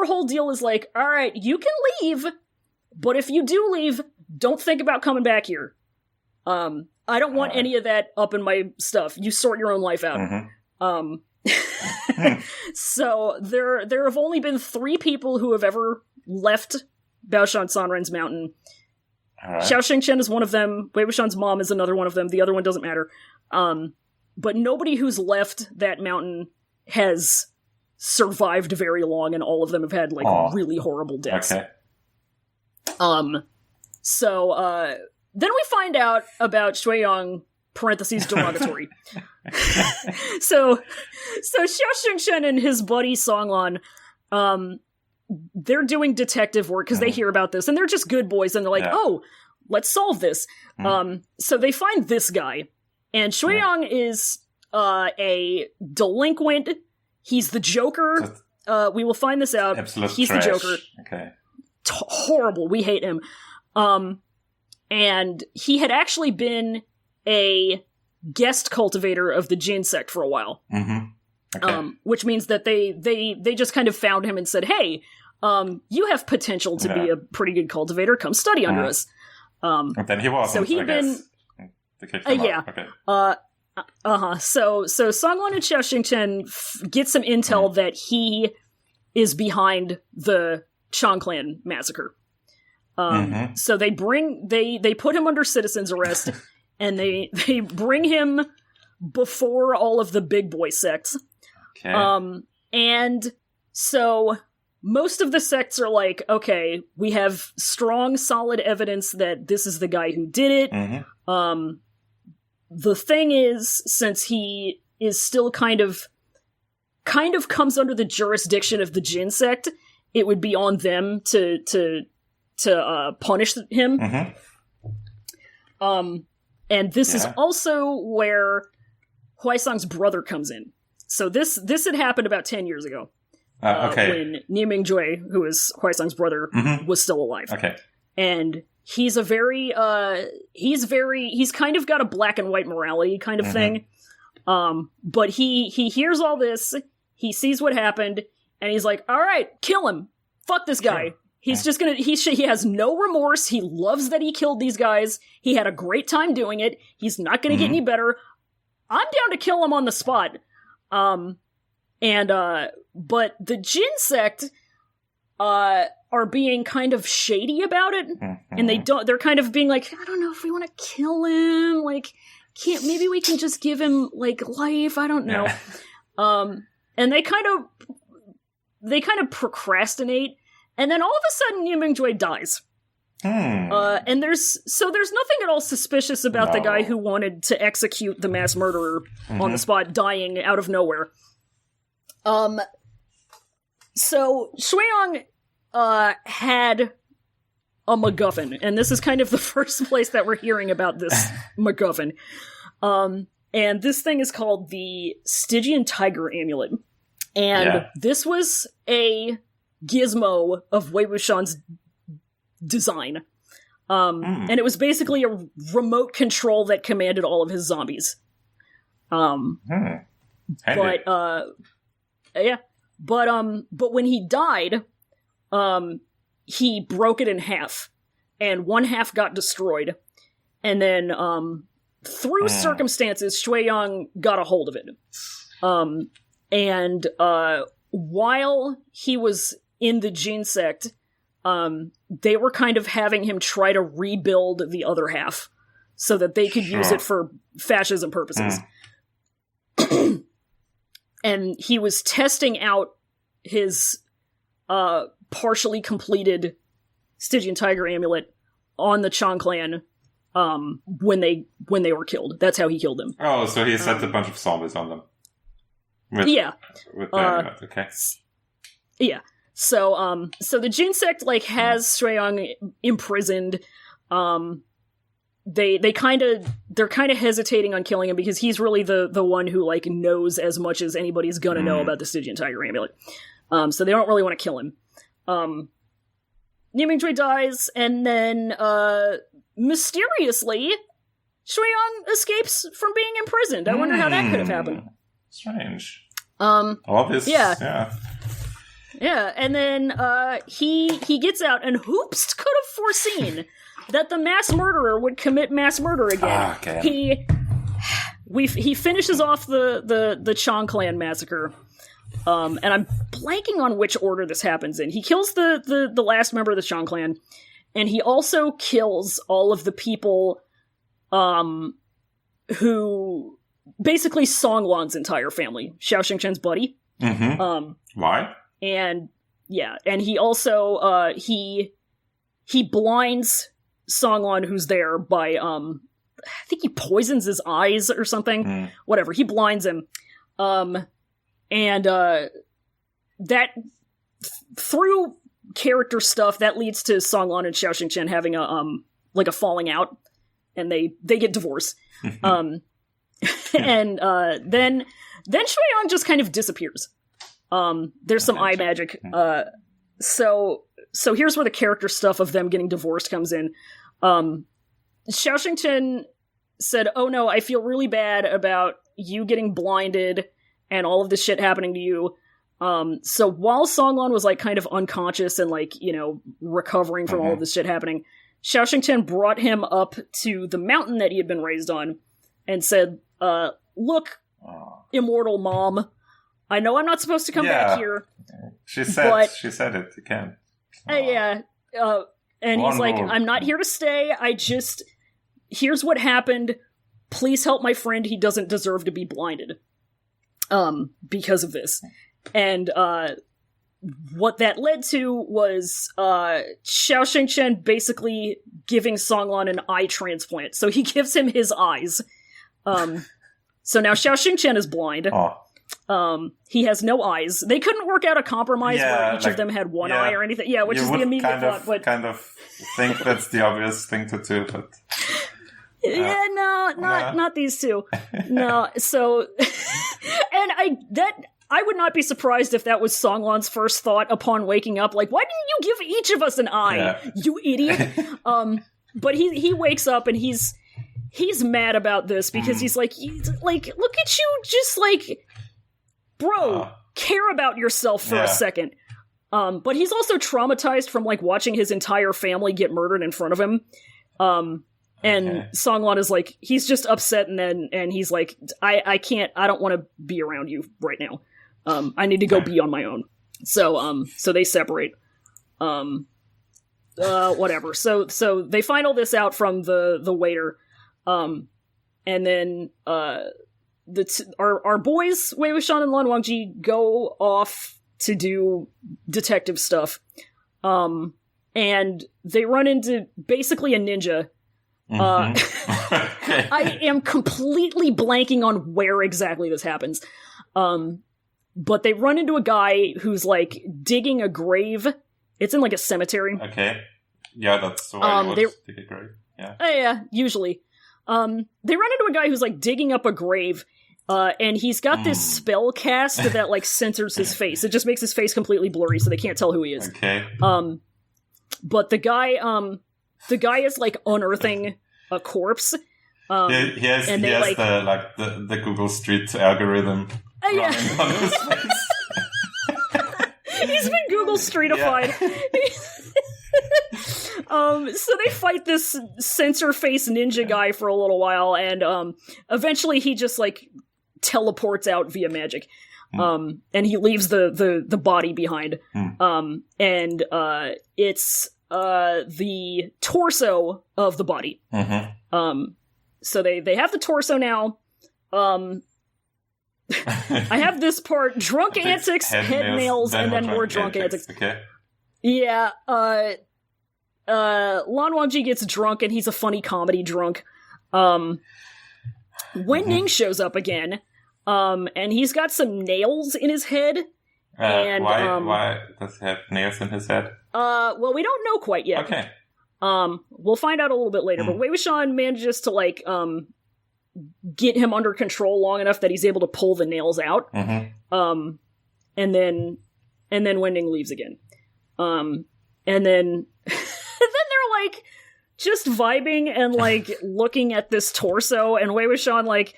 Speaker 1: whole deal is like, all right, you can leave, but if you do leave, don't think about coming back here. I don't want any of that up in my stuff. You sort your own life out. So there have only been 3 people who have ever left Baoshan Sanren's mountain. Right. Xiao Xingchen is one of them. Wei Wuxian's mom is another one of them. The other one doesn't matter. But nobody who's left that mountain has survived very long, and all of them have had really horrible deaths. Okay. So then we find out about Shuiyang parentheses derogatory. so Xiao Xingchen and his buddy Songlan, they're doing detective work because they hear about this, and they're just good boys, and they're like, oh, let's solve this. So they find this guy, and Shuiyang is a delinquent. He's the Joker. We will find this out. He's
Speaker 2: trash.
Speaker 1: The Joker.
Speaker 2: Okay.
Speaker 1: Horrible. We hate him. And he had actually been a guest cultivator of the Jin sect for a while. Okay. Which means that they just kind of found him and said, hey, you have potential to be a pretty good cultivator. Come study under us.
Speaker 2: And then he wasn't,
Speaker 1: so he'd been... yeah.
Speaker 2: Okay.
Speaker 1: So Songlan and Xiao Xingchen get some intel that he is behind the Chang Clan massacre. So they put him under citizen's arrest, and they bring him before all of the big boy sects. Okay. And so most of the sects are like, okay, we have strong, solid evidence that this is the guy who did it. The thing is, since he is still kind of comes under the jurisdiction of the Jin sect, it would be on them to punish him. And this is also where Huaisang's brother comes in. So this had happened about 10 years ago. When Nie Mingjue, who is Huaisang's brother, was still alive. Okay. And he's he's kind of got a black and white morality kind of thing. But he hears all this, he sees what happened, and he's like, all right, kill him. Fuck this guy. He's just gonna, he has no remorse. He loves that he killed these guys. He had a great time doing it. He's not gonna get any better. I'm down to kill him on the spot. But the Jin sect, are being kind of shady about it. And they're kind of being like, I don't know if we want to kill him. Like, maybe we can just give him, life. I don't know. And they kind of procrastinate. And then all of a sudden, Nie Mingjue dies. And there's nothing at all suspicious about the guy who wanted to execute the mass murderer on the spot dying out of nowhere. So Shuiyang had a MacGuffin, and this is kind of the first place that we're hearing about this MacGuffin. And this thing is called the Stygian Tiger Amulet. And this was a gizmo of Wei Wuxian's design. And it was basically a remote control that commanded all of his zombies.
Speaker 2: Handy.
Speaker 1: But when he died, he broke it in half, and one half got destroyed, and then through circumstances, Shui Yang got a hold of it. And while he was in the Jin sect, they were kind of having him try to rebuild the other half so that they could use it for fascism purposes. And he was testing out his partially completed Stygian Tiger amulet on the Chang clan when they were killed. That's how he killed them.
Speaker 2: Oh, so he set a bunch of zombies on them. With the amulet, okay.
Speaker 1: Yeah. So the Jin sect has Shui Yang imprisoned. They're kind of hesitating on killing him because he's really the one who knows as much as anybody's gonna know about the Stygian Tiger amulet. So they don't really want to kill him. Niu Mingjue dies, and then mysteriously Shui Yang escapes from being imprisoned. I wonder how that could have happened.
Speaker 2: Strange.
Speaker 1: Obvious. Yeah. Yeah, and then he gets out, and Hoops could have foreseen that the mass murderer would commit mass murder again.
Speaker 2: Okay.
Speaker 1: He finishes off the Chang clan massacre, and I'm blanking on which order this happens in. He kills the last member of the Chang clan, and he also kills all of the people who basically Songlan's entire family, Xiao Xingchen's buddy.
Speaker 2: Mm-hmm. Why?
Speaker 1: And he also he blinds Songlan, who's there, by I think he poisons his eyes or something. Whatever, he blinds him. And that through character stuff that leads to Songlan and Xiao Xingchen having a falling out, and they get divorced. And then Shui Yang just kind of disappears. There's some eye magic. So here's where the character stuff of them getting divorced comes in. Xiao Xingchen said, "Oh no, I feel really bad about you getting blinded and all of this shit happening to you." So while Songlan was kind of unconscious and recovering from all of this shit happening, Xiao Xingchen brought him up to the mountain that he had been raised on and said, "Look, immortal mom, I know I'm not supposed to come back here."
Speaker 2: She said it again.
Speaker 1: And he's like, "I'm not here to stay. Here's what happened. Please help my friend. He doesn't deserve to be blinded. Because of this." And, what that led to was, Xiao Xingchen basically giving Songlan an eye transplant. So he gives him his eyes. So now Xiao Xingchen is blind. He has no eyes. They couldn't work out a compromise where each of them had one eye or anything. Yeah, which is the immediate thought. But
Speaker 2: kind of think that's the obvious thing to do, but
Speaker 1: not these two. No, so and I would not be surprised if that was Songlan's first thought upon waking up. Why didn't you give each of us an eye, you idiot? But he wakes up and he's mad about this because he's like, look at you, just bro, care about yourself for a second. But he's also traumatized from watching his entire family get murdered in front of him. And Songlan is he's just upset, and he's like, I don't want to be around you right now. I need to go be on my own. So they separate. Whatever. So they find all this out from the waiter. And then, our boys, Wei Wuxian and Lan Wangji, go off to do detective stuff. And they run into basically a ninja. I am completely blanking on where exactly this happens. But they run into a guy who's digging a grave. It's in a cemetery.
Speaker 2: Okay. Yeah, that's the way you would dig a grave. Yeah.
Speaker 1: Yeah, usually. They run into a guy who's digging up a grave, and he's got this spell cast that censors his face. It just makes his face completely blurry, so they can't tell who he is.
Speaker 2: Okay.
Speaker 1: But the guy is unearthing a corpse.
Speaker 2: He has the Google Street algorithm
Speaker 1: Yeah.
Speaker 2: running on his face.
Speaker 1: He's been Google streetified. So they fight this sensor face ninja guy for a little while, and eventually he just like teleports out via magic. And he leaves the body behind. And it's the torso of the body. So they have the torso now. I have this part: drunk antics, head nails, and then more drunk antics.
Speaker 2: Okay.
Speaker 1: Yeah, Lan Wangji gets drunk, and he's a funny comedy drunk. Wen Ning shows up again, and he's got some nails in his head. And
Speaker 2: why does he have nails in his head?
Speaker 1: Well, we don't know quite yet.
Speaker 2: Okay.
Speaker 1: We'll find out a little bit later. But Wei Wuxian manages to like get him under control long enough that he's able to pull the nails out. And then Wen Ning leaves again. And then they're like just vibing and like looking at this torso, and Wei Wuxian like,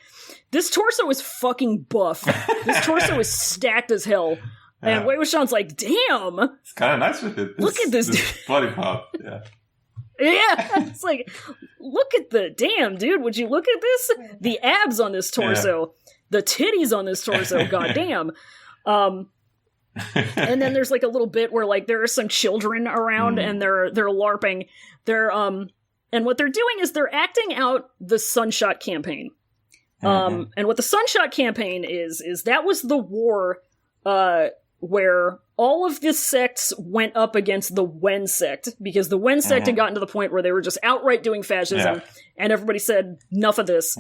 Speaker 1: this torso is fucking buff. This torso is stacked as hell. And Wei Wuxian's like, damn.
Speaker 2: It's kind of nice with it.
Speaker 1: Look at this
Speaker 2: body part. Yeah.
Speaker 1: Yeah, it's like, look at the damn dude. Would you look at this? The abs on this torso, the titties on this torso. Goddamn. And then there's like a little bit where like there are some children around and they're LARPing. And what they're doing is they're acting out the Sunshot campaign. And what the Sunshot campaign is that was the war where all of the sects went up against the Wen sect, because the Wen sect had gotten to the point where they were just outright doing fascism, and everybody said, enough of this.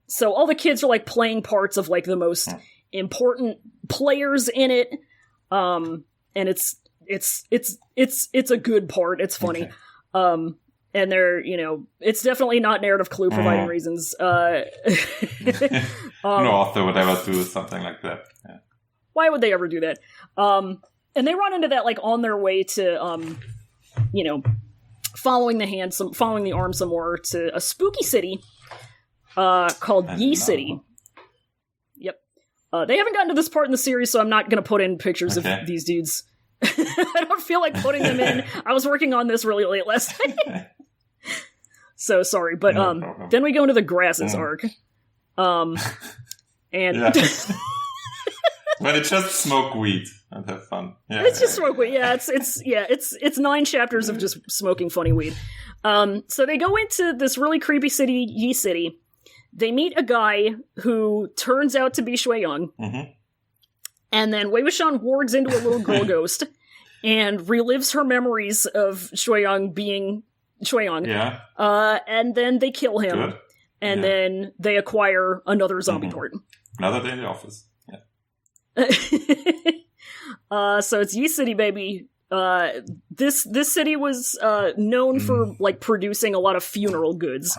Speaker 1: So all the kids are like playing parts of like the most important players in it, and it's a good part. It's funny. And they're, it's definitely not narrative clue providing reasons.
Speaker 2: No author would ever do something like that. Yeah.
Speaker 1: Why would they ever do that? And they run into that like on their way to, following the arm some more to a spooky city called Yi City. Yep. They haven't gotten to this part in the series, so I'm not going to put in pictures of these dudes. I don't feel like putting them in. I was working on this really late last night. So sorry, but then we go into the grasses arc. And
Speaker 2: but it's just smoke weed and have fun. Yeah,
Speaker 1: it's just smoke weed. Yeah, it's 9 chapters of just smoking funny weed. So they go into this really creepy city, Yi City. They meet a guy who turns out to be Shuiyang. And then Wei Wuxian wards into a little girl ghost and relives her memories of Shuiyang being Shuiyang. Yeah. And then they kill him. Good. And then they acquire another zombie port.
Speaker 2: Another day in the office.
Speaker 1: Yeah. So it's Yi City, baby. This city was known for like producing a lot of funeral goods.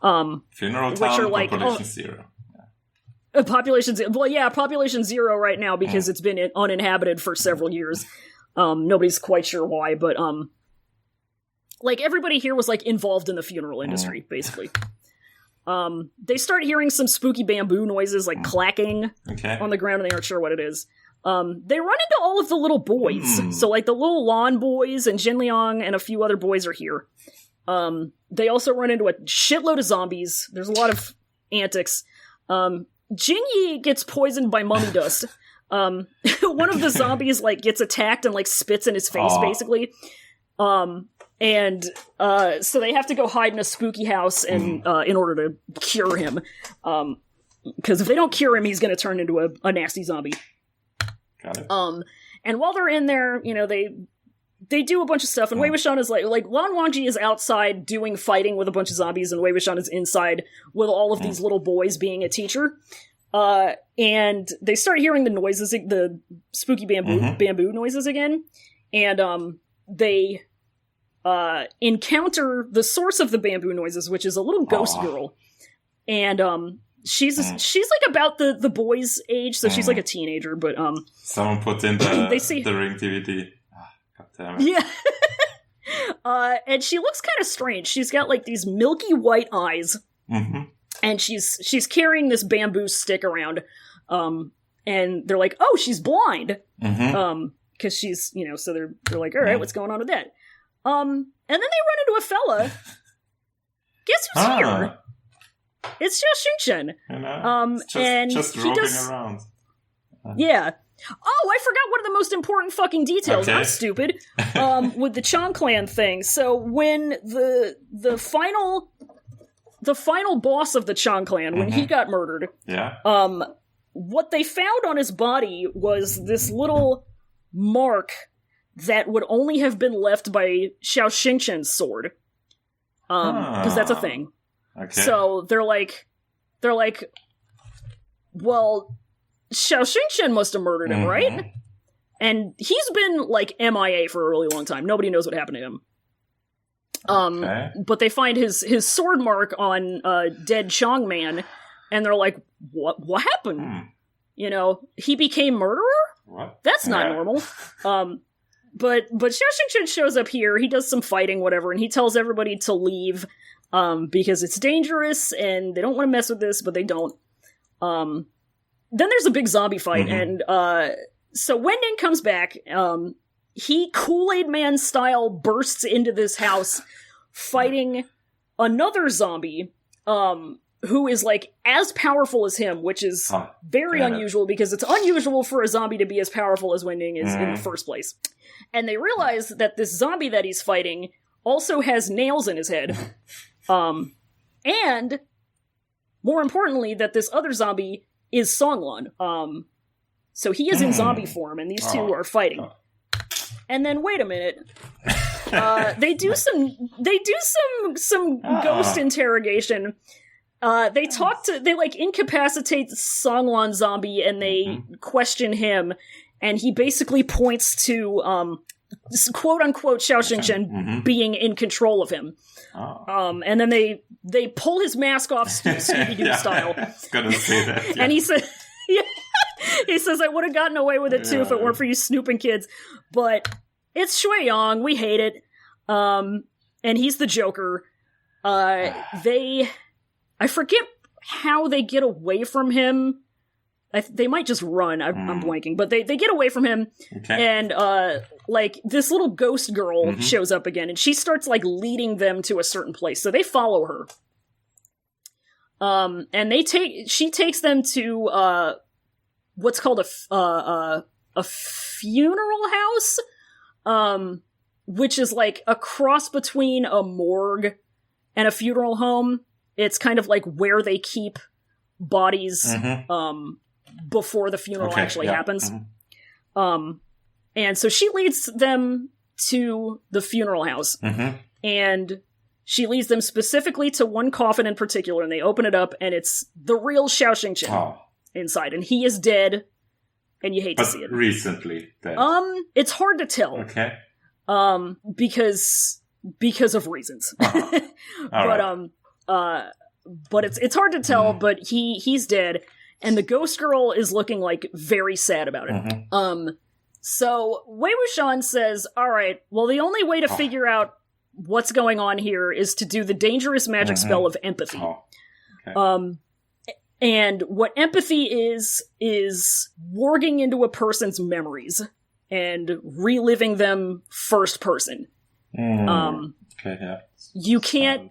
Speaker 2: Funeral town, which are like population zero.
Speaker 1: Population zero right now because it's been uninhabited for several years. Nobody's quite sure why, but like everybody here was like involved in the funeral industry, basically. They start hearing some spooky bamboo noises, like clacking on the ground, and they aren't sure what it is. They run into all of the little boys. So like the little Lan boys and Jin Liang and a few other boys are here. They also run into a shitload of zombies. There's a lot of antics. Jin Yi gets poisoned by mummy dust. One of the zombies like gets attacked and like spits in his face, basically. And so they have to go hide in a spooky house and in order to cure him. Because if they don't cure him, he's going to turn into a nasty zombie.
Speaker 2: Got it.
Speaker 1: And while they're in there, they do a bunch of stuff, and Wei Wuxian is like Lan Wangji is outside doing fighting with a bunch of zombies, and Wei Wuxian is inside with all of these little boys being a teacher. And they start hearing the noises, the spooky bamboo noises again, and they encounter the source of the bamboo noises, which is a little ghost girl, and she's like about the boys' age, so she's like a teenager, but
Speaker 2: someone put in the Ring DVD. God damn it.
Speaker 1: Yeah. And she looks kind of strange. She's got like these milky white eyes, and she's carrying this bamboo stick around. And they're like, oh, she's blind.
Speaker 2: Mm-hmm.
Speaker 1: Because she's, so they're like, all right, what's going on with that? And then they run into a fella. Guess who's here? It's Xiao Xingchen. And
Speaker 2: just
Speaker 1: he
Speaker 2: roving
Speaker 1: does
Speaker 2: around.
Speaker 1: Yeah. Oh, I forgot one of the most important fucking details.
Speaker 2: Okay.
Speaker 1: I'm stupid. With the Chong clan thing. So when the final boss of the Chong clan, when he got murdered, what they found on his body was this little mark that would only have been left by Xiao Xingchen's sword. Because that's a thing.
Speaker 2: Okay.
Speaker 1: So they're like, well, Xiao Xingchen must have murdered him, right? And he's been, like, MIA for a really long time. Nobody knows what happened to him. But they find his sword mark on dead Chong man, and they're like, what happened? He became murderer?
Speaker 2: What?
Speaker 1: That's not normal. But Xiao Xingchen shows up here, he does some fighting, whatever, and he tells everybody to leave, because it's dangerous, and they don't want to mess with this, but they don't. Then there's a big zombie fight, and so Wending comes back, he Kool-Aid Man style bursts into this house, fighting another zombie, who is, like, as powerful as him, which is very unusual, because it's unusual for a zombie to be as powerful as Wending is in the first place. And they realize that this zombie that he's fighting also has nails in his head. And, more importantly, that this other zombie is Songlun. So he is in zombie form, and these two are fighting. And then, wait a minute. They do some ghost interrogation. They incapacitate Songlun zombie, and they question him, and he basically points to, quote-unquote Xiao Xingchen being in control of him. And then they pull his mask off Scooby-Doo style.
Speaker 2: I was gonna say that, yeah.
Speaker 1: And he said, he says, I would have gotten away with it too if it weren't for you snooping kids. But it's Shui Yong, we hate it. And he's the Joker. I forget how they get away from him. They might just run. I'm blanking, but they get away from him, and this little ghost girl shows up again, and she starts leading them to a certain place. So they follow her, and she takes them to what's called a funeral house, which is a cross between a morgue and a funeral home. It's kind of where they keep bodies before the funeral actually happens. And so she leads them to the funeral house. And she leads them specifically to one coffin in particular, and they open it up, and it's the real Xiao Xingchen inside. And he is dead, and you hate to see it.
Speaker 2: Recently dead.
Speaker 1: It's hard to tell.
Speaker 2: Okay.
Speaker 1: Because of reasons. But it's hard to tell, but he's dead, and the ghost girl is looking very sad about it. So Wei Wuxian says, alright, well the only way to figure out what's going on here is to do the dangerous magic spell of empathy. And what empathy is warging into a person's memories and reliving them first person. You can't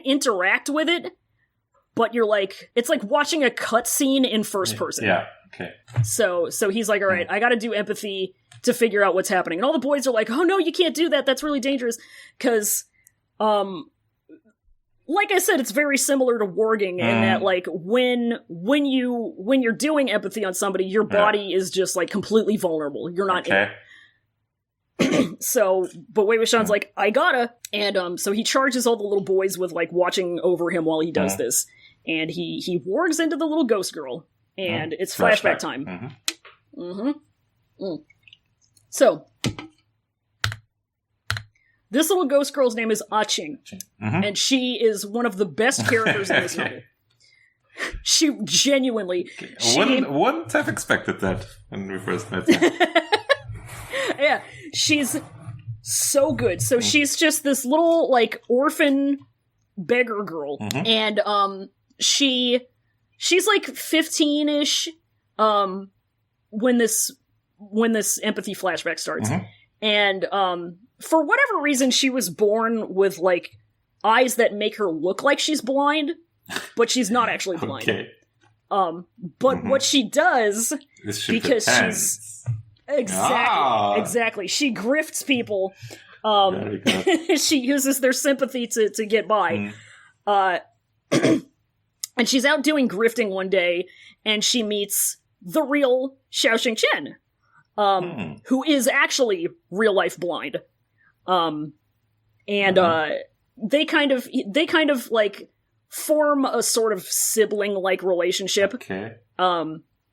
Speaker 1: interact with it, but you're it's like watching a cutscene in first person.
Speaker 2: Yeah, okay.
Speaker 1: So he's like, all right, I gotta do empathy to figure out what's happening. And all the boys are like, oh no, you can't do that, that's really dangerous. Because, like I said, it's very similar to warging in that, when you're doing empathy on somebody, your body is just, completely vulnerable. You're not in it. So, but Wei Wuxian's like, I gotta. And, so he charges all the little boys with, watching over him while he does this. And he wargs into the little ghost girl. And it's flashback time. So, this little ghost girl's name is Ah Qing. And she is one of the best characters in this novel. She genuinely...
Speaker 2: Wouldn't have expected that when we first met her.
Speaker 1: Yeah, she's so good. So she's just this little, orphan beggar girl. And, she's 15-ish, when this empathy flashback starts. And for whatever reason, she was born with, like, eyes that make her look like she's blind, but she's not actually blind.
Speaker 2: Okay.
Speaker 1: But what she does, because she's... Exactly. She grifts people.
Speaker 2: Very good.
Speaker 1: She uses their sympathy to get by. And she's out doing grifting one day, and she meets the real Xiaoxing Chen, who is actually real life blind. They kind of like form a sort of sibling like relationship.
Speaker 2: Okay.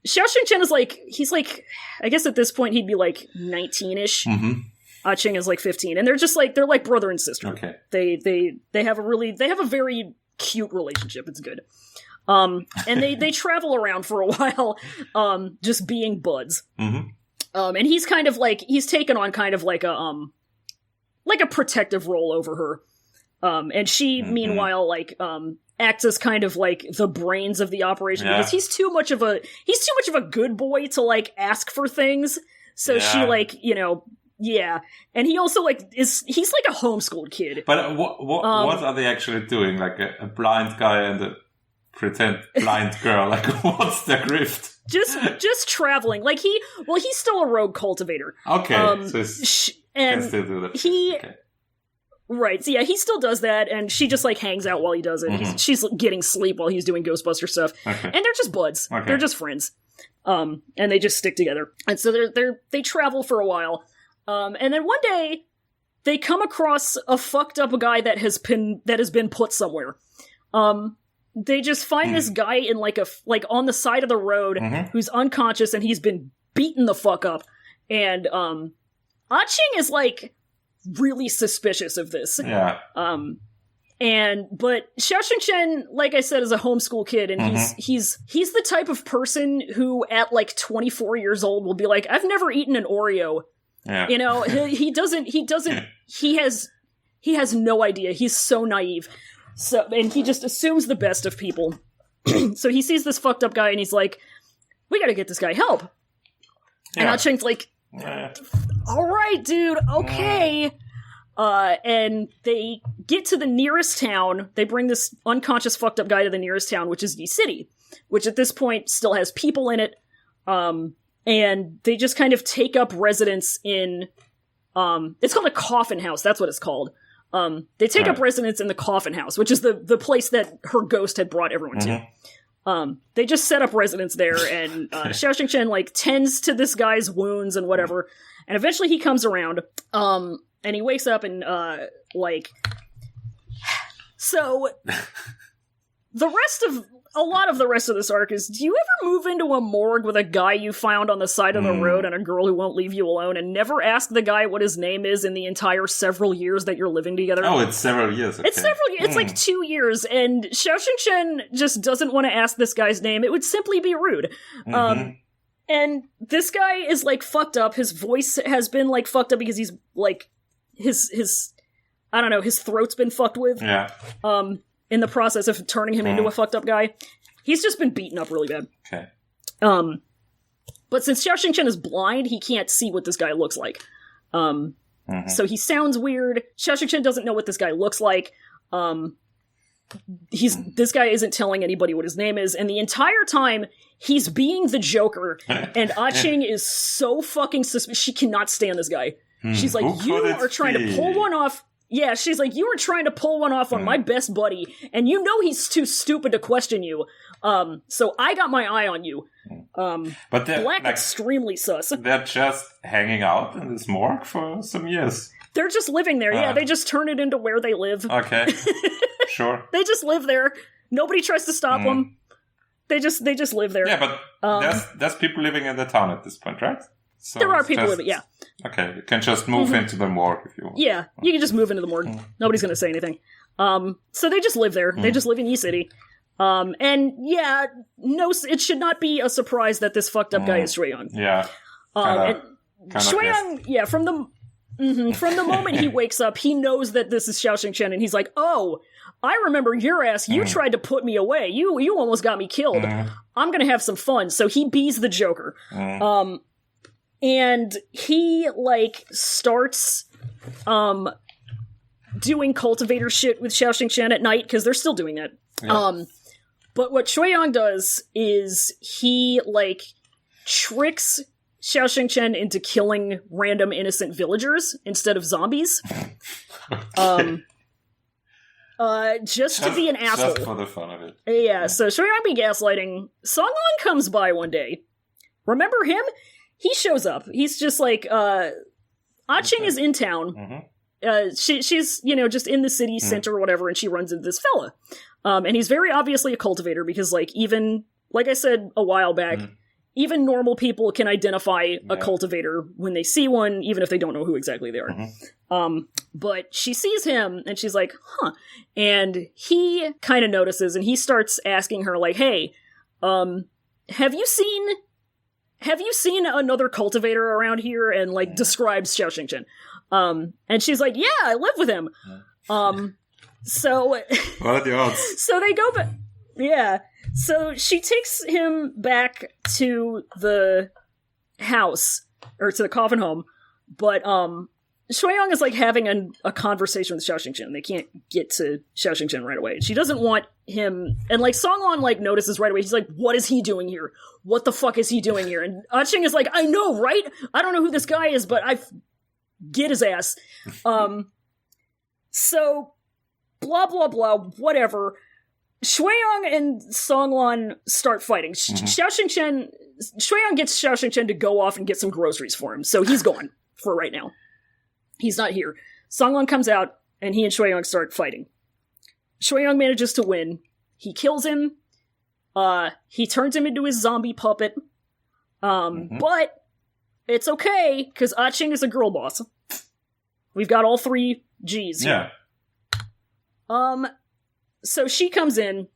Speaker 1: Xiaoxing Chen is like, he's like, I guess at this point he'd be like 19-ish. Ching is like 15, and they're like brother and sister.
Speaker 2: Okay.
Speaker 1: They have a very cute relationship. It's good. And they travel around for a while, just being buds. And he's kind of like, he's taken on kind of like a protective role over her. And she, meanwhile, like, acts as kind of like the brains of the operation because he's too much of a good boy to like ask for things. So she like, you know, and he also like he's like a homeschooled kid.
Speaker 2: But what are they actually doing? Like a blind guy and a pretend blind girl? Like what's the grift?
Speaker 1: Just traveling. Like he's still a rogue cultivator.
Speaker 2: Okay, so can still do that. Okay.
Speaker 1: Right, so yeah, he still does that, and she just, like, hangs out while he does it. She's getting sleep while he's doing Ghostbuster stuff. Okay. And they're just buds. Okay. They're just friends. And they just stick together. And so they travel for a while. And then one day, they come across a fucked up guy that has been put somewhere. They just find this guy in, like, on the side of the road who's unconscious, and he's been beaten the fuck up. And, Ah-Ching is, like, really suspicious of this.
Speaker 2: Yeah.
Speaker 1: But Xiaoxing Chen, like I said, is a homeschool kid, and he's the type of person who, at like 24 years old, will be like, I've never eaten an Oreo. Yeah. You know, he has no idea. He's so naive. So, and he just assumes the best of people. So he sees this fucked up guy, and he's like, we gotta get this guy help. Yeah. And Ah-Ching's like, all right, dude, okay. And they get to the nearest town. They bring this unconscious fucked up guy to the nearest town, which is Yi City, which at this point still has people in it. And they just kind of take up residence in, it's called a coffin house. That's what it's called. They take up residence in the coffin house, which is the place that her ghost had brought everyone to. They just set up residence there, and Xiaoxing Chen, like, tends to this guy's wounds and whatever, and eventually he comes around, and he wakes up and, like... So, a lot of the rest of this arc is, do you ever move into a morgue with a guy you found on the side of the road and a girl who won't leave you alone, and never ask the guy what his name is in the entire several years that you're living together?
Speaker 2: Oh, it's several years. Okay.
Speaker 1: It's several years. It's like 2 years, and Xiaoxing Chen just doesn't want to ask this guy's name. It would simply be rude. And this guy is, like, fucked up. His voice has been, like, fucked up because he's, like, his I don't know, his throat's been fucked with.
Speaker 2: Yeah.
Speaker 1: In the process of turning him into a fucked up guy. He's just been beaten up really bad.
Speaker 2: Okay.
Speaker 1: But since Xiaoxing Chen is blind, he can't see what this guy looks like. So he sounds weird. Xiaoxing Chen doesn't know what this guy looks like. This guy isn't telling anybody what his name is, and the entire time, he's being the Joker, and Ah-Ching is so fucking suspicious. She cannot stand this guy. She's like, you are trying to pull one off. Yeah, she's like, you were trying to pull one off on my best buddy, and you know he's too stupid to question you. So I got my eye on you.
Speaker 2: But they're
Speaker 1: Black, like, extremely sus.
Speaker 2: They're just hanging out in this morgue for some years.
Speaker 1: They're just living there. Yeah, they just turn it into where they live.
Speaker 2: Okay, sure.
Speaker 1: They just live there. Nobody tries to stop them. They just live there.
Speaker 2: Yeah, but there's people living in the town at this point, right? So
Speaker 1: there are people living, yeah.
Speaker 2: Okay, you can just move into the morgue if you want.
Speaker 1: Yeah, you can just move into the morgue. Nobody's going to say anything. So they just live there. They just live in Yi City. And yeah, it should not be a surprise that this fucked up guy is Shui-Yang.
Speaker 2: Yeah.
Speaker 1: And Shui-Yang, yeah, from From the moment he wakes up, he knows that this is Xiaoxing Chen, and he's like, oh, I remember your ass. You tried to put me away. You almost got me killed. I'm gonna have some fun. So he bees the Joker. And he, like, starts, doing cultivator shit with Xiaoxing Chen at night, because they're still doing that. Yeah. But what Shuiyang does is he, like, tricks Xiaoxing Chen into killing random innocent villagers instead of zombies. Just to be an asshole.
Speaker 2: Just for the fun of it.
Speaker 1: Yeah, so Shuiyang be gaslighting. Songlong comes by one day. Remember him? He shows up. He's just like, Ah-Ching is in town. She's, just in the city center or whatever, and she runs into this fella. And he's very obviously a cultivator, because, like, even, like I said a while back, even normal people can identify a cultivator when they see one, even if they don't know who exactly they are. But she sees him, and she's like, huh. And he kind of notices, and he starts asking her, like, hey, have you seen another cultivator around here? And, like, describes Xiaoxing Chen. And she's like, yeah, I live with him. So...
Speaker 2: What are the odds?
Speaker 1: So they go back... Yeah. So she takes him back to the house, or to the coffin home, but, Shuiyang is, like, having a conversation with Xiaoxing Chen. They can't get to Xiaoxing Chen right away. She doesn't want him... And, like, Songlong, like, notices right away. He's like, what is he doing here? What the fuck is he doing here? And Ah-Ching is like, I know, right? I don't know who this guy is, but get his ass. So, blah, blah, blah, whatever. Shuiyang and Songlong start fighting. Xiaoxing Chen... Shuiyang gets Xiaoxing Chen to go off and get some groceries for him, so he's gone for right now. He's not here. Songlong comes out, and he and Shuiyang start fighting. Shuiyang manages to win. He kills him. He turns him into his zombie puppet. But it's okay, because Ah-Ching is a girl boss. We've got all 3 Gs.
Speaker 2: Yeah.
Speaker 1: So she comes in,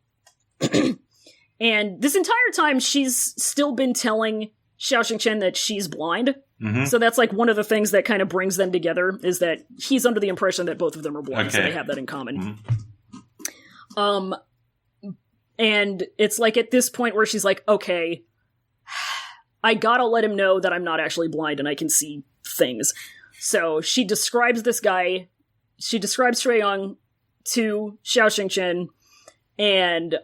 Speaker 1: and this entire time she's still been telling Xiaoxing Chen that she's blind. So that's, like, one of the things that kind of brings them together, is that he's under the impression that both of them are blind, so they have that in common. And it's, like, at this point where she's like, okay, I gotta let him know that I'm not actually blind and I can see things. So she describes this guy, she describes Shuiyang to Xiaoxing Chen, and,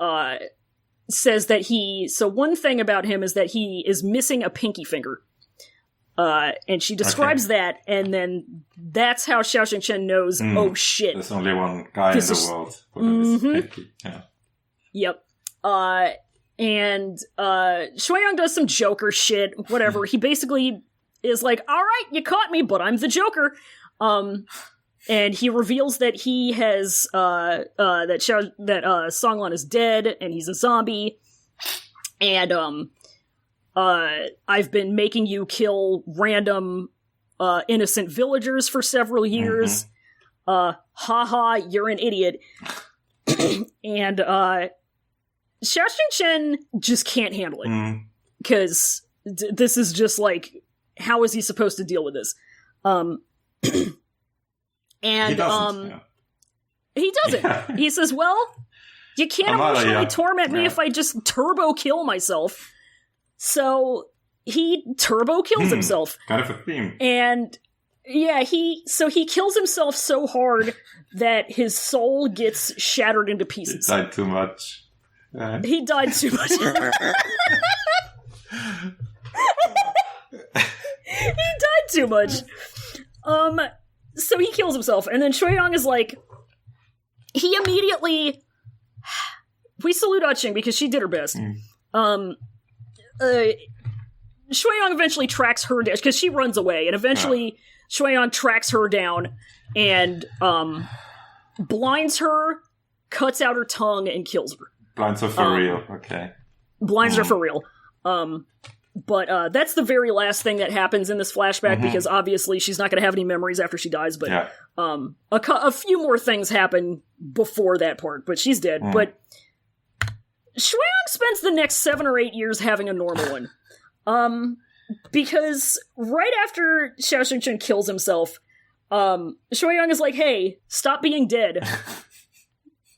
Speaker 1: says that so one thing about him is that he is missing a pinky finger. And she describes that, and then that's how Xiaoxing Chen knows, oh shit.
Speaker 2: There's only one guy in the world with his pinky. Yeah.
Speaker 1: Yep. And Shuiyang does some Joker shit, whatever. He basically is like, alright, you caught me, but I'm the Joker. And he reveals that he has, that Songlong is dead, and he's a zombie. And, I've been making you kill random, innocent villagers for several years. Haha, you're an idiot. And, Xiaoxing Chen just can't handle it. Because this is just like, how is he supposed to deal with this? And, he doesn't. Yeah. He says, well, you can't emotionally torment me if I just turbo kill myself. So he turbo kills himself.
Speaker 2: Kind of a theme.
Speaker 1: And yeah, he kills himself so hard that his soul gets shattered into pieces.
Speaker 2: He died too much.
Speaker 1: He died too much. He died too much. So he kills himself, and then Shuiyang is like, he immediately, we salute Ah-Ching because she did her best. Shuiyang eventually tracks her down, because she runs away, and eventually Shuiyang tracks her down, and, blinds her, cuts out her tongue, and kills her.
Speaker 2: Blinds her for real, okay.
Speaker 1: Blinds her for real. But that's the very last thing that happens in this flashback, because obviously she's not going to have any memories after she dies, but a few more things happen before that part, but she's dead. But Shuiyang spends the next 7 or 8 years having a normal one. Because right after Xiaoxing Chen kills himself, Shui-Young is like, hey, stop being dead.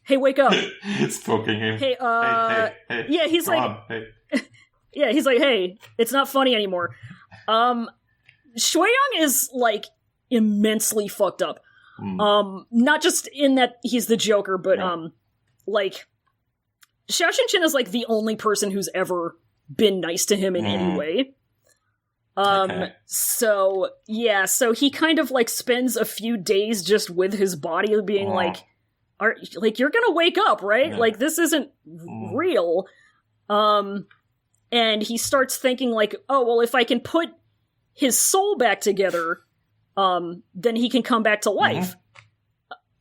Speaker 1: Hey, wake up.
Speaker 2: It's poking him.
Speaker 1: Hey,
Speaker 2: hey.
Speaker 1: Yeah, he's like,
Speaker 2: on, hey.
Speaker 1: Yeah, he's like, hey, it's not funny anymore. Shui-Young is, like, immensely fucked up. Not just in that he's the Joker, but, like, Xiao Xinqian is, like, the only person who's ever been nice to him in any way. So he kind of, like, spends a few days just with his body being like, you're gonna wake up, right? Yeah. Like, this isn't real. And he starts thinking, like, oh, well, if I can put his soul back together, then he can come back to life.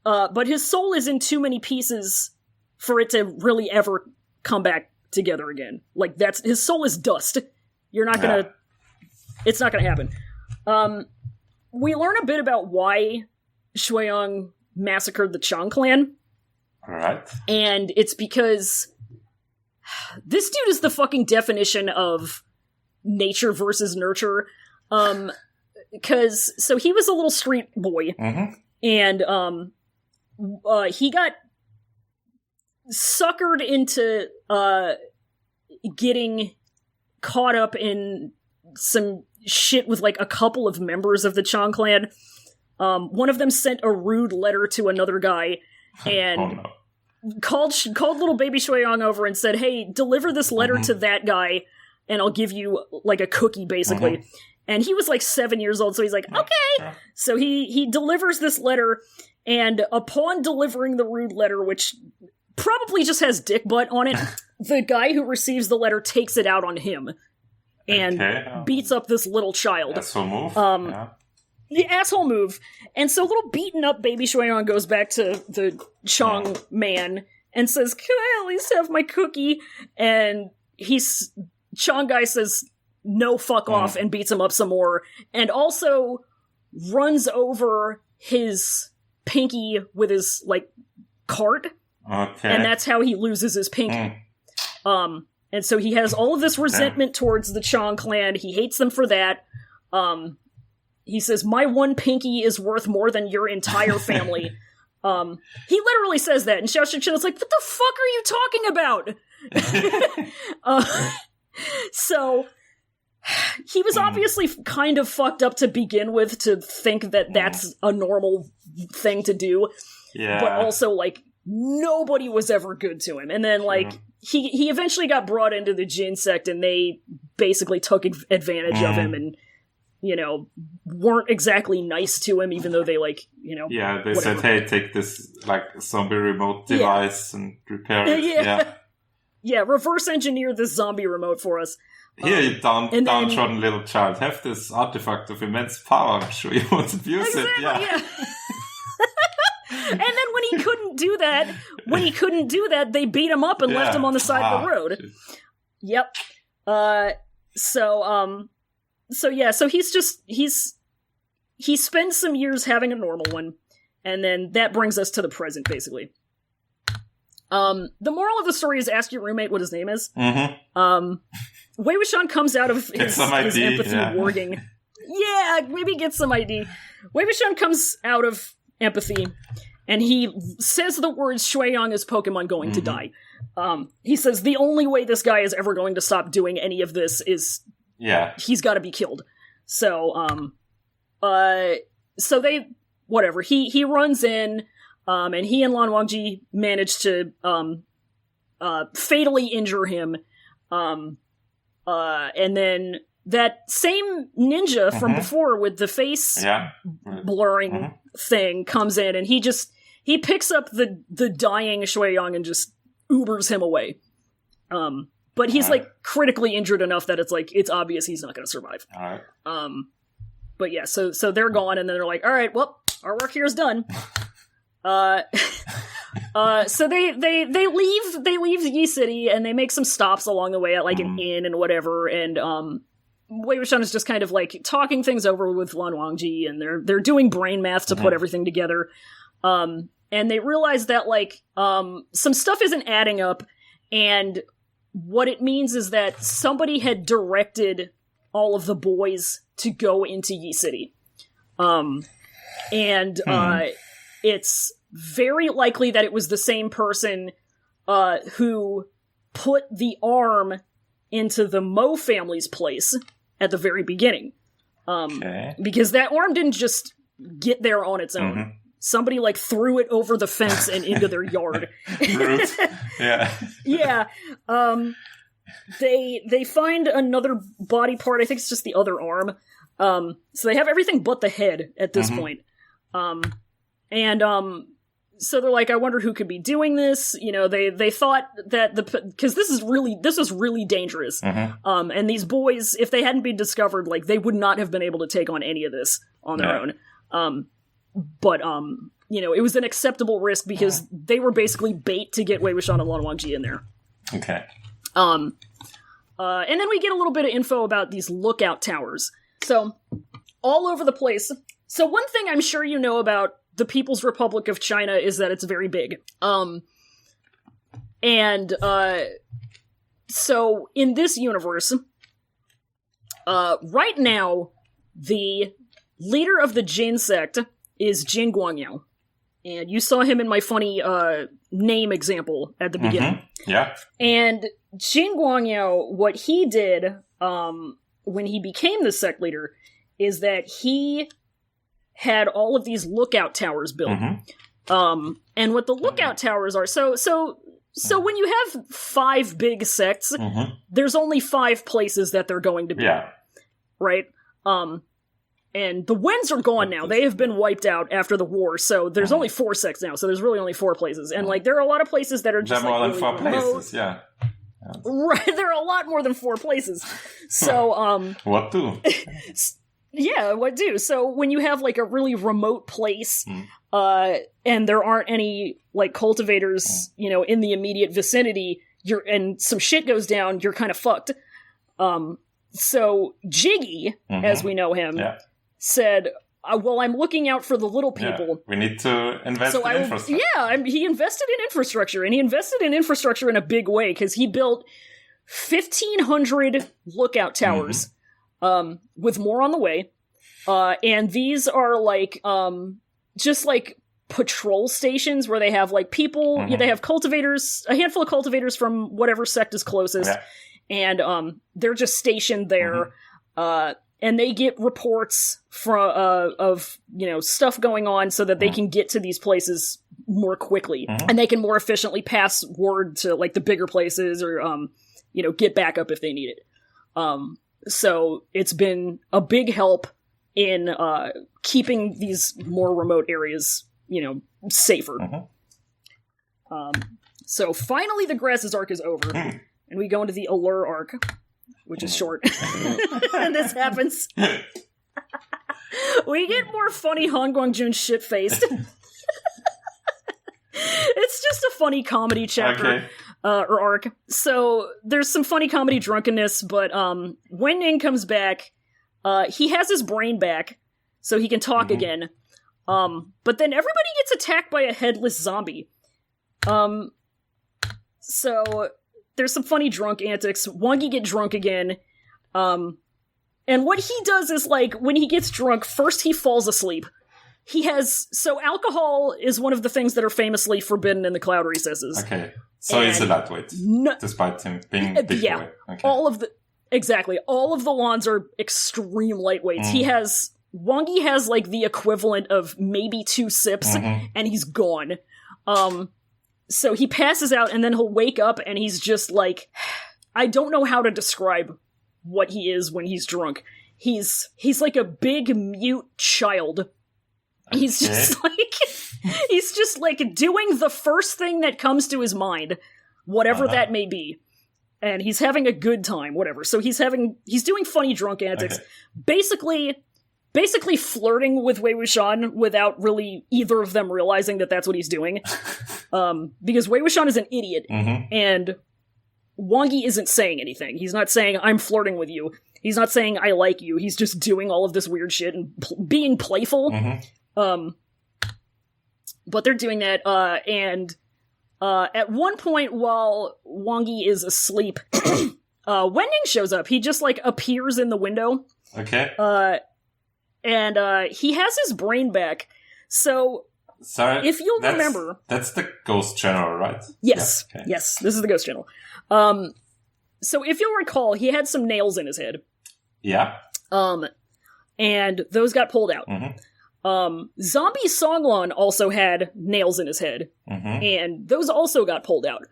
Speaker 1: But his soul is in too many pieces for it to really ever come back together again. Like, his soul is dust. You're not gonna... It's not gonna happen. We learn a bit about why Shui-Young massacred the Chang clan.
Speaker 2: Alright.
Speaker 1: And it's because this dude is the fucking definition of nature versus nurture. So he was a little street boy. And, he got suckered into, getting caught up in some shit with, like, a couple of members of the Chang clan. One of them sent a rude letter to another guy, and called little baby Shui-Young over and said, hey, deliver this letter to that guy, and I'll give you, like, a cookie, basically. And he was, like, 7 years old, so he's like, okay! So he delivers this letter, and upon delivering the rude letter, which probably just has dick butt on it, the guy who receives the letter takes it out on him. And beats up this little child.
Speaker 2: Asshole move.
Speaker 1: The asshole move. And so little beaten up baby Shui-Young goes back to the Chang man and says, can I at least have my cookie? And Chang guy says, no, fuck off, and beats him up some more. And also runs over his pinky with his, like, cart. And that's how he loses his pinky. And so he has all of this resentment towards the Chang clan. He hates them for that. He says, my one pinky is worth more than your entire family. He literally says that, and Xiao Xinqian is like, what the fuck are you talking about? So, he was obviously kind of fucked up to begin with to think that that's a normal thing to do. Yeah. But also, like, nobody was ever good to him. And then, like, he eventually got brought into the Jin sect, and they basically took advantage of him and, you know, weren't exactly nice to him, even though they, like, you know...
Speaker 2: Yeah, they said, hey, take this, like, zombie remote device and repair it.
Speaker 1: Yeah, reverse engineer this zombie remote for us.
Speaker 2: Here, you downtrodden little child, have this artifact of immense power. I'm sure you want to abuse it. Yeah. And then when he couldn't do that, they beat him up and left him on the side of the road. Geez.
Speaker 1: Yep. So he spends some years having a normal one, and then that brings us to the present, basically. The moral of the story is ask your roommate what his name is. Wei Wuxian comes out of his empathy warging. Yeah, maybe get some ID. Wei Wuxian comes out of empathy, and he says the words, Shui-Young is Pokemon going to die. He says the only way this guy is ever going to stop doing any of this is he's got to be killed. So, he runs in, and he and Lan Wangji manage to, fatally injure him. And then that same ninja from before with the face blurring thing comes in, and he picks up the dying Shui-Young and just Ubers him away. But he's like critically injured enough that it's obvious he's not going to survive. But yeah, so they're gone, and then they're like, all right, well, our work here is done. So they leave Yi City, and they make some stops along the way at like an inn and whatever, and Wei Wuxian is just kind of like talking things over with Lan Wangji, and they're doing brain math to put everything together. And they realize that like some stuff isn't adding up, and what it means is that somebody had directed all of the boys to go into Yi City. And it's very likely that it was the same person who put the arm into the Mo family's place at the very beginning. Because that arm didn't just get there on its own. Mm-hmm. Somebody, like, threw it over the fence and into their yard.
Speaker 2: Brute. Yeah.
Speaker 1: Yeah. They find another body part. I think it's just the other arm. So they have everything but the head at this point. So they're like, I wonder who could be doing this. You know, they thought that because this was really dangerous. Mm-hmm. And these boys, if they hadn't been discovered, like, they would not have been able to take on any of this on their own. But you know, it was an acceptable risk because they were basically bait to get Wei Wuxian and Lan Wangji in there.
Speaker 2: Okay.
Speaker 1: And then we get a little bit of info about these lookout towers. So, all over the place. So one thing I'm sure you know about the People's Republic of China is that it's very big. So in this universe, right now, the leader of the Jin sect is Jin Guangyao. And you saw him in my funny name example at the beginning.
Speaker 2: Yeah.
Speaker 1: And Jin Guangyao, what he did when he became the sect leader is that he had all of these lookout towers built. And what the lookout towers are, so when you have 5 big sects, there's only 5 places that they're going to be.
Speaker 2: Yeah.
Speaker 1: Right? And the Wens are gone now. They have been wiped out after the war, so there's only 4 sects now, so there's really only 4 places. And, like, there are a lot of places that are just,
Speaker 2: more
Speaker 1: like,
Speaker 2: than
Speaker 1: really
Speaker 2: 4
Speaker 1: remote.
Speaker 2: places, yeah.
Speaker 1: Right, there are a lot more than 4 places. So,
Speaker 2: What do?
Speaker 1: Yeah, what do? So when you have, like, a really remote place, and there aren't any, like, cultivators, you know, in the immediate vicinity, and some shit goes down, you're kind of fucked. So Jiggy, as we know him, said, well, I'm looking out for the little people.
Speaker 2: Yeah, we need to invest in infrastructure.
Speaker 1: Yeah, he invested in infrastructure, and he invested in infrastructure in a big way, because he built 1,500 lookout towers, with more on the way. And these are, like, just, like, patrol stations where they have, like, people, they have cultivators, a handful of cultivators from whatever sect is closest, and they're just stationed there, and they get reports of, you know, stuff going on so that they can get to these places more quickly, and they can more efficiently pass word to, like, the bigger places, or, you know, get back up if they need it. So it's been a big help in keeping these more remote areas, you know, safer. So finally the Grasses arc is over, and we go into the Allure arc, which is short. And this happens. We get more funny Han Guangjun shit-faced. It's just a funny comedy chapter. Or arc. So there's some funny comedy drunkenness, but when Ning comes back, he has his brain back, so he can talk again. But then everybody gets attacked by a headless zombie. So there's some funny drunk antics. Wongi get drunk again. And what he does is, like, when he gets drunk, first he falls asleep. So alcohol is one of the things that are famously forbidden in the Cloud Recesses.
Speaker 2: Okay. So he's a lightweight, despite him being big boy. Okay.
Speaker 1: All of the Lons are extreme lightweights. Wongi has, like, the equivalent of maybe 2 sips, and he's gone. So he passes out, and then he'll wake up, and he's just, like, I don't know how to describe what he is when he's drunk. He's like a big mute child. He's just like doing the first thing that comes to his mind, whatever that may be. And he's having a good time, whatever. So he's doing funny drunk antics. Okay. Basically flirting with Wei Wuxian without really either of them realizing that that's what he's doing. Because Wei Wuxian is an idiot, and Wongi isn't saying anything. He's not saying, I'm flirting with you. He's not saying, I like you. He's just doing all of this weird shit and being playful. But they're doing that, and at one point while Wongi is asleep, Wenning shows up. He just, like, appears in the window.
Speaker 2: Okay.
Speaker 1: And he has his brain back, So,
Speaker 2: Sorry,
Speaker 1: if you'll remember...
Speaker 2: That's the Ghost Channel, right?
Speaker 1: Yes.
Speaker 2: Yeah, okay.
Speaker 1: Yes, this is the Ghost Channel. So if you'll recall, he had some nails in his head.
Speaker 2: Yeah.
Speaker 1: And those got pulled out.
Speaker 2: Mm-hmm.
Speaker 1: Zombie Songlon also had nails in his head.
Speaker 2: Mm-hmm.
Speaker 1: And those also got pulled out.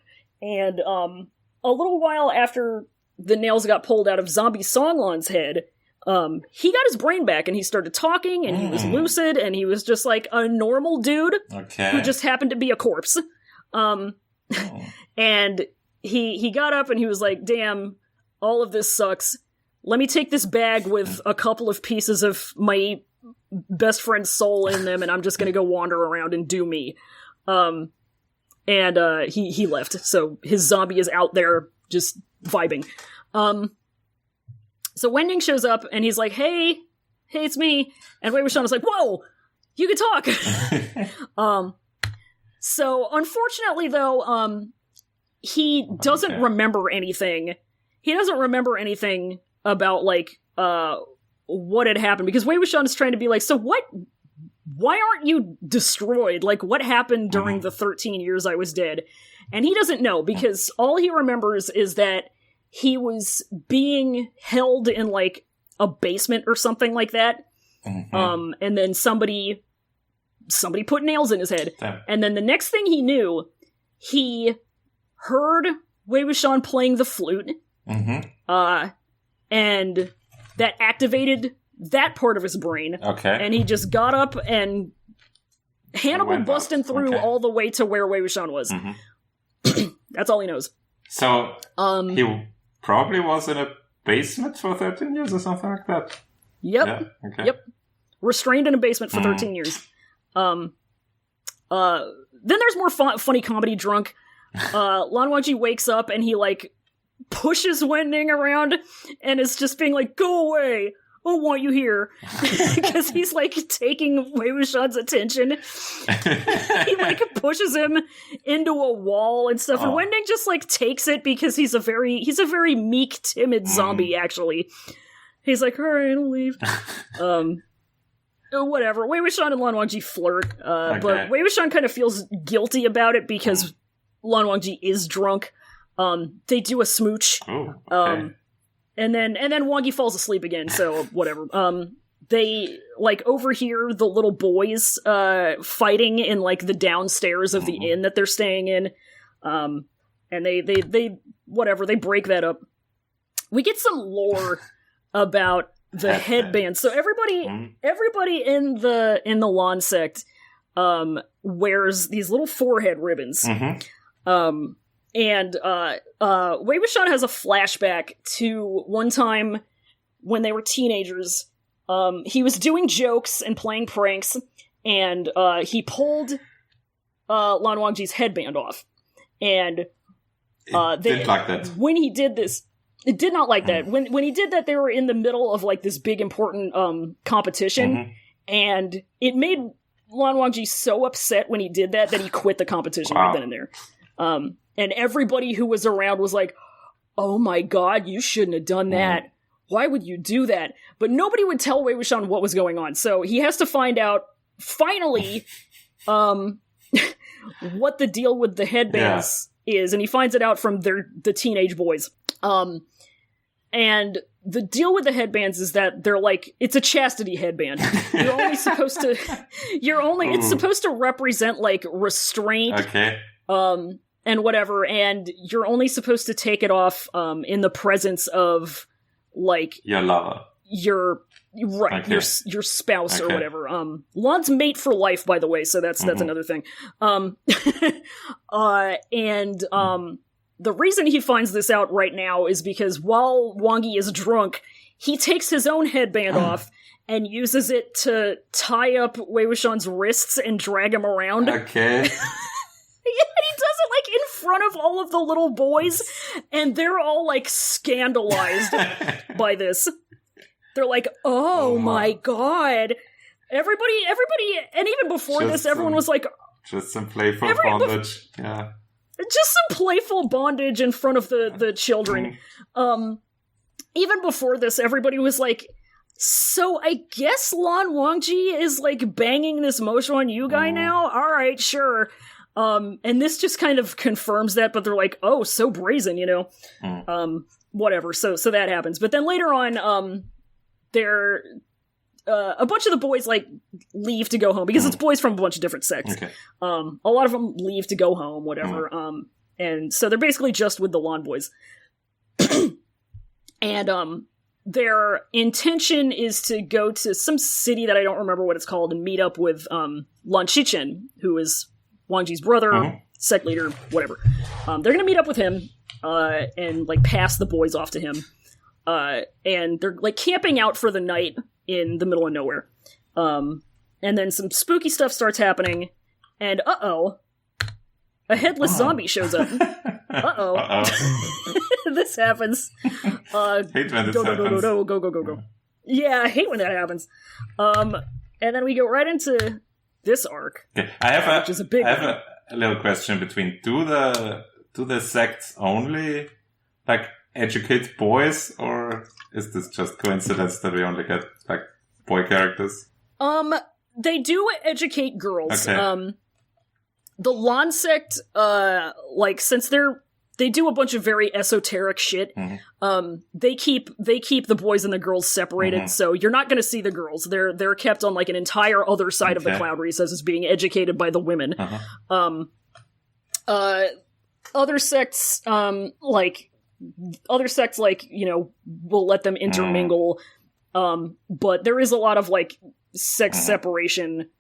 Speaker 1: And a little while after the nails got pulled out of Zombie Songlon's head, he got his brain back and he started talking and he was lucid and he was just like a normal dude who just happened to be a corpse. And he got up and he was like, damn, all of this sucks. Let me take this bag with a couple of pieces of my best friend's soul in them and I'm just gonna go wander around and do me. And he left. So his zombie is out there just vibing. So Wending shows up and he's like, hey, it's me. And Wei Wuxian is like, whoa, you can talk. So unfortunately though, he doesn't remember anything. He doesn't remember anything about like, what had happened because Wei Wuxian is trying to be like, so what, why aren't you destroyed? Like what happened during the 13 years I was dead? And he doesn't know because all he remembers is that he was being held in, like, a basement or something like that. Mm-hmm. And then somebody put nails in his head. Damn. And then the next thing he knew, he heard Wei Wuxian playing the flute. Mm-hmm. And that activated that part of his brain.
Speaker 2: Okay.
Speaker 1: And he just got up and Hannibal busting through all the way to where Wei Wuxian was. Mm-hmm. That's all he knows.
Speaker 2: So, he probably was in a basement for 13 years or something like that.
Speaker 1: Yep. Yeah? Okay. Yep. Restrained in a basement for 13 years. Then there's more funny comedy drunk. Lan Wangji wakes up and he, like, pushes Wending around and is just being like, go away! I don't want you here. Because he's, like, taking Wei Wuxian's attention. He, like, pushes him into a wall and stuff. And Wending just, like, takes it because he's a very meek, timid zombie, actually. He's like, alright, I'll leave. Whatever. Wei Wuxian and Lan Wangji flirt. But Wei Wuxian kind of feels guilty about it because Lan Wangji is drunk. They do a smooch.
Speaker 2: Oh, okay.
Speaker 1: And then Wongi falls asleep again, so whatever. They, like, overhear the little boys, fighting in, like, the downstairs of the inn that they're staying in. And they whatever, they break that up. We get some lore about the headbands. So everybody in the Lan sect, wears these little forehead ribbons. Mm-hmm. And Wei Wuxian has a flashback to one time when they were teenagers. He was doing jokes and playing pranks, and he pulled Lan Wangji's headband off. And
Speaker 2: it didn't like that.
Speaker 1: When he did this, it did not like that. When he did that, they were in the middle of like this big important competition, and it made Lan Wangji so upset when he did that he quit the competition right then and there. And everybody who was around was like, oh my god, you shouldn't have done that. Why would you do that? But nobody would tell Wei Wuxian what was going on. So he has to find out, finally, what the deal with the headbands is. And he finds it out from the teenage boys. And the deal with the headbands is that they're like, it's a chastity headband. You're only supposed to, it's supposed to represent like restraint.
Speaker 2: Okay.
Speaker 1: And whatever, and you're only supposed to take it off in the presence of, like...
Speaker 2: Your lover.
Speaker 1: Your spouse or whatever. Lan's mate for life, by the way, so that's another thing. The reason he finds this out right now is because while Wongi is drunk, he takes his own headband off and uses it to tie up Wei Wuxian's wrists and drag him around.
Speaker 2: Okay.
Speaker 1: And he does it, like, in front of all of the little boys, and they're all, like, scandalized by this. They're like, oh my god. Everybody, and even before this, everyone was like...
Speaker 2: Just some playful bondage, yeah.
Speaker 1: Just some playful bondage in front of the children. Even before this, everybody was like, So I guess Lan Wangji is, like, banging this Mo Xuan Yu guy now? Alright, sure. And this just kind of confirms that, but they're like, oh, so brazen, you know? Whatever, so that happens. But then later on, they're... a bunch of the boys, like, leave to go home, because it's boys from a bunch of different sects.
Speaker 2: Okay.
Speaker 1: A lot of them leave to go home, whatever. And so they're basically just with the Lan boys. And, their intention is to go to some city that I don't remember what it's called and meet up with, Lan Shichen, who is Wangji's brother, sect leader, whatever. They're gonna meet up with him, and, like, pass the boys off to him. And they're, like, camping out for the night in the middle of nowhere. And then some spooky stuff starts happening, and a headless zombie shows up. This happens.
Speaker 2: Hate when this happens.
Speaker 1: Go. Yeah, I hate when that happens. And then we go right into this arc.
Speaker 2: Okay.
Speaker 1: Which is a big one.
Speaker 2: A little question between, do the sects only, like, educate boys, or is this just coincidence that we only get, like, boy characters?
Speaker 1: They do educate girls.
Speaker 2: Okay.
Speaker 1: The Lan sect, like, since they do a bunch of very esoteric shit, they keep the boys and the girls separated, so you're not gonna see the girls. They're kept on, like, an entire other side of the Cloud Recesses, being educated by the women. Other sects, like, you know, will let them intermingle, but there is a lot of, like, sex separation,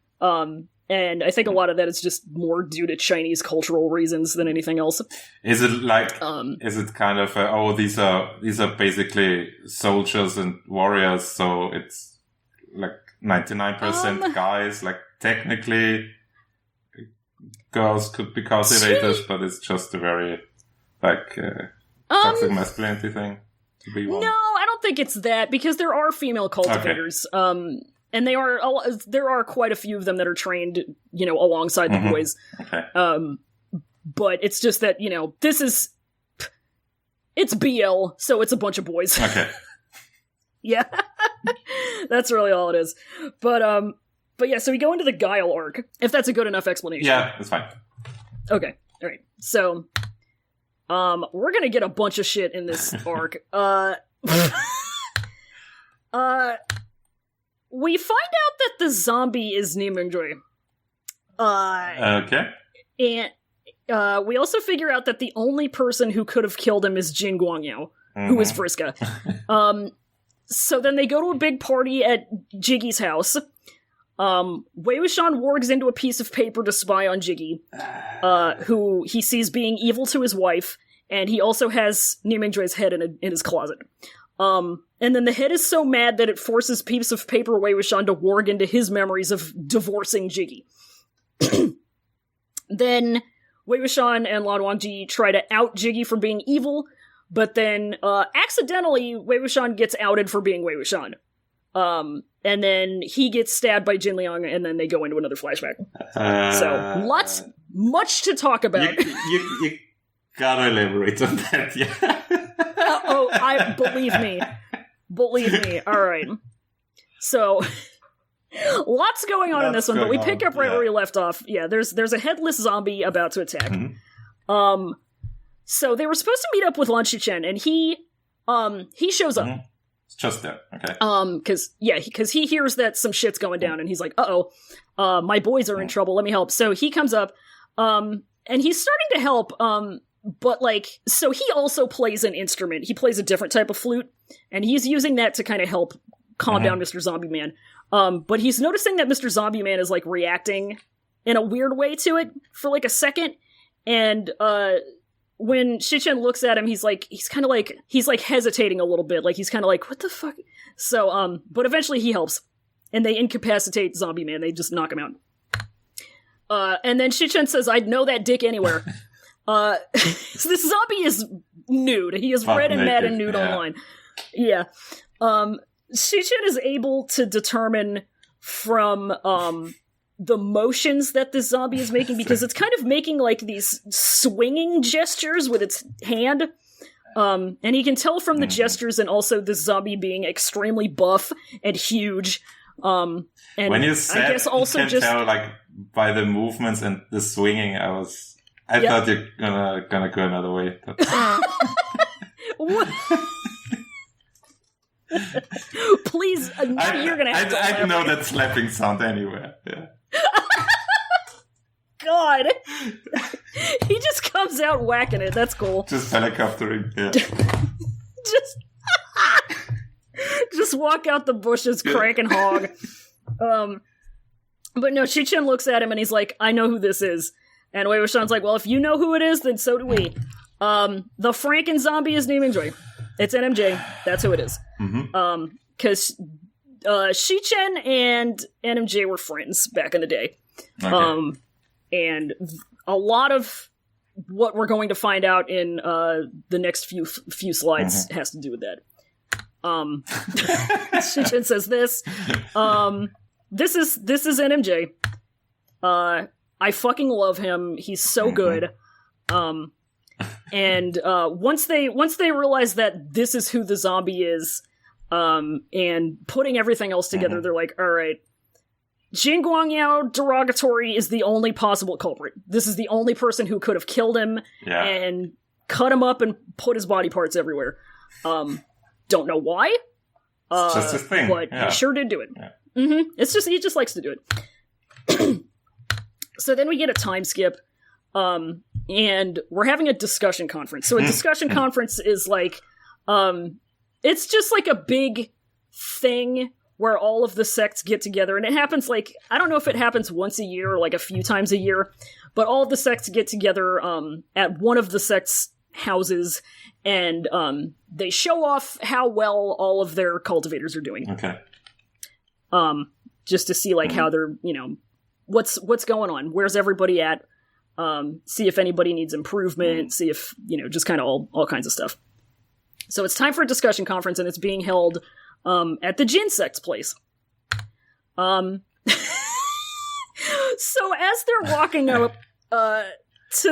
Speaker 1: and I think a lot of that is just more due to Chinese cultural reasons than anything else.
Speaker 2: Is it like, is it kind of, these are basically soldiers and warriors, so it's like 99% guys, like, technically girls could be cultivators, but it's just a very, like, toxic masculinity thing to be one?
Speaker 1: No, I don't think it's that, because there are female cultivators. Okay. And there are quite a few of them that are trained, you know, alongside the boys.
Speaker 2: Okay.
Speaker 1: But it's just that, you know, it's BL, so it's a bunch of boys.
Speaker 2: Okay.
Speaker 1: Yeah. That's really all it is. But yeah, so we go into the Guile arc, if that's a good enough explanation.
Speaker 2: Yeah, that's fine. Okay.
Speaker 1: Alright. So, we're gonna get a bunch of shit in this arc. We find out that the zombie is Ni Mingjoy.
Speaker 2: Okay.
Speaker 1: And we also figure out that the only person who could have killed him is Jin Guangyao, who is Friska. So then they go to a big party at Jiggy's house. Wei Wuxian wargs into a piece of paper to spy on Jiggy, who he sees being evil to his wife, and he also has Ni Mingjoy's head in his closet. And then the head is so mad that it forces piece of paper Wei Wuxian to warg into his memories of divorcing Jiggy. Then Wei Wuxian and Lan Wangji try to out Jiggy for being evil, but then accidentally Wei Wuxian gets outed for being Wei Wuxian. And then he gets stabbed by Jin Liang, and then they go into another flashback. So much to talk about.
Speaker 2: You gotta elaborate on that, yeah.
Speaker 1: Believe me. All right. So, lots going on in this one, but we pick up right where we left off. Yeah, there's a headless zombie about to attack. So they were supposed to meet up with Lan Shichen, and he shows up.
Speaker 2: It's just there, okay.
Speaker 1: Because he hears that some shit's going down, and he's like, my boys are in trouble, let me help. So he comes up, and he's starting to help, but, like, so he also plays an instrument. He plays a different type of flute, and he's using that to kind of help calm down Mr. Zombie Man. But he's noticing that Mr. Zombie Man is, like, reacting in a weird way to it for, like, a second, and, when Shichen looks at him, he's hesitating a little bit, like, he's kind of like, what the fuck? So, but eventually he helps, and they incapacitate Zombie Man, they just knock him out. And then Shichen says, I'd know that dick anywhere. This zombie is nude. He is red and mad and nude online. Yeah. Shichen is able to determine from, the motions that this zombie is making, because it's kind of making, like, these swinging gestures with its hand. And he can tell from the gestures and also this zombie being extremely buff and huge. And
Speaker 2: when you said
Speaker 1: I guess also
Speaker 2: you can tell, like, by the movements and the swinging, I thought you're gonna go another way.
Speaker 1: What? Please, you're gonna have to
Speaker 2: I know that slapping sound anywhere. Yeah.
Speaker 1: God. He just comes out whacking it. That's cool.
Speaker 2: Just helicoptering. Yeah.
Speaker 1: just walk out the bushes, cranking hog. But no, Shi-Chen looks at him and he's like, I know who this is. And Wei Wuxian's like, well, if you know who it is, then so do we. The Franken zombie is naming joy. It's NMJ. That's who it is. Because Shi-Chen and NMJ were friends back in the day. Okay. And a lot of what we're going to find out in the next few slides has to do with that. Shi-Chen says this. This is NMJ. I fucking love him. He's so good. And once they realize that this is who the zombie is, and putting everything else together, they're like, all right, Jin Guangyao derogatory is the only possible culprit. This is the only person who could have killed him and cut him up and put his body parts everywhere. Don't know why.
Speaker 2: It's just his thing.
Speaker 1: But he sure did do it. Yeah. It's just, he just likes to do it. So then we get a time skip, and we're having a discussion conference. So a discussion conference is like, it's just like a big thing where all of the sects get together, and it happens like, I don't know if it happens once a year or like a few times a year, but all of the sects get together at one of the sects' houses, and they show off how well all of their cultivators are doing.
Speaker 2: Okay.
Speaker 1: Just to see like how they're, what's going on, where's everybody at, see if anybody needs improvement, see if, just kind of all kinds of stuff. So it's time for a discussion conference, and it's being held at the Jin sect's place. So as they're walking up to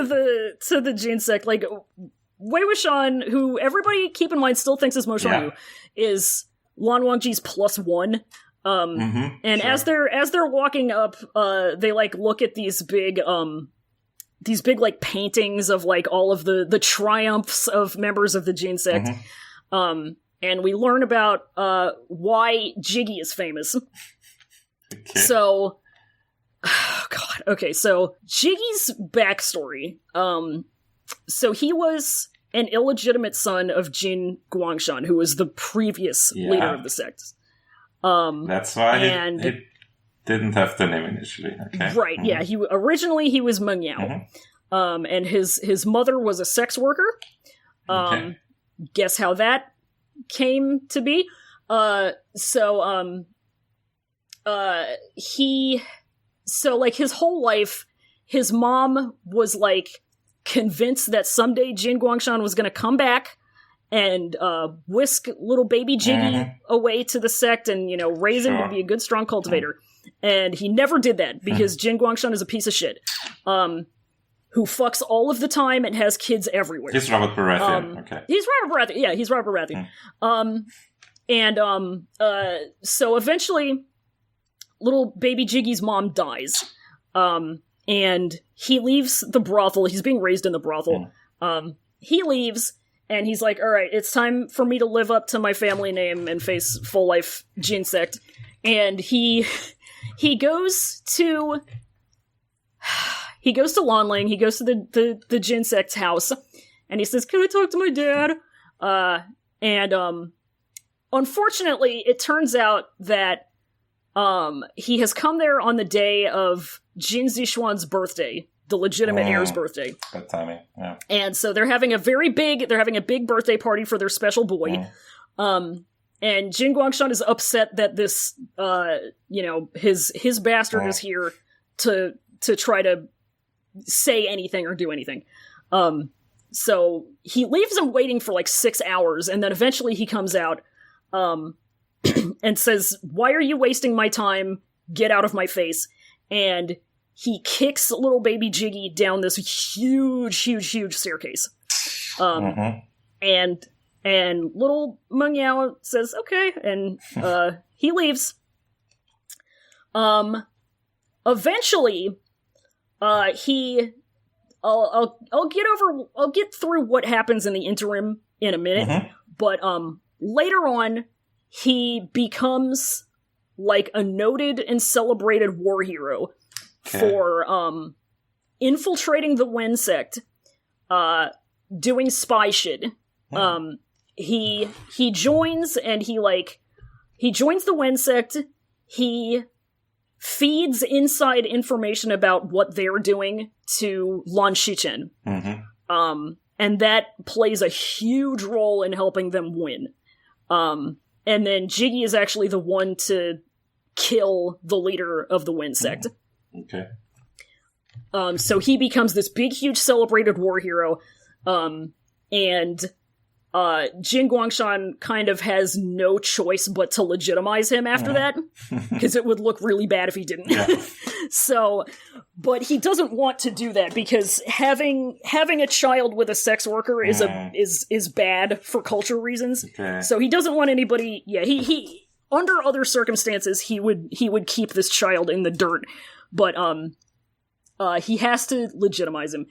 Speaker 1: the Jin sect, like Wei Wuxian, who everybody keep in mind still thinks is Mo Shanyu, is Lan Wangji's +1. And as they're walking up, they like look at these big like paintings of like all of the triumphs of members of the Jin sect. And we learn about why Jiggy is famous.
Speaker 2: Okay.
Speaker 1: So, oh God, okay, so Jiggy's backstory. So he was an illegitimate son of Jin Guangshan, who was the previous leader of the sect.
Speaker 2: That's why he didn't have the name initially. Okay.
Speaker 1: Right, yeah. Originally he was Meng Yao. And his mother was a sex worker. Guess how that came to be? His whole life, his mom was like convinced that someday Jin Guangshan was gonna come back and whisk little baby Jiggy away to the sect and, raise him to be a good, strong cultivator. And he never did that, because Jin Guangshan is a piece of shit. Who fucks all of the time and has kids everywhere.
Speaker 2: He's Robert Baratheon, okay.
Speaker 1: He's Robert Baratheon, yeah, he's Robert Baratheon. So eventually, little baby Jiggy's mom dies. And he leaves the brothel. He's being raised in the brothel. He leaves, and he's like, alright, it's time for me to live up to my family name and face full life Jin sect. And he goes to Lanling, he goes to the Jin sect's house, and he says, can I talk to my dad? Unfortunately, it turns out that he has come there on the day of Jin Zixuan's birthday, the legitimate heir's birthday.
Speaker 2: Good timing, yeah.
Speaker 1: And so they're having a big birthday party for their special boy. And Jin Guangshan is upset that this, his bastard is here to try to say anything or do anything. So he leaves him waiting for like 6 hours, and then eventually he comes out, and says, why are you wasting my time? Get out of my face. And he kicks little baby Jiggy down this huge staircase. And little Meng Yao says, okay, and he leaves. Eventually, I'll get through what happens in the interim in a minute, but later on, he becomes like a noted and celebrated war hero for infiltrating the Wen sect, doing spy shit. He joins and he joins the Wen sect. He feeds inside information about what they're doing to Lan Shichen. And that plays a huge role in helping them win. And then Jiggy is actually the one to kill the leader of the Wen sect.
Speaker 2: Okay.
Speaker 1: So he becomes this big, huge celebrated war hero. And Jin Guangshan kind of has no choice but to legitimize him after that, because it would look really bad if he didn't.
Speaker 2: Yeah.
Speaker 1: So, but he doesn't want to do that because having a child with a sex worker is bad for culture reasons.
Speaker 2: Okay.
Speaker 1: So he doesn't want anybody. Yeah, he under other circumstances he would keep this child in the dirt, but he has to legitimize him.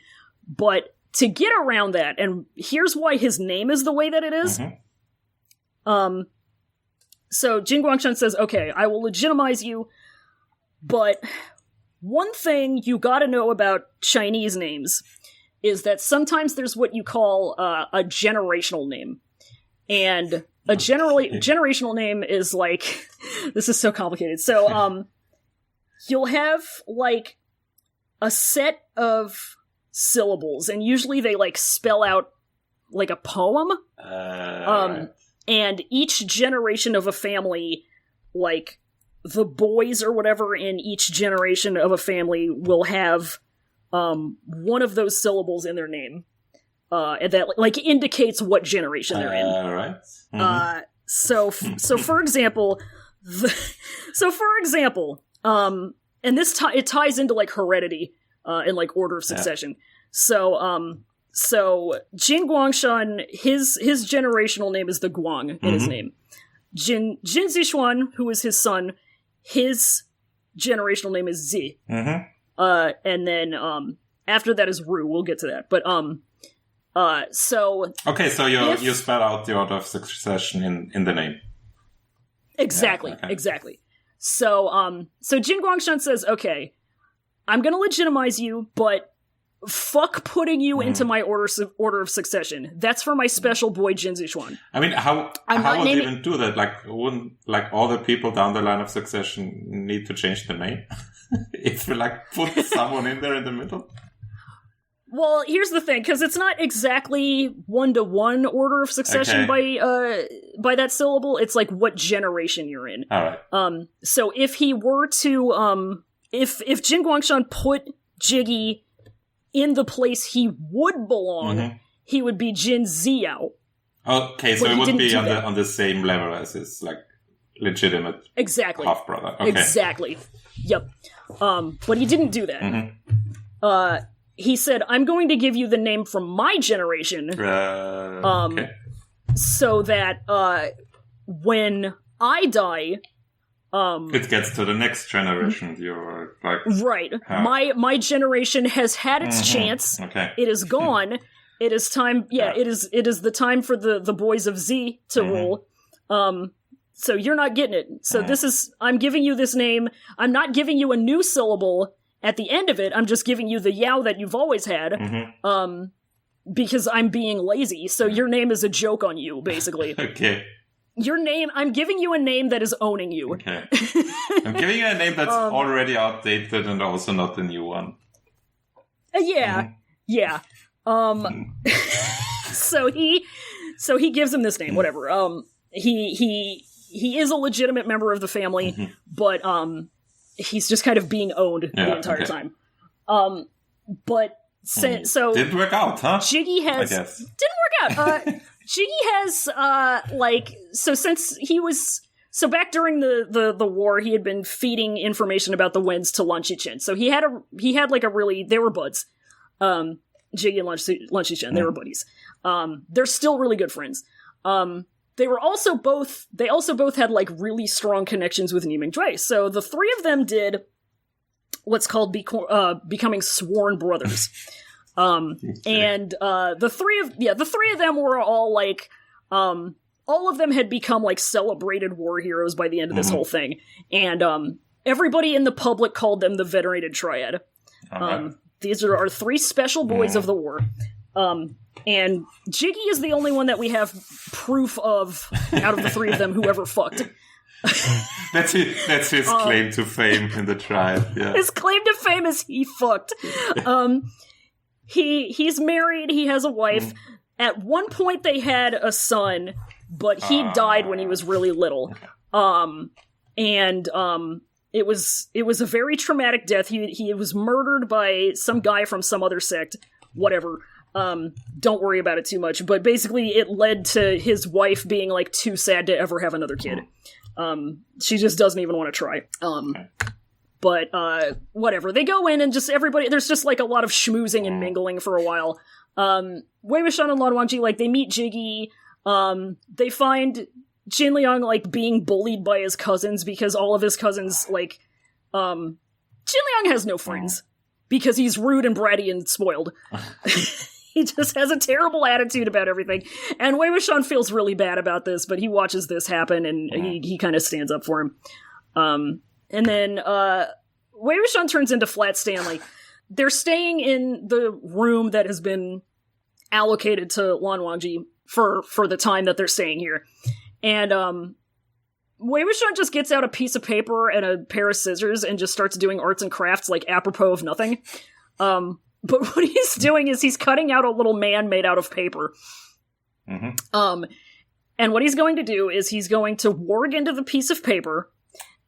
Speaker 1: But to get around that, and here's why his name is the way that it is. So Jin Guangshan says, okay, I will legitimize you, but one thing you gotta know about Chinese names is that sometimes there's what you call a generational name. And a generational name is like, this is so complicated. So, you'll have, like, a set of syllables, and usually they like spell out like a poem. And each generation of a family, like the boys or whatever in each generation of a family will have one of those syllables in their name that like indicates what generation they're in.
Speaker 2: Right.
Speaker 1: So for example, and this it ties into like heredity. In like order of succession. Yeah. So Jin Guangshan, his generational name is the Guang in his name. Jin Zixuan, who is his son, his generational name is Zi. And then after that is Ru. We'll get to that. But so
Speaker 2: okay, so you spell out the order of succession in the name.
Speaker 1: Exactly, yeah, okay. Exactly. So Jin Guangshan says, okay, I'm gonna legitimize you, but fuck putting you into my order of succession. That's for my special boy Jin Zixuan.
Speaker 2: I mean, how would they even do that? Like, wouldn't like all the people down the line of succession need to change the name if we like put someone in there in the middle?
Speaker 1: Well, here's the thing, because it's not exactly 1-to-1 order of succession by that syllable. It's like what generation you're in.
Speaker 2: All right.
Speaker 1: So if he were to If Jin Guangshan put Jiggy in the place he would belong, he would be Jin Ziao.
Speaker 2: Okay, so it would be on the same level as his like legitimate half brother. Okay.
Speaker 1: Exactly. Yep. But he didn't do that. He said, "I'm going to give you the name from my generation,
Speaker 2: okay.
Speaker 1: so that when I die."
Speaker 2: It gets to the next generation. You're like
Speaker 1: right. My generation has had its chance.
Speaker 2: Okay.
Speaker 1: It is gone. It is time. Yeah, it is the time for the boys of Z to rule. So you're not getting it. So this is. I'm giving you this name. I'm not giving you a new syllable at the end of it. I'm just giving you the Yao that you've always had. Because I'm being lazy. So your name is a joke on you, basically.
Speaker 2: Okay.
Speaker 1: Your name, I'm giving you a name that is owning you.
Speaker 2: Okay. I'm giving you a name that's already outdated and also not the new one.
Speaker 1: Yeah. So he gives him this name, whatever. He is a legitimate member of the family, but he's just kind of being owned the entire time. But so
Speaker 2: didn't work out, huh?
Speaker 1: Jiggy has didn't work out. Jiggy has since he was back during the war, he had been feeding information about the Wens to Lan Shichen. So he had they were buds. Jiggy and Lunchy-chan. They were buddies. They're still really good friends. They also both had like really strong connections with Niming Dui. So the three of them did what's called becoming sworn brothers. And the three of them were all like, all of them had become like celebrated war heroes by the end of this whole thing. And everybody in the public called them the Venerated Triad. These are our three special boys of the war. And Jiggy is the only one that we have proof of, out of the three of them, who ever fucked.
Speaker 2: That's his claim to fame in the tribe. Yeah.
Speaker 1: His claim to fame is he fucked. He's married, he has a wife. At one point they had a son, but he died when he was really little. It was a very traumatic death. He was murdered by some guy from some other sect. Whatever. Don't worry about it too much. But basically it led to his wife being like too sad to ever have another kid. She just doesn't even want to try. But whatever. They go in and just everybody, there's just like a lot of schmoozing and mingling for a while. Wei Wuxian and Lan Wangji, like, they meet Jiggy. They find Jin Liang, like, being bullied by his cousins because all of his cousins, like, Jin Liang has no friends because he's rude and bratty and spoiled. He just has a terrible attitude about everything. And Wei Wuxian feels really bad about this, but he watches this happen and he kind of stands up for him. And then, Wei Wuxian turns into Flat Stanley. They're staying in the room that has been allocated to Lan Wangji for the time that they're staying here. And, Wei Wuxian just gets out a piece of paper and a pair of scissors and just starts doing arts and crafts, like, apropos of nothing. But what he's doing is he's cutting out a little man made out of paper. And what he's going to do is he's going to warg into the piece of paper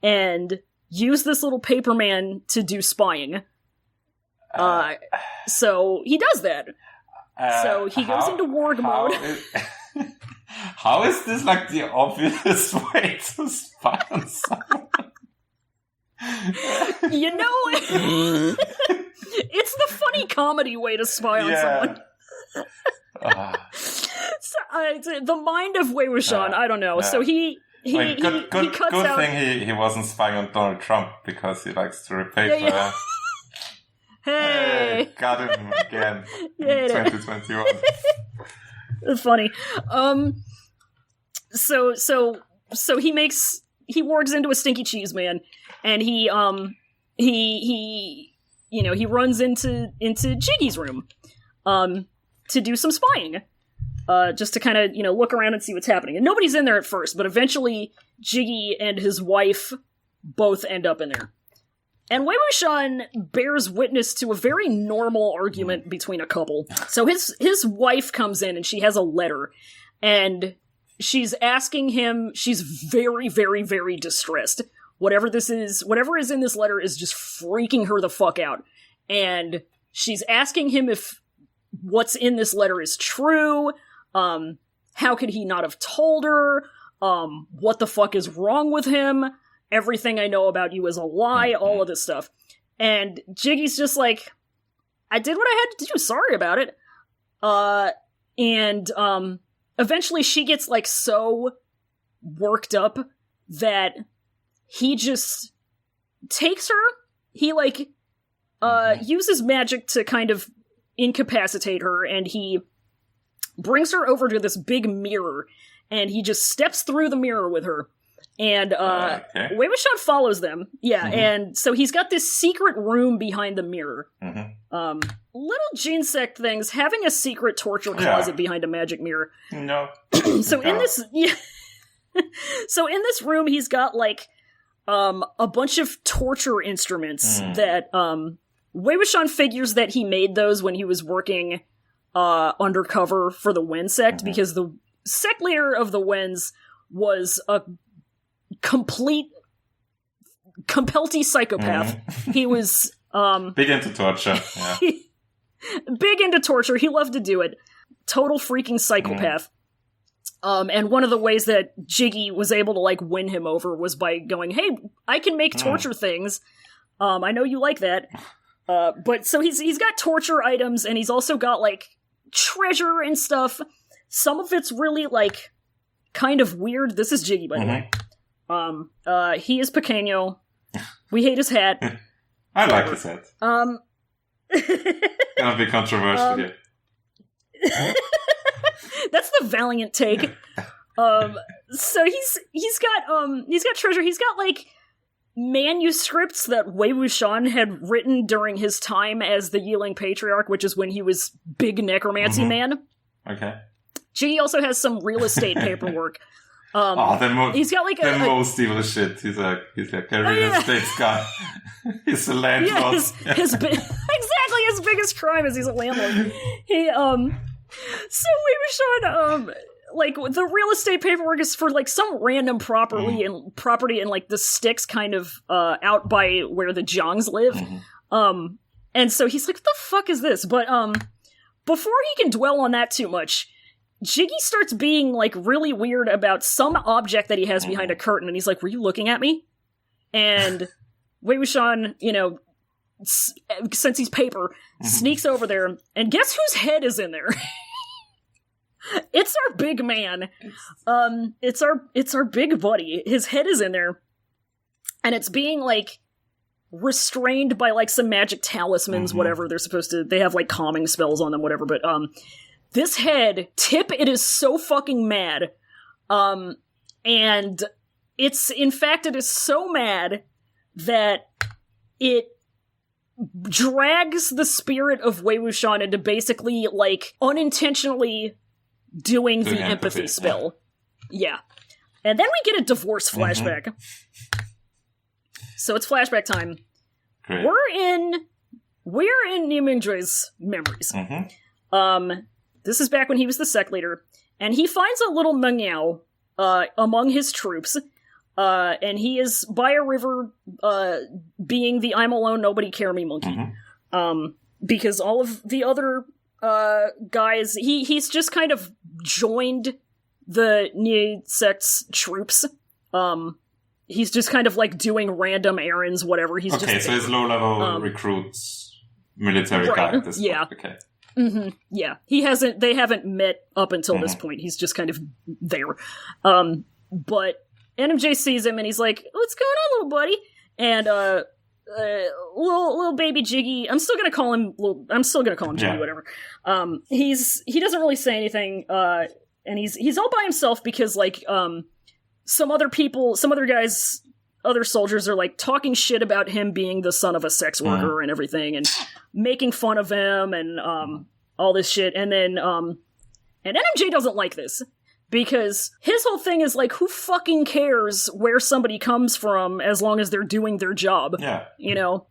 Speaker 1: and use this little paper man to do spying. So he does that. So he goes into warg mode.
Speaker 2: How is this like the obvious way to spy on someone?
Speaker 1: You know, it's the funny comedy way to spy on someone. The mind of Wei Wuxian, I don't know. So he
Speaker 2: good
Speaker 1: cuts out...
Speaker 2: thing he wasn't spying on Donald Trump because he likes to read paper.
Speaker 1: Yeah. Hey,
Speaker 2: got him again in 2021.
Speaker 1: It's funny. So he wargs into a stinky cheese man, and he runs into Jiggy's room, to do some spying, just to kind of, look around and see what's happening. And nobody's in there at first, but eventually Jiggy and his wife both end up in there. And Wei Wuxian bears witness to a very normal argument between a couple. So his wife comes in and she has a letter, and she's asking him, she's very, very, very distressed. Whatever is in this letter is just freaking her the fuck out. And she's asking him if what's in this letter is true, how could he not have told her, what the fuck is wrong with him, everything I know about you is a lie, all of this stuff. And Jiggy's just like, I did what I had to do, sorry about it. And eventually she gets, like, so worked up that he just takes her, he, like, uses magic to kind of incapacitate her, and he brings her over to this big mirror, and he just steps through the mirror with her. And Wei Wuxian follows them. Yeah, and so he's got this secret room behind the mirror. Little gene sect things, having a secret torture closet behind a magic mirror.
Speaker 2: No.
Speaker 1: So in this room he's got like a bunch of torture instruments that Wei Wuxian figures that he made those when he was working undercover for the Wen sect, because the sect leader of the Wens was a complete compelty psychopath. He was
Speaker 2: big into torture. Yeah.
Speaker 1: Big into torture. He loved to do it. Total freaking psychopath. And one of the ways that Jiggy was able to like win him over was by going, "Hey, I can make torture things. I know you like that." But so he's got torture items, and he's also got, like, treasure and stuff. Some of it's really, like, kind of weird. This is Jiggy, by the way. He is pequeño. We hate his hat.
Speaker 2: I like his hat. Gonna be controversial here.
Speaker 1: That's the valiant take. So he's got treasure. He's got, like, manuscripts that Wei Wuxian had written during his time as the Yiling Patriarch, which is when he was big necromancy man.
Speaker 2: Okay.
Speaker 1: Jiggy also has some real estate paperwork.
Speaker 2: He's
Speaker 1: got like
Speaker 2: most evil shit. He's a real estate guy. He's a landlord.
Speaker 1: Yeah, exactly. His biggest crime is he's a landlord. So Wei Wuxian, like, the real estate paperwork is for, like, some random property in, like, the sticks kind of out by where the Zhangs live. And so he's like, what the fuck is this? But before he can dwell on that too much, Jiggy starts being, like, really weird about some object that he has behind a curtain, and he's like, were you looking at me? And Wei Wuxian, you know, since he's paper, sneaks over there, and guess whose head is in there? It's our big man. It's our big buddy. His head is in there, and it's being, like, restrained by, like, some magic talismans, whatever they're supposed to. They have, like, calming spells on them, whatever. But this head, it is so fucking mad, and it is so mad that it drags the spirit of Wei Wuxian into basically, like, unintentionally doing the empathy spell. Yeah. And then we get a divorce flashback. So it's flashback time.
Speaker 2: Great.
Speaker 1: We're in Ni Mingjui's memories. This is back when he was the sect leader, and he finds a little Mengyao among his troops, and he is by a river being the I'm alone, nobody care me monkey. Because all of the other guys, he's just kind of joined the Ni sect's troops. He's just kind of, like, doing random errands, whatever. He's
Speaker 2: so he's low-level recruits, military guy at this point. Okay.
Speaker 1: Yeah. They haven't met up until this point. He's just kind of there. But NMJ sees him and he's like, what's going on, little buddy? And, little baby Jiggy, I'm still gonna call him Jiggy, whatever. He doesn't really say anything, and he's all by himself because, like, some other guys, other soldiers are, like, talking shit about him being the son of a sex worker and everything, and making fun of him, and, all this shit, and then, and NMJ doesn't like this. Because his whole thing is, like, who fucking cares where somebody comes from as long as they're doing their job?
Speaker 2: Yeah.
Speaker 1: You know?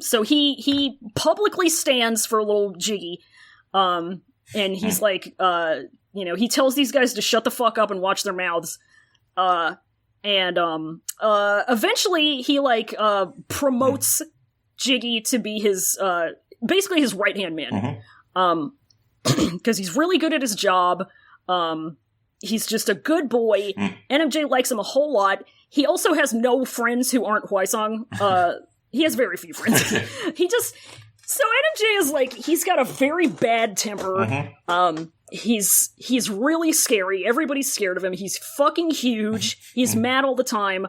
Speaker 1: So he publicly stands for little Jiggy. And he's like, you know, he tells these guys to shut the fuck up and watch their mouths. Eventually he, like, promotes Jiggy to be his, basically his right-hand man. Because he's really good at his job. He's just a good boy. NMJ likes him a whole lot. He also has no friends who aren't Huaisong. He has very few friends. So NMJ is like, he's got a very bad temper. He's really scary. Everybody's scared of him. He's fucking huge. He's mad all the time.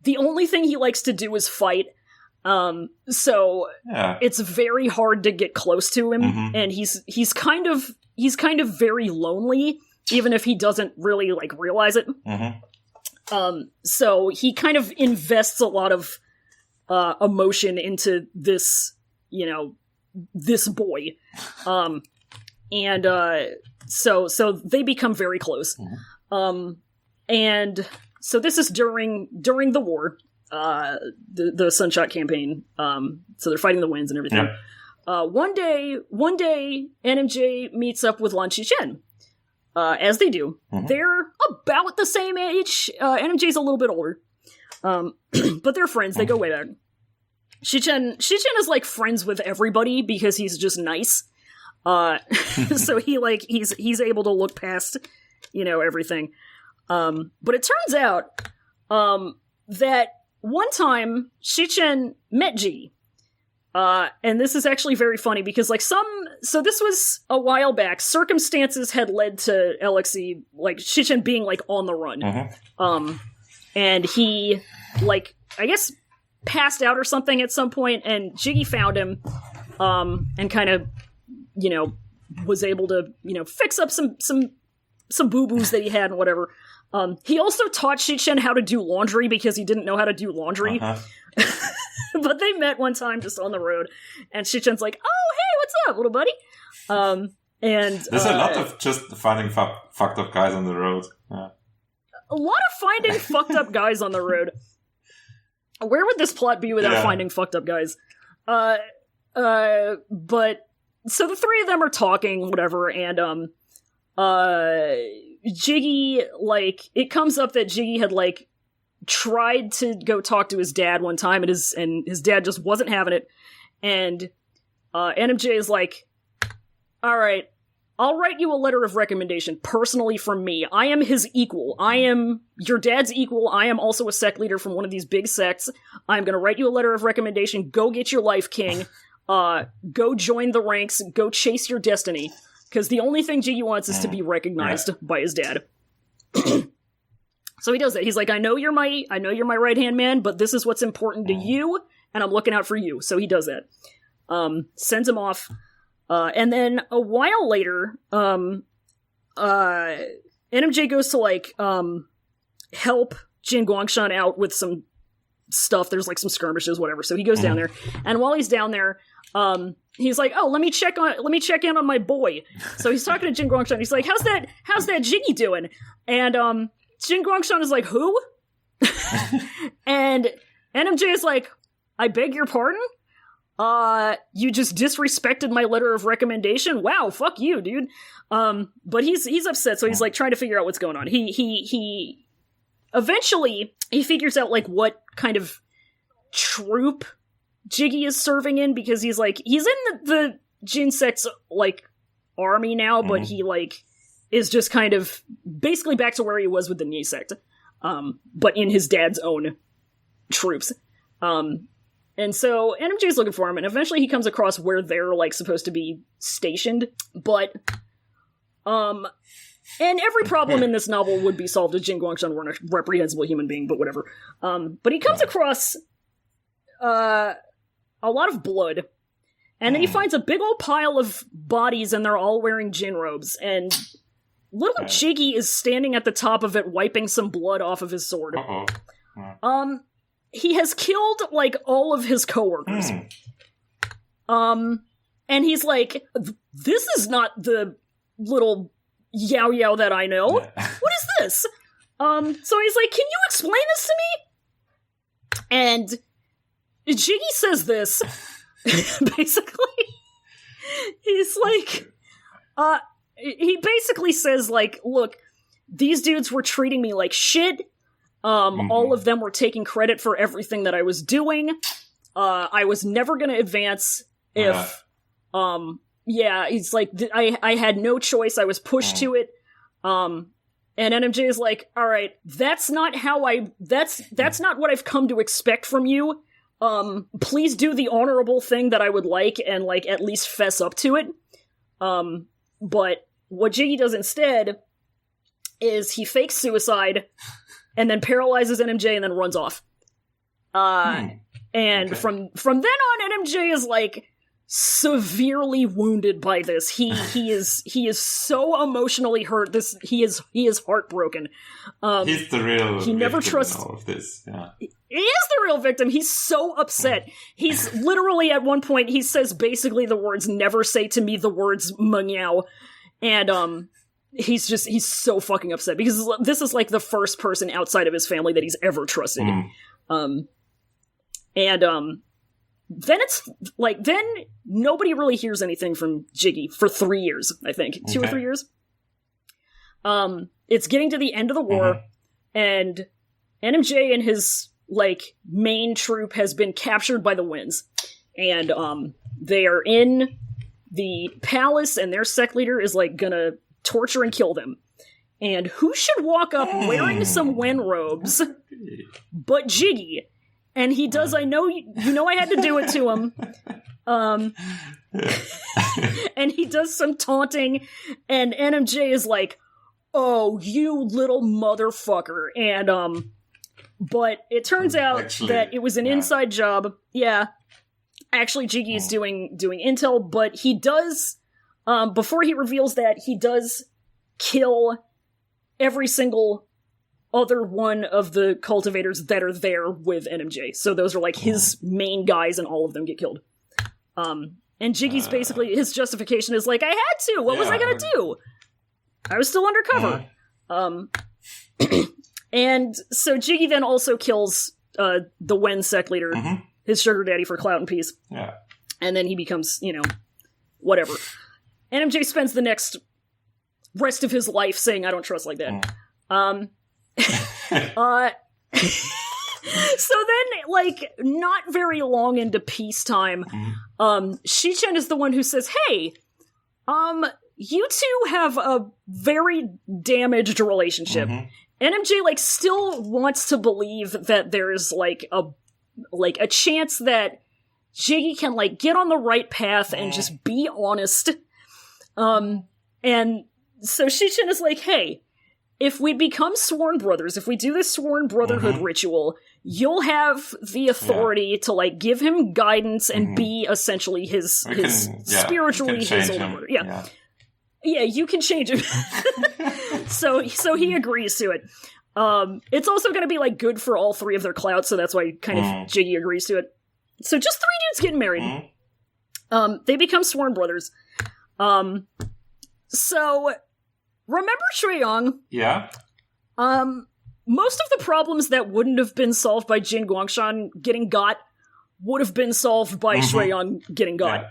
Speaker 1: The only thing he likes to do is fight. So it's very hard to get close to him. And he's kind of very lonely. Even if he doesn't really, like, realize it. So he kind of invests a lot of emotion into this, you know, this boy. So they become very close. And so this is during the war, the Sunshot campaign. So they're fighting the winds and everything. One day, NMJ meets up with Lan Qichen. As they do. They're about the same age. NMJ's a little bit older. But they're friends. They go way back. Shichen is, like, friends with everybody because he's just nice. So he's able to look past, you know, everything. But it turns out, that one time Shichen met Jiggy. And this is actually very funny because, like, so this was a while back. Circumstances had led to Alexei, like, Shichen being, like, on the run. And he, like, I guess passed out or something at some point, and Jiggy found him, and kind of, you know, was able to, you know, fix up some boo-boos that he had and whatever. He also taught Shichen how to do laundry because he didn't know how to do laundry. But they met one time just on the road, and Shichen's like, "Oh, hey, what's up, little buddy?" And
Speaker 2: there's a lot of just finding fucked up guys on the road. Yeah.
Speaker 1: A lot of finding fucked up guys on the road. Where would this plot be without finding fucked up guys? But so the three of them are talking, whatever, and Jiggy, like, it comes up that Jiggy had, like, tried to go talk to his dad one time, and his dad just wasn't having it, and NMJ is like, alright, I'll write you a letter of recommendation, personally from me. I am his equal. I am your dad's equal. I am also a sect leader from one of these big sects. I'm gonna write you a letter of recommendation. Go get your life, king. Go join the ranks. Go chase your destiny. Because the only thing Jiggy wants is to be recognized by his dad. So he does that. He's like, I know you're my right-hand man, but this is what's important to you, and I'm looking out for you. So he does that. Sends him off. And then a while later, NMJ goes to, like, help Jin Guangshan out with some stuff. There's, like, some skirmishes, whatever. So he goes down there. And while he's down there, he's like, oh, let me check in on my boy. So he's talking to Jin Guangshan. He's like, how's that Jiggy doing? And, Jin Guangshan is like, who? And NMJ is like, I beg your pardon? You just disrespected my letter of recommendation? Wow, fuck you, dude. But he's upset, so he's, like, trying to figure out what's going on. He eventually, he figures out, like, what kind of troop Jiggy is serving in, because he's in the Jin sect's, like, army now, but he, like, is just kind of basically back to where he was with the Nye sect, but in his dad's own troops. And so NMJ's looking for him, and eventually he comes across where they're, like, supposed to be stationed, but, and every problem in this novel would be solved if Jin Guangshan weren't a reprehensible human being, but whatever. But he comes across, a lot of blood, and then he finds a big old pile of bodies, and they're all wearing Jin robes, and little Jiggy is standing at the top of it, wiping some blood off of his sword. He has killed, like, all of his coworkers. And he's like, this is not the little Yao Yao that I know. What is this? So he's like, can you explain this to me? And Jiggy says this, basically. He's like, he basically says, like, look, these dudes were treating me like shit. All of them were taking credit for everything that I was doing. I was never gonna advance if, he's like, I had no choice, I was pushed to it. And NMJ is like, alright, that's not what I've come to expect from you. Please do the honorable thing that I would like, and, like, at least fess up to it. But what Jiggy does instead is he fakes suicide, and then paralyzes NMJ and then runs off. And from then on, NMJ is, like, severely wounded by this. He is so emotionally hurt. He is heartbroken.
Speaker 2: He's the real
Speaker 1: he never trusts
Speaker 2: all of this. Yeah.
Speaker 1: He is the real victim. He's so upset. He's literally, at one point, he says basically the words, never say to me the words Mengyao. And he's so fucking upset because this is, like, the first person outside of his family that he's ever trusted. Then it's like, then nobody really hears anything from Jiggy for 3 years, I think. 2 or 3 years. It's getting to the end of the war, and NMJ and his, like, main troop has been captured by the Winds. And they are in the palace, and their sect leader is, like, gonna torture and kill them. And who should walk up wearing some Wen robes but Jiggy? And he does, I know, you know I had to do it to him. And he does some taunting, and NMJ is like, oh, you little motherfucker. And, but it turns out that it was an inside job. Yeah. Actually, Jiggy is doing intel, but he does, before he reveals that, he does kill every single other one of the cultivators that are there with NMJ. So those are like his main guys, and all of them get killed. And Jiggy's basically, his justification is like, I had to! What was I gonna do? I was still undercover. And so Jiggy then also kills the Wen sect leader, his sugar daddy, for clout and peace.
Speaker 2: Yeah.
Speaker 1: And then he becomes, whatever. NMJ spends the next rest of his life saying, I don't trust like that. So then, like, not very long into peacetime, Shichen is the one who says, hey, you two have a very damaged relationship. NMJ, like, still wants to believe that there's, like, a chance that Jiggy can, like, get on the right path and just be honest. And so Shichen is like, hey, if we become sworn brothers, if we do this sworn brotherhood ritual, you'll have the authority to, like, give him guidance and be essentially his spiritually his older brother. Yeah, you can change him. So he agrees to it. It's also going to be, like, good for all three of their clout, so that's why kind of Jiggy agrees to it. So just 3 dudes getting married. They become sworn brothers. So remember Shueyong?
Speaker 2: Yeah.
Speaker 1: Most of the problems that wouldn't have been solved by Jin Guangshan getting got would have been solved by Shueyong getting got.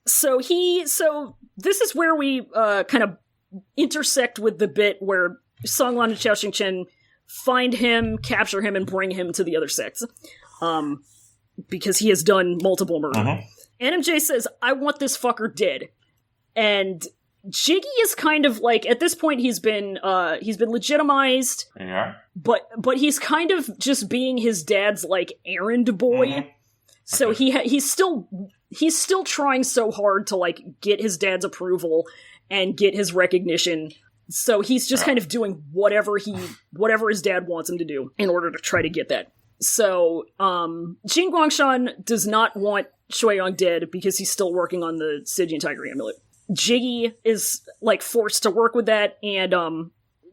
Speaker 1: So this is where we kind of intersect with the bit where Songlan and Xiao Xingchen find him, capture him, and bring him to the other sects. Because he has done multiple murder. NMJ says, I want this fucker dead. And Jiggy is kind of like, at this point he's been legitimized.
Speaker 2: Yeah.
Speaker 1: But he's kind of just being his dad's, like, errand boy. So he's still trying so hard to, like, get his dad's approval and get his recognition. So he's just kind of doing whatever his dad wants him to do in order to try to get that. So, Jin Guangshan does not want Shueyong dead because he's still working on the Stygian Tiger Amulet. Jiggy is, like, forced to work with that, and,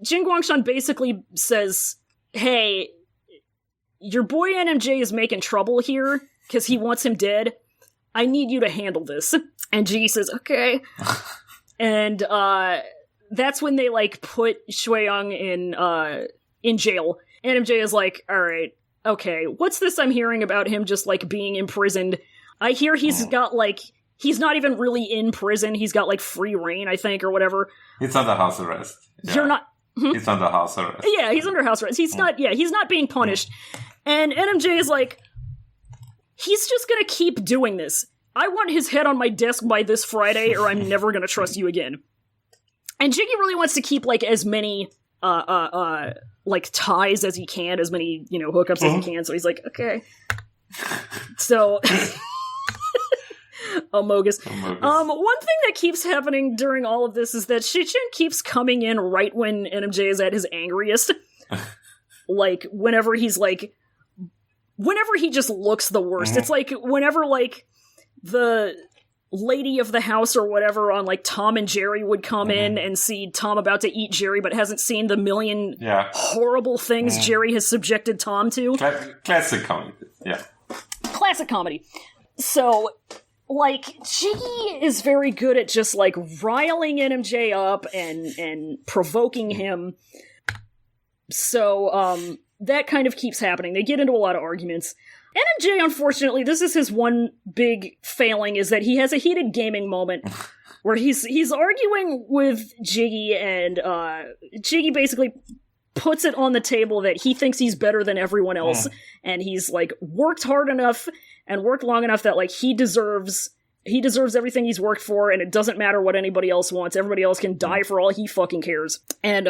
Speaker 1: Jin Guangshan basically says, hey, your boy NMJ is making trouble here, because he wants him dead. I need you to handle this. And Jiggy says, okay. And, that's when they, like, put Shueyong in jail. NMJ is like, alright, okay, what's this I'm hearing about him just, like, being imprisoned? I hear he's got, like, he's not even really in prison. He's got, like, free reign, I think, or whatever.
Speaker 2: He's under house arrest. Yeah.
Speaker 1: You're not...
Speaker 2: He's under house arrest.
Speaker 1: Yeah, he's under house arrest. He's not being punished. And NMJ is like, he's just gonna keep doing this. I want his head on my desk by this Friday, or I'm never gonna trust you again. And Jiggy really wants to keep, like, as many, like, ties as he can, as many, hookups as he can, so he's like, okay. So... Amogus. One thing that keeps happening during all of this is that Shichen keeps coming in right when NMJ is at his angriest. Like, whenever he just looks the worst. It's like, whenever, like, the lady of the house or whatever on, like, Tom and Jerry would come in and see Tom about to eat Jerry, but hasn't seen the million horrible things Jerry has subjected Tom to.
Speaker 2: Classic comedy. Yeah.
Speaker 1: Classic comedy. So... like, Jiggy is very good at just, like, riling NMJ up and provoking him. So, that kind of keeps happening. They get into a lot of arguments. NMJ, unfortunately, this is his one big failing, is that he has a heated gaming moment where he's arguing with Jiggy, and, Jiggy basically puts it on the table that he thinks he's better than everyone else, and he's, like, worked hard enough and worked long enough that, like, he deserves everything he's worked for, and it doesn't matter what anybody else wants. Everybody else can die for all he fucking cares. And,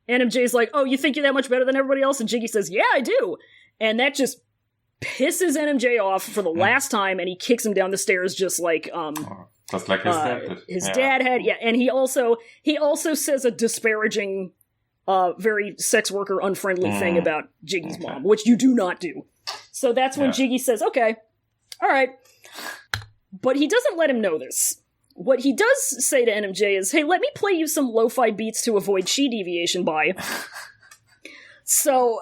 Speaker 1: NMJ's like, oh, you think you're that much better than everybody else? And Jiggy says, yeah, I do. And that just pisses NMJ off for the last time, and he kicks him down the stairs just like
Speaker 2: his dad did.
Speaker 1: His dad had, and he also says a disparaging, very sex worker unfriendly thing about Jiggy's mom, which you do not do. So that's when Jiggy says, okay, all right. But he doesn't let him know this. What he does say to NMJ is, hey, let me play you some lo-fi beats to avoid chi deviation by. So,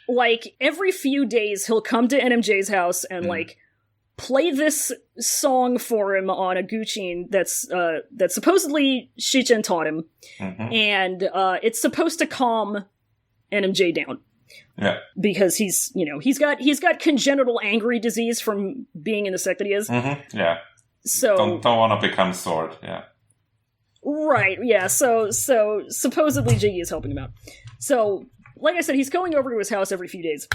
Speaker 1: like, every few days he'll come to NMJ's house and, like, play this song for him on a guqin that's supposedly Shichen taught him. And it's supposed to calm NMJ down.
Speaker 2: Yeah.
Speaker 1: Because he's got congenital angry disease from being in the sect that he is.
Speaker 2: Yeah.
Speaker 1: So
Speaker 2: don't want to become Sword. Yeah.
Speaker 1: Right. Yeah. So supposedly Jiggy is helping him out. So, like I said, he's going over to his house every few days.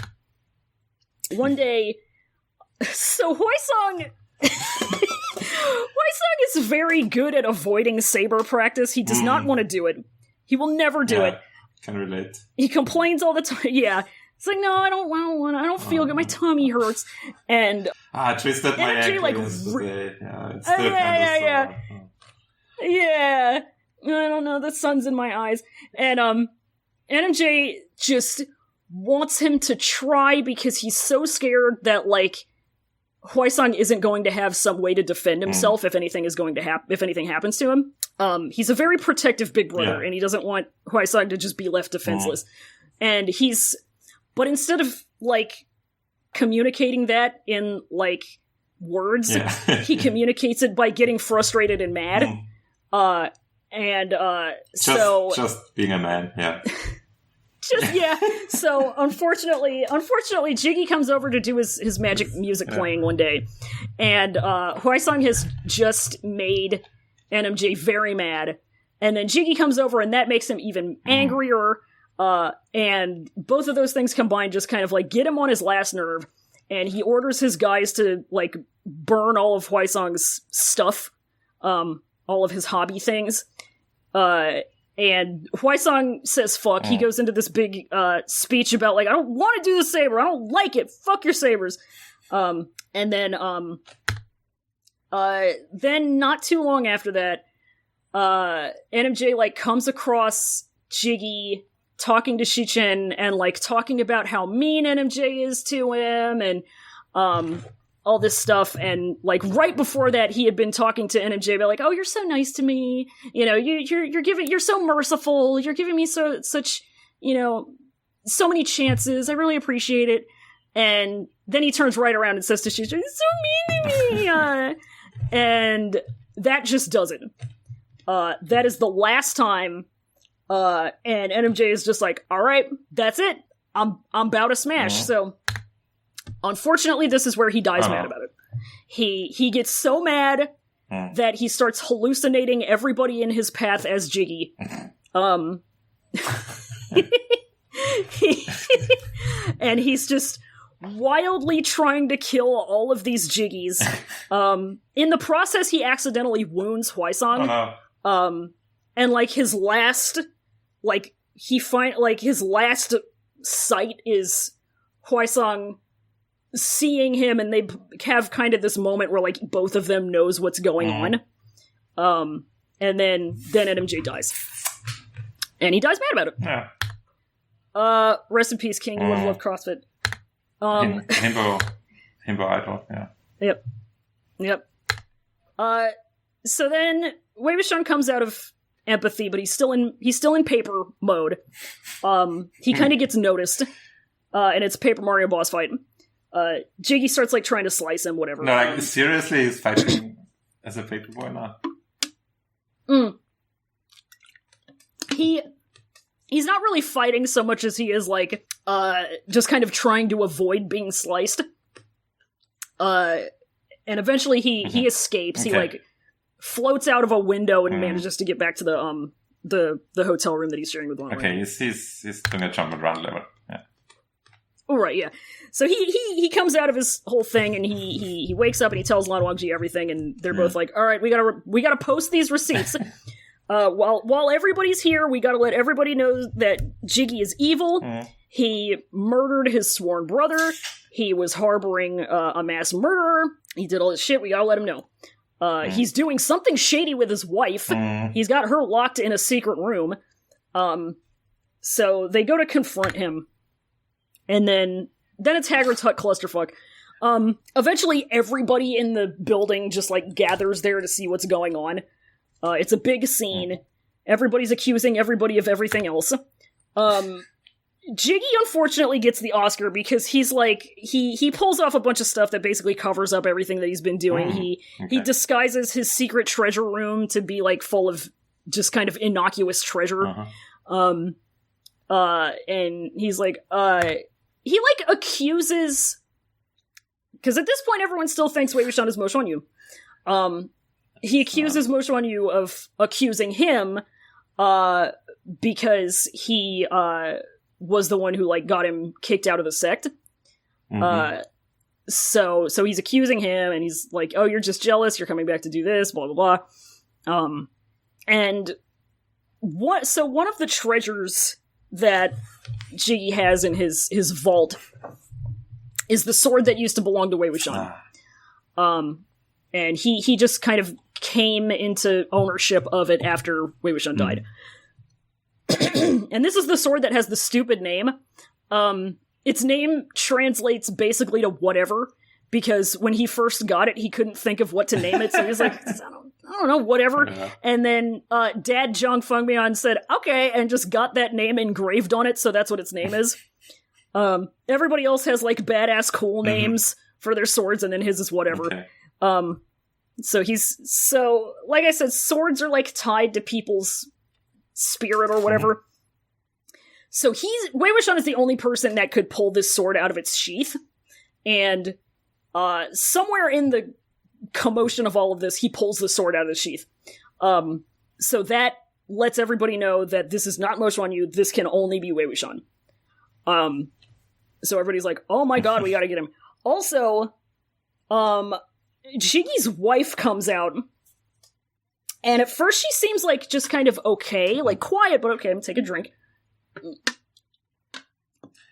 Speaker 1: One day, so Hwaesong is very good at avoiding saber practice. He does not want to do it. He will never do it.
Speaker 2: Can relate.
Speaker 1: He complains all the time. Yeah. It's like, no, I don't want to. I don't feel good. My tummy hurts. And
Speaker 2: I twisted my ankle yesterday. Yeah, it's still kind of sore.
Speaker 1: Yeah. I don't know. The sun's in my eyes. And NMJ just wants him to try because he's so scared that, like, Hwaesong isn't going to have some way to defend himself if anything is going to if anything happens to him. He's a very protective big brother, and he doesn't want Hwaesong to just be left defenseless. And but instead of, like, communicating that in, like, words, he communicates it by getting frustrated and mad.
Speaker 2: Just being a man, yeah.
Speaker 1: So unfortunately, Jiggy comes over to do his magic music playing one day, and Hwaesong has just made NMJ very mad, and then Jiggy comes over, and that makes him even angrier. And both of those things combined just kind of like get him on his last nerve, and he orders his guys to like burn all of Hwaesong's stuff, all of his hobby things. And Hwaesong says fuck. He goes into this big speech about, like, I don't want to do the saber. I don't like it. Fuck your sabers. And then not too long after that, NMJ, like, comes across Jiggy talking to Shichen and, like, talking about how mean NMJ is to him and all this stuff. And, like, right before that, he had been talking to NMJ about, like, oh, you're so nice to me. You know, you're so merciful. You're giving me such, you know, so many chances. I really appreciate it. And then he turns right around and says to Shichen, it's so mean to me. And that just does it. That is the last time. And NMJ is just like, all right, that's it. I'm about to smash. So, unfortunately, this is where he dies mad about it. He gets so mad that he starts hallucinating everybody in his path as Jiggy. And he's just wildly trying to kill all of these Jiggies. In the process, he accidentally wounds Hwaesong. And, like, his last, like, his last sight is Hwaesong seeing him, and they have kind of this moment where, like, both of them knows what's going on. And then NMJ dies. And he dies mad about it. Rest in peace, King. You would have loved CrossFit.
Speaker 2: Himbo Idol, yeah.
Speaker 1: Yep. So then Wei-Wuxian comes out of empathy, but he's still in paper mode. He kind of gets noticed, and it's Paper Mario boss fight. Jiggy starts, like, trying to slice him, whatever.
Speaker 2: No, like, seriously, he's fighting as a paper boy now.
Speaker 1: He's not really fighting so much as he is, like, just kind of trying to avoid being sliced. And eventually he escapes.
Speaker 2: Okay.
Speaker 1: He, like, floats out of a window and manages to get back to the hotel room that he's sharing with one.
Speaker 2: Okay, he's doing a jump and run level. Yeah.
Speaker 1: Oh, right, yeah. So he comes out of his whole thing, and he wakes up and he tells Lan Wangji everything, and they're both like, all right, we gotta post these receipts. While everybody's here, we gotta let everybody know that Jiggy is evil, He murdered his sworn brother. He was harboring a mass murderer. He did all this shit. We gotta let him know. He's doing something shady with his wife. He's got her locked in a secret room. So they go to confront him. And then it's Hagrid's hut clusterfuck. Eventually everybody in the building just, like, gathers there to see what's going on. It's a big scene. Everybody's accusing everybody of everything else. Jiggy unfortunately gets the Oscar because he's like, he pulls off a bunch of stuff that basically covers up everything that he's been doing. He disguises his secret treasure room to be, like, full of just kind of innocuous treasure. And he's like, he, like, accuses, because at this point everyone still thinks Wei Wuxian is Mo Xuanyu. He accuses Mo Xuanyu of accusing him, because he, was the one who, like, got him kicked out of the sect. So he's accusing him, and he's like, oh, you're just jealous, you're coming back to do this, blah, blah, blah. And one of the treasures that Jiggy has in his vault is the sword that used to belong to Wei Wuxian. And he just kind of came into ownership of it after Wei Wuxian died. And this is the sword that has the stupid name. Its name translates basically to whatever, because when he first got it, he couldn't think of what to name it, so he was like, I don't know, whatever. Yeah. And then Dad Zhang Fengmian said, okay, and just got that name engraved on it, so that's what its name is. Everybody else has, like, badass cool names for their swords, and then his is whatever. Okay. So like I said, swords are, like, tied to people's spirit or whatever. So Wei Wuxian is the only person that could pull this sword out of its sheath, and somewhere in the commotion of all of this, he pulls the sword out of the sheath. So that lets everybody know that this is not Mo Xuanyu, this can only be Wei Wuxian. So everybody's like, oh my god, we gotta get him. Also, Jiggy's wife comes out, and at first she seems like just kind of okay, like quiet, but okay, I'm gonna take a drink.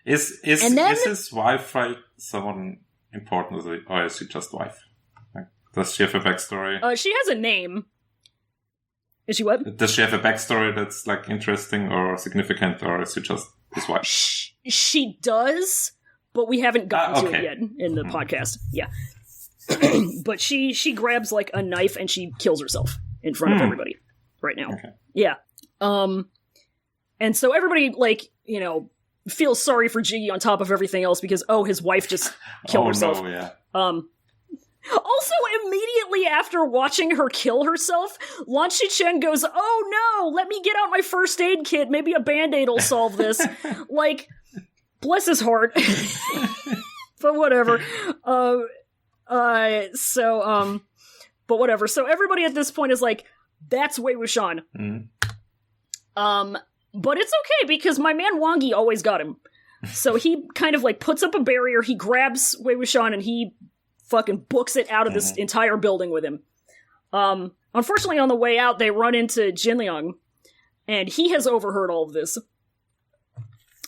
Speaker 2: Is his wife, like, someone important, or is she just wife? Like, does she have a backstory?
Speaker 1: She has a name. Is she what?
Speaker 2: Does she have a backstory that's, like, interesting or significant, or is she just his wife?
Speaker 1: She does, but we haven't gotten to it yet in the podcast. Yeah. But she grabs, like, a knife and she kills herself in front of everybody right now. Okay. Yeah. And so everybody, like, you know, feels sorry for Jiggy on top of everything else because, his wife just killed herself.
Speaker 2: No, yeah.
Speaker 1: Also, immediately after watching her kill herself, Lan Shichen goes, oh no, let me get out my first aid kit, maybe a Band-Aid will solve this. Like, bless his heart. But whatever. But whatever. So everybody at this point is like, that's Wei Wuxian. But it's okay, because my man Wongi always got him. So he kind of, like, puts up a barrier, he grabs Wei Wuxian, and he fucking books it out of this entire building with him. Unfortunately, on the way out, they run into Jinliang, and he has overheard all of this.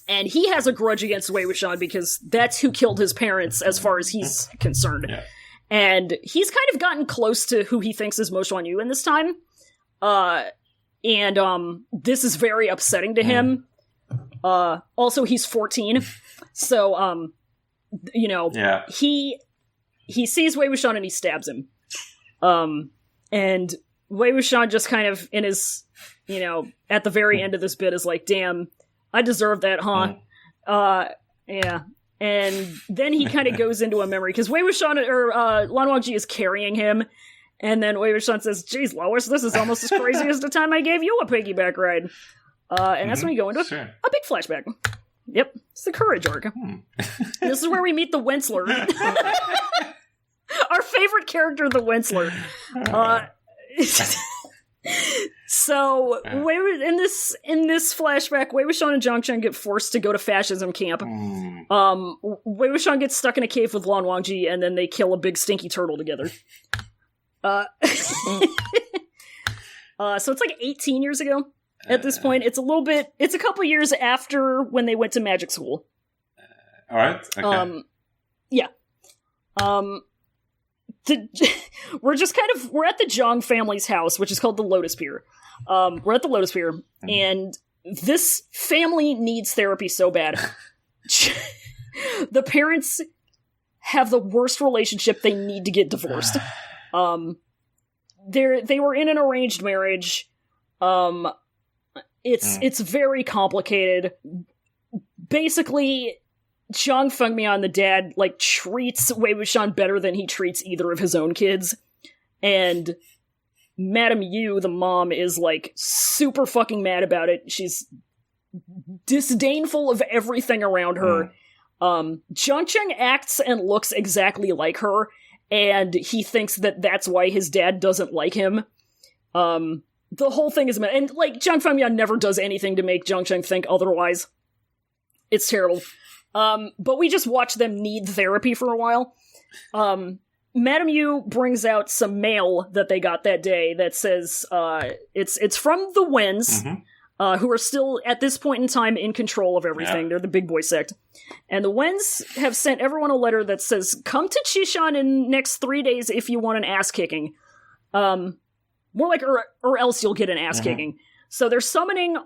Speaker 1: And he has a grudge against Wei Wuxian, because that's who killed his parents, as far as he's concerned. Yeah. And he's kind of gotten close to who he thinks is Mo Xuanyu in this time. And this is very upsetting to him. Also, he's 14, so, you know, he sees Wei Wuxian and he stabs him. And Wei Wuxian just kind of, in his, you know, at the very end of this bit is like, damn, I deserve that, huh? Yeah. And then he kind of goes into a memory, because Wei Wuxian, or Lan Wangji is carrying him, and then Wei Wuxian says, geez, Lois, this is almost as crazy as the time I gave you a piggyback ride. And that's when we go into a big flashback. Yep, it's the Courage arc. This is where we meet the Wensler. Our favorite character, the Wensler. So, in this flashback, Wei Wuxian and Zhang Chen get forced to go to fascism camp. Wei Wuxian gets stuck in a cave with Lan Wangji, and then they kill a big stinky turtle together. So it's like 18 years ago. At this point, it's a couple years after when they went to magic school.
Speaker 2: Alright, okay.
Speaker 1: Yeah. We're at the Zhang family's house, which is called the Lotus Pier. We're at the Lotus Pier, and this family needs therapy so bad. The parents have the worst relationship. They need to get divorced. They were in an arranged marriage. It's very complicated. Basically, Zhang Fengmian, the dad, treats Wei Wuxian better than he treats either of his own kids. And Madame Yu, the mom, is, super fucking mad about it. She's disdainful of everything around her. Zhangcheng acts and looks exactly like her, and he thinks that that's why his dad doesn't like him. The whole thing is... And, Zhang Fengmian never does anything to make Zhangcheng think otherwise. It's terrible. But we just watch them need therapy for a while. Madame Yu brings out some mail that they got that day that says, it's from the Wens, who are still, at this point in time, in control of everything. Yeah. They're the big boy sect. And the Wens have sent everyone a letter that says, come to Qishan in next 3 days if you want an ass-kicking. More like, or else you'll get an ass-kicking. So they're summoning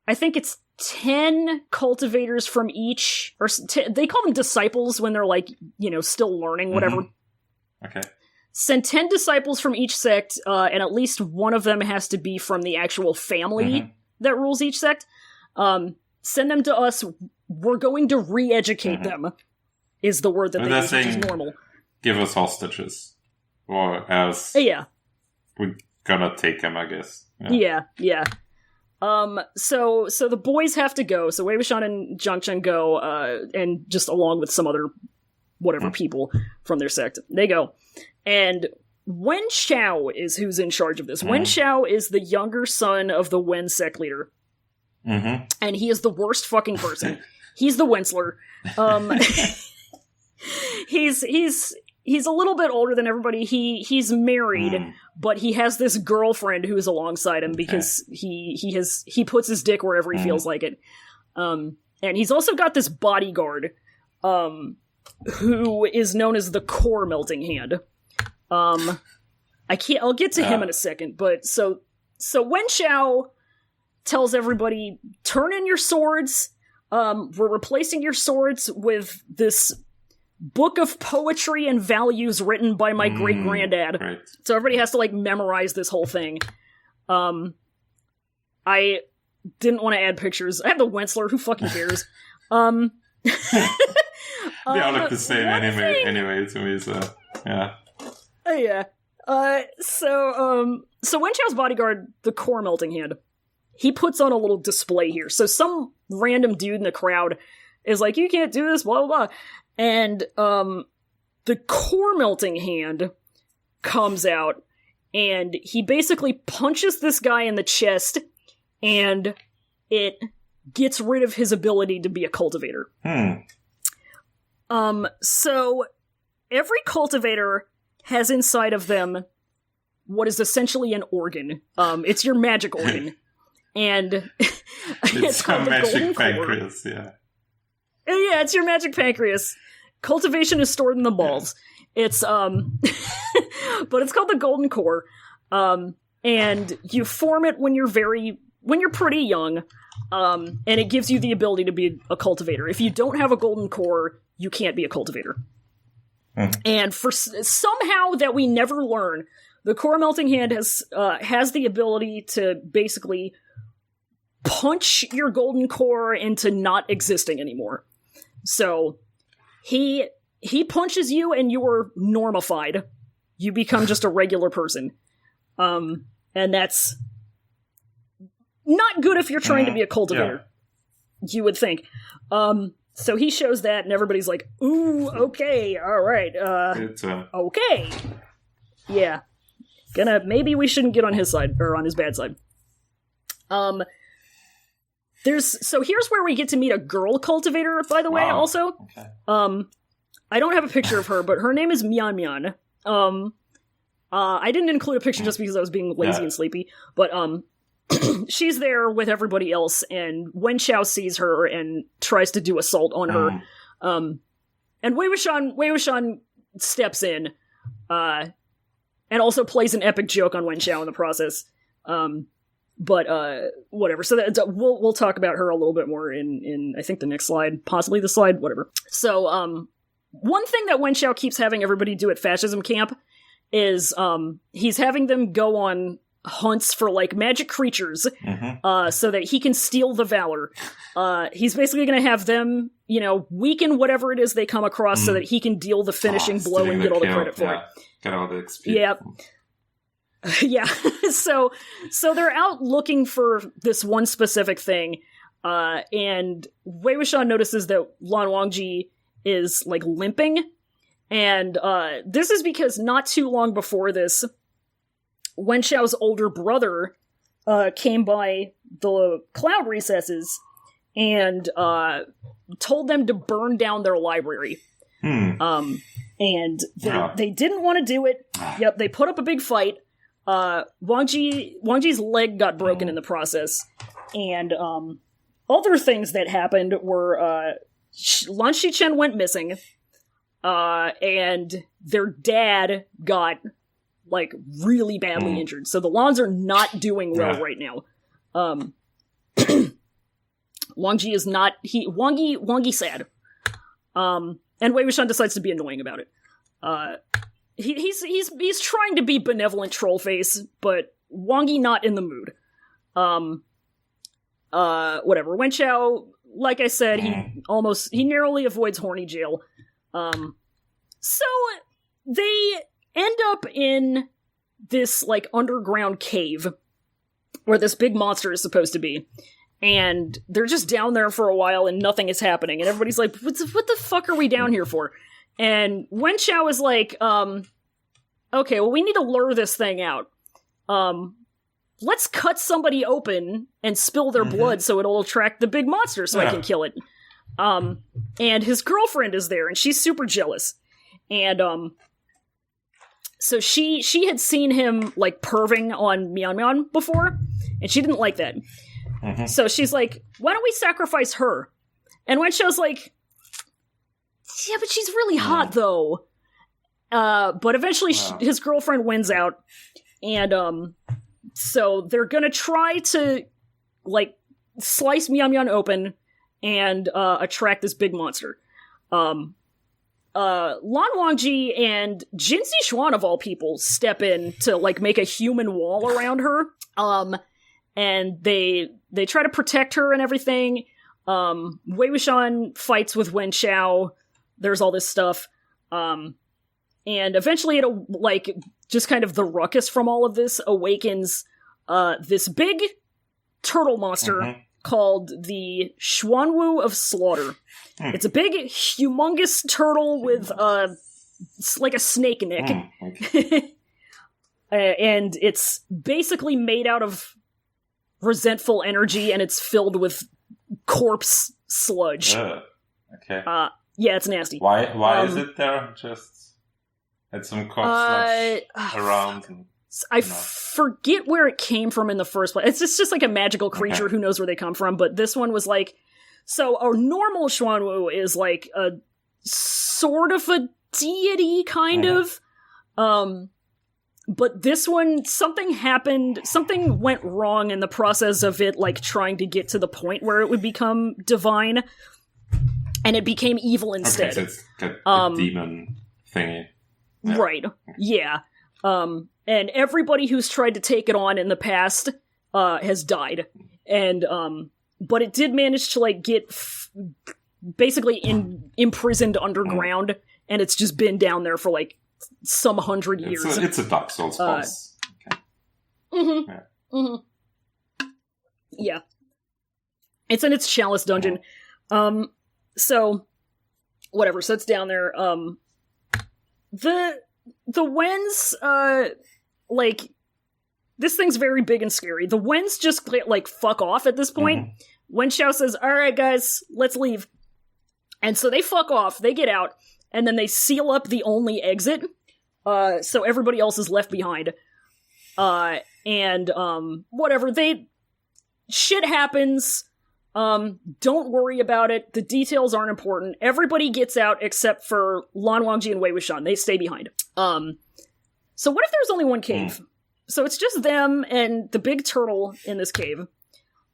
Speaker 1: I think it's 10 cultivators from each, or they call them disciples when they're still learning, whatever.
Speaker 2: Okay.
Speaker 1: Send 10 disciples from each sect, and at least one of them has to be from the actual family that rules each sect. Send them to us. We're going to re-educate them, is the word that they use, which is normal.
Speaker 2: Give us hostages. Or else we're gonna take them, I guess.
Speaker 1: Yeah. So the boys have to go. So Wei Wuxian and Zhangcheng go, and just along with some other people from their sect. They go. And Wen Xiao is who's in charge of this. Wen Xiao is the younger son of the Wen sect leader. And he is the worst fucking person. He's the Wensler. He's a little bit older than everybody. He's married, but he has this girlfriend who's alongside him because he puts his dick wherever he feels like it. And he's also got this bodyguard, who is known as the Core Melting Hand. I'll get to him in a second, but so Wen Xiao tells everybody, turn in your swords. We're replacing your swords with this book of poetry and values written by my great-granddad. Right. So everybody has to, memorize this whole thing. I didn't want to add pictures. I have the Wensler, who fucking cares?
Speaker 2: They all look the same anyway to me, so, yeah.
Speaker 1: Yeah. So Wen Xiao's bodyguard, the Core Melting Hand, he puts on a little display here. So some random dude in the crowd is like, you can't do this, blah, blah, blah. And, the Core Melting Hand comes out, and he basically punches this guy in the chest, and it gets rid of his ability to be a cultivator. So, every cultivator has inside of them what is essentially an organ. It's your magic organ. And it's called the magic pancreas, yeah. Yeah, it's your magic pancreas. Cultivation is stored in the balls. It's, but it's called the golden core. And you form it when you're pretty young. And it gives you the ability to be a cultivator. If you don't have a golden core, you can't be a cultivator. And for somehow that we never learn, the Core Melting Hand has the ability to basically punch your golden core into not existing anymore. So he punches you and you're normified. You become just a regular person. And that's not good if you're trying to be a cultivator. Yeah. You would think. So he shows that and everybody's like, ooh, okay, alright, okay. Yeah. Maybe we shouldn't get on his side, or on his bad side. Here's where we get to meet a girl cultivator, by the way, also. Okay. I don't have a picture of her, but her name is Mian Mian. I didn't include a picture just because I was being lazy and sleepy, but she's there with everybody else, and Wen Xiao sees her and tries to do assault on her. And Wei Wuxian steps in, and also plays an epic joke on Wen Xiao in the process. But whatever. So we'll talk about her a little bit more in I think the next slide, possibly the slide, whatever. So one thing that Wen Xiao keeps having everybody do at fascism camp is he's having them go on hunts for like magic creatures, so that he can steal the valor. He's basically going to have them, weaken whatever it is they come across, so that he can deal the finishing blow and get all the credit for it.
Speaker 2: Get all the XP.
Speaker 1: Yep. Yeah. So they're out looking for this one specific thing, and Wei Wuxian notices that Lan Wangji is like limping, and this is because not too long before this, Wen Xiao's older brother came by the cloud recesses and told them to burn down their library. And they didn't want to do it. Yep, they put up a big fight. Wangji's leg got broken in the process, and other things that happened were Lan Shichen went missing, and their dad got like really badly injured. So the Lans are not doing well right now. Wangji is not Wangji sad. And Wei Wuxian decides to be annoying about it. He's trying to be benevolent troll face, but Wangji not in the mood. Whatever. Wen Xiao, like I said, he narrowly avoids horny jail. So they end up in this like underground cave where this big monster is supposed to be. And they're just down there for a while and nothing is happening. And everybody's like, what the fuck are we down here for? And Wen Xiao is like, okay, well, we need to lure this thing out. Let's cut somebody open and spill their blood so it'll attract the big monster so I can kill it. And his girlfriend is there and she's super jealous. And, so she had seen him, like, perving on Mian Mian before, and she didn't like that. So she's like, why don't we sacrifice her? And Wen Xiao's like, yeah, but she's really hot, though. But eventually his girlfriend wins out, and so they're gonna try to, like, slice Mian Mian open and attract this big monster. Lan Wangji and Jin Zixuan, of all people, step in to, like, make a human wall around her. And they try to protect her and everything. Wei Wuxian fights with Wen Xiao. There's all this stuff. And eventually it'll, like, just kind of the ruckus from all of this awakens, this big turtle monster called the Xuanwu of Slaughter. It's a big, humongous turtle with, like a snake neck. And it's basically made out of resentful energy, and it's filled with corpse sludge.
Speaker 2: Okay.
Speaker 1: Yeah, it's nasty.
Speaker 2: Why is it there? Just had some corpse sludge around.
Speaker 1: I forget where it came from in the first place. It's just like a magical creature. Who knows where they come from? But this one was like, so a normal Xuanwu is like a sort of a deity, kind of. But this one, something happened, something went wrong in the process of it, like, trying to get to the point where it would become divine, and it became evil instead.
Speaker 2: Okay, so it's a demon thingy.
Speaker 1: Yeah. Right, yeah. And everybody who's tried to take it on in the past, has died. And, but it did manage to, like, get basically imprisoned underground, and it's just been down there for, like, some 100 years.
Speaker 2: It's a Dark Souls boss.
Speaker 1: Yeah. It's in its chalice dungeon. So, whatever, so it's down there. The Wens, like, this thing's very big and scary. The Wens just, like, fuck off at this point. Wen Xiao says, alright guys, let's leave. And so they fuck off, they get out, and then they seal up the only exit, So everybody else is left behind. And whatever, shit happens. Don't worry about it. The details aren't important. Everybody gets out except for Lan Wangji and Wei Wuxian. They stay behind. So what if there's only one cave? So it's just them and the big turtle in this cave.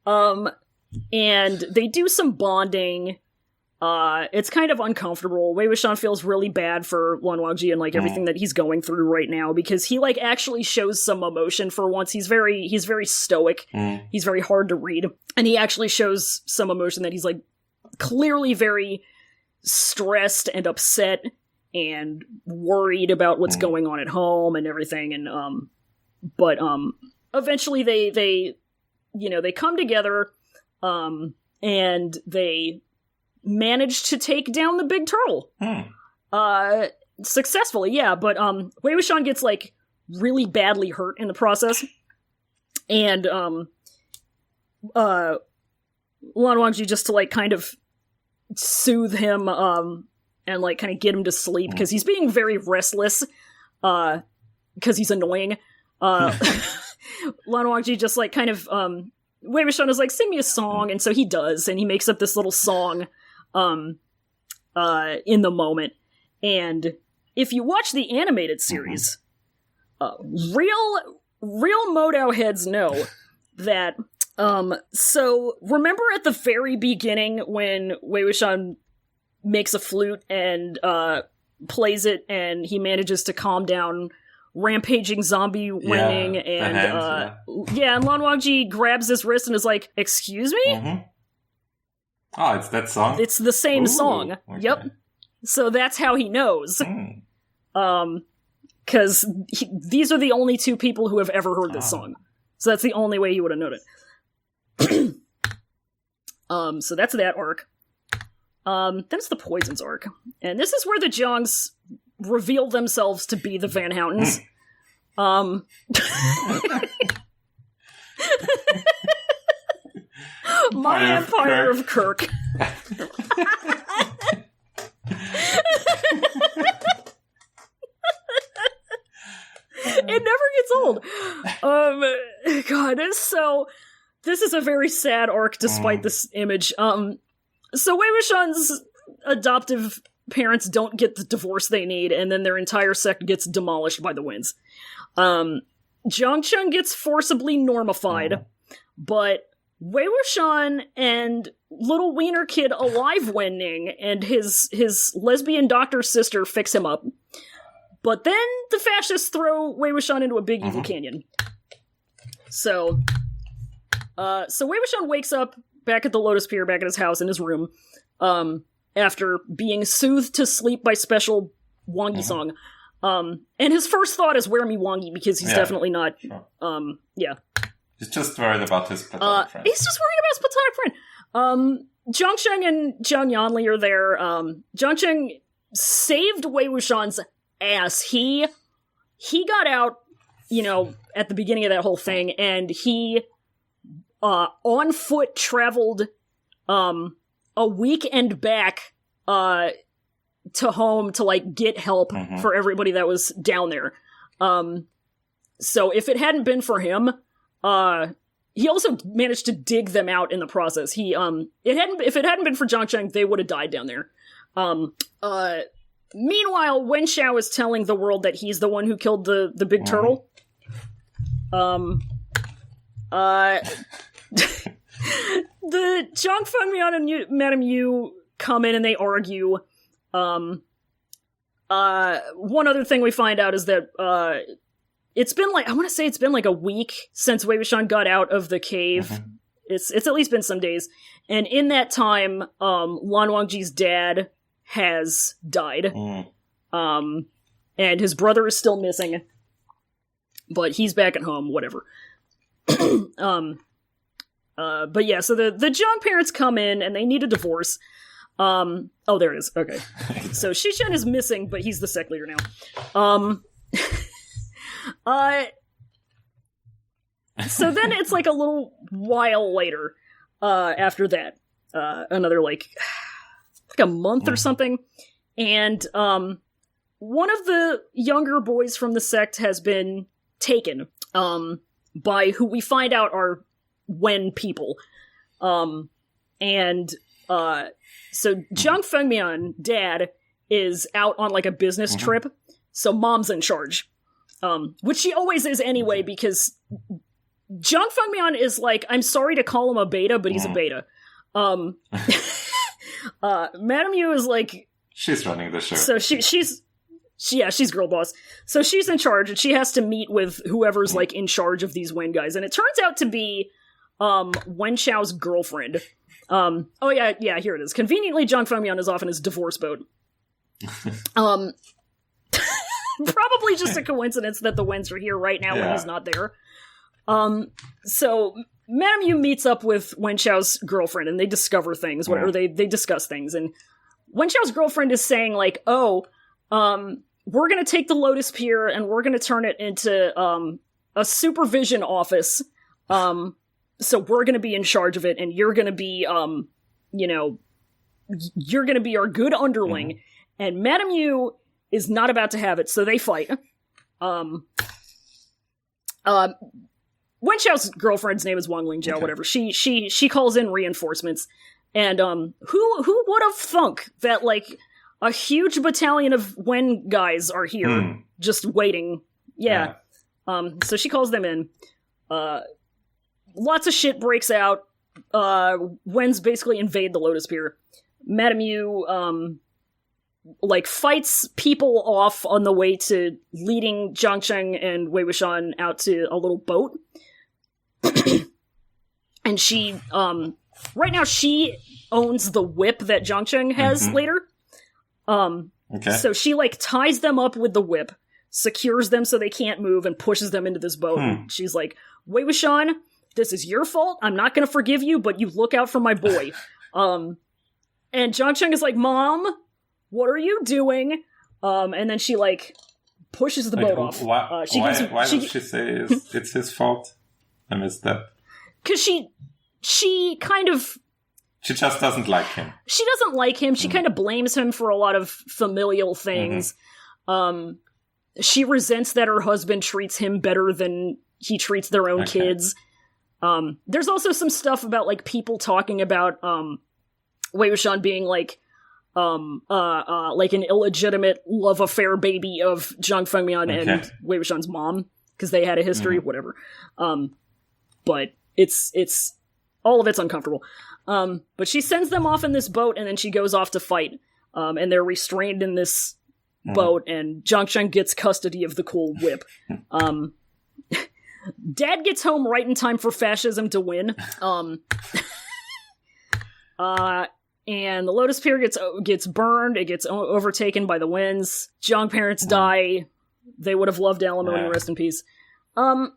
Speaker 1: And they do some bonding. It's kind of uncomfortable. Wei Wuxian feels really bad for Lan Wangji and, like, everything that he's going through right now, because he, like, actually shows some emotion for once. He's very stoic. He's very hard to read. And he actually shows some emotion that he's, like, clearly very stressed and upset and worried about what's going on at home and everything. And, but eventually they come together, and they managed to take down the big turtle. Successfully, yeah, but Wei Wuxian gets, like, really badly hurt in the process. And Lan Wangji, just to, like, kind of soothe him and, like, kind of get him to sleep, because he's being very restless, because he's annoying. Lan Wangji just, like, kind of Wei Wuxian is like, sing me a song, and so he does, and he makes up this little song in the moment. And if you watch the animated series, real Modao heads know that, so remember at the very beginning when Wei Wuxian makes a flute and plays it, and he manages to calm down rampaging zombie Wenning, and and Lan Wangji grabs his wrist and is like, excuse me?
Speaker 2: Oh, it's that song?
Speaker 1: It's the same song. Okay. Yep. So that's how he knows. Because these are the only two people who have ever heard this song. So that's the only way he would have known it. So that's that arc. Then it's the Poisons arc. And this is where the Zhongs reveal themselves to be the Van Houtens. My Empire of Kirk. It never gets old. God, so this is a very sad arc despite this image. So Wei Wuxian's adoptive parents don't get the divorce they need, and then their entire sect gets demolished by the winds. Zhongcheng gets forcibly normified, but Wei Wuxian and little wiener kid alive Wenning and his lesbian doctor sister fix him up. But then the fascists throw Wei Wuxian into a big evil canyon. So Wei Wuxian wakes up back at the Lotus Pier, back at his house in his room, after being soothed to sleep by special Wangi song. And his first thought is, wear me Wangi, because he's definitely not,
Speaker 2: He's just worried about his platonic friend.
Speaker 1: He's just worried about his platonic friend. Zhongcheng and Zhang Yanli are there. Zhongcheng saved Wei Wuxian's ass. He got out, at the beginning of that whole thing, and he, on foot traveled, a week and back, to home to, like, get help for everybody that was down there. So if it hadn't been for him, he also managed to dig them out in the process. If it hadn't been for Zhongcheng, they would have died down there. Meanwhile, Wen Xiao is telling the world that he's the one who killed the big turtle. The Zhang Fengmian and Madame Yu come in and they argue. One other thing we find out is that, it's been like a week since Wei Wuxian got out of the cave. It's at least been some days. And in that time, Lan Wangji's dad has died. And his brother is still missing. But he's back at home, whatever. But yeah, so the Zhang parents come in and they need a divorce. Oh, there it is. Okay. So Xishen is missing, but he's the sect leader now. So then it's like a little while later, after that, another like a month or something, and one of the younger boys from the sect has been taken, by who we find out are Wen people. So Zhang Fengmian, dad, is out on like a business trip, so mom's in charge. Which she always is anyway, because Zhang Fengmian is like, I'm sorry to call him a beta, but he's a beta. Madame Yu is like...
Speaker 2: She's running the show.
Speaker 1: So she's girl boss. So she's in charge, and she has to meet with whoever's like in charge of these Wen guys. And it turns out to be Wen Xiao's girlfriend. Here it is. Conveniently, Zhang Fengmian is off in his divorce boat. Probably just a coincidence that the Wens are here right now when he's not there. So Madame Yu meets up with Wen Xiao's girlfriend, and they discover things, or they discuss things, and Wen Xiao's girlfriend is saying, like, we're gonna take the Lotus Pier, and we're gonna turn it into, a supervision office, so we're gonna be in charge of it, and you're gonna be, you're gonna be our good underling, and Madame Yu is not about to have it, so they fight. Wen Xiao's girlfriend's name is Wang Lingjiao, whatever. She calls in reinforcements, and who would have thunk that like a huge battalion of Wen guys are here, just waiting? Yeah. So she calls them in. Lots of shit breaks out. Wens basically invade the Lotus Pier. Madame Yu fights people off on the way to leading Jiangsheng and Wei Wuxian out to a little boat. And she, right now she owns the whip that Jiangsheng has later. So she, ties them up with the whip, secures them so they can't move, and pushes them into this boat. She's like, Wei Wuxian, this is your fault, I'm not gonna forgive you, but you look out for my boy. And Jiangsheng is like, Mom, what are you doing? And then she, pushes the boat off.
Speaker 2: Why does she say it's his fault? I missed that.
Speaker 1: Because she kind of...
Speaker 2: She just doesn't like him.
Speaker 1: She doesn't like him. She kind of blames him for a lot of familial things. She resents that her husband treats him better than he treats their own kids. There's also some stuff about, people talking about Wei Wuxian being, an illegitimate love affair baby of Zhang Fengmian and Wei Wuxian's mom, because they had a history, whatever. But it's all of it's uncomfortable. But she sends them off in this boat, and then she goes off to fight. And they're restrained in this boat, and Jiangsheng gets custody of the cool whip. Dad gets home right in time for fascism to win. And the Lotus Pier gets burned, it gets overtaken by the winds. Jiang parents die. They would have loved alimony, rest in peace. Wei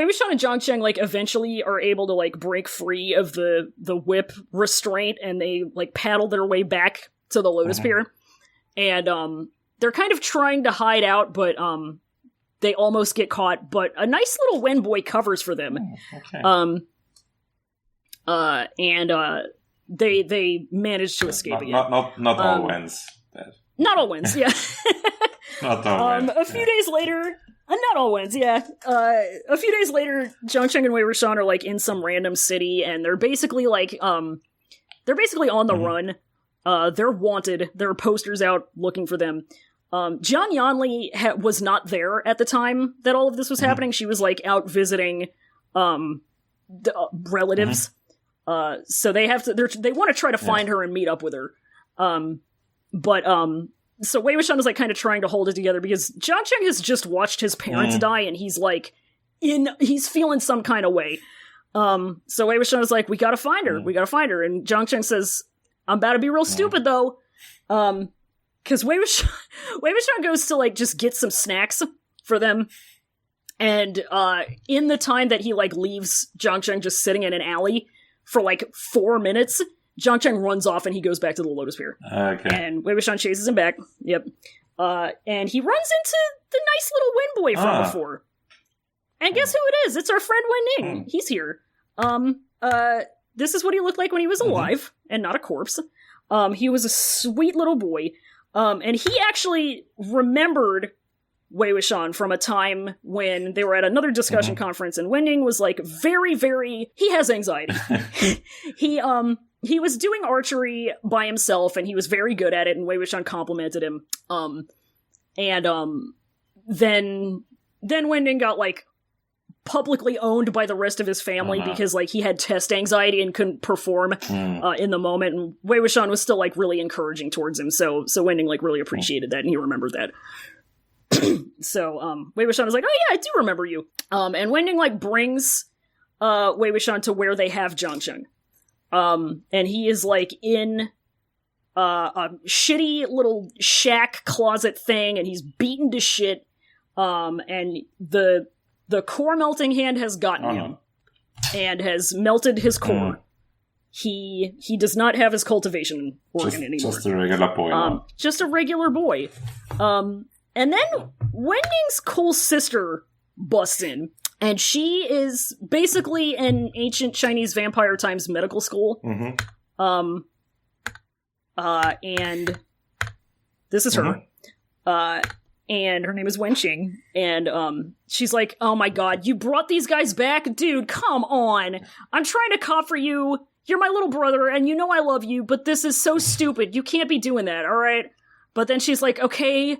Speaker 1: Wuxian and Jiangsheng, eventually are able to, break free of the whip restraint, and they, paddle their way back to the Lotus Pier. And, they're kind of trying to hide out, but, they almost get caught, but a nice little Wen boy covers for them. They manage to escape again.
Speaker 2: Not all Wens.
Speaker 1: Not all Wens, yeah.
Speaker 2: Not all Wens.
Speaker 1: A few days later... not all Wens, yeah. A few days later, Jiangsheng and Wei Wuxian are, in some random city, and they're basically, on the run. They're wanted. There are posters out looking for them. Jiang Yanli was not there at the time that all of this was happening. She was, out visiting, relatives. So they have to, they want to try to find her and meet up with her. So Wei Wuxian is, kind of trying to hold it together, because Jiangsheng has just watched his parents die, and he's, he's feeling some kind of way. So Wei Wuxian is like, we gotta find her, and Jiangsheng says, I'm about to be real stupid, though. Because Wei Wuxian goes to, just get some snacks for them, and, in the time that he, leaves Jiangsheng just sitting in an alley for, 4 minutes, Jiangsheng runs off and he goes back to the Lotus Pier. And Wei Wuxian chases him back. Yep. And he runs into the nice little Wen boy from before. And guess who it is? It's our friend Wen Ning. He's here. This is what he looked like when he was alive and not a corpse. He was a sweet little boy. And he actually remembered Wei Wuxian from a time when they were at another discussion conference, and Wenning was like very, very, he has anxiety. He was doing archery by himself, and he was very good at it, and Wei Wuxian complimented him. Then Wenning got, like, publicly owned by the rest of his family because, like, he had test anxiety and couldn't perform in the moment, and Wei Wuxian was still, like, really encouraging towards him, so Wenning, like, really appreciated that, and he remembered that. So, Wei Wuxian was like, oh yeah, I do remember you. And Wenning, like, brings Wei Wuxian to where they have Zhangsheng. And he is, like, in a shitty little shack closet thing, and he's beaten to shit. And the core melting hand has gotten him, and has melted his core. He does not have his cultivation organ anymore.
Speaker 2: Just a regular boy.
Speaker 1: Just a regular boy. And then Wending's cool sister busts in, and she is basically an ancient Chinese vampire times medical school. And this is her. And her name is Wenqing, and she's like, oh my god, you brought these guys back? Dude, come on. I'm trying to cop for you. You're my little brother, and you know I love you, but this is so stupid. You can't be doing that, alright? But then she's like, okay,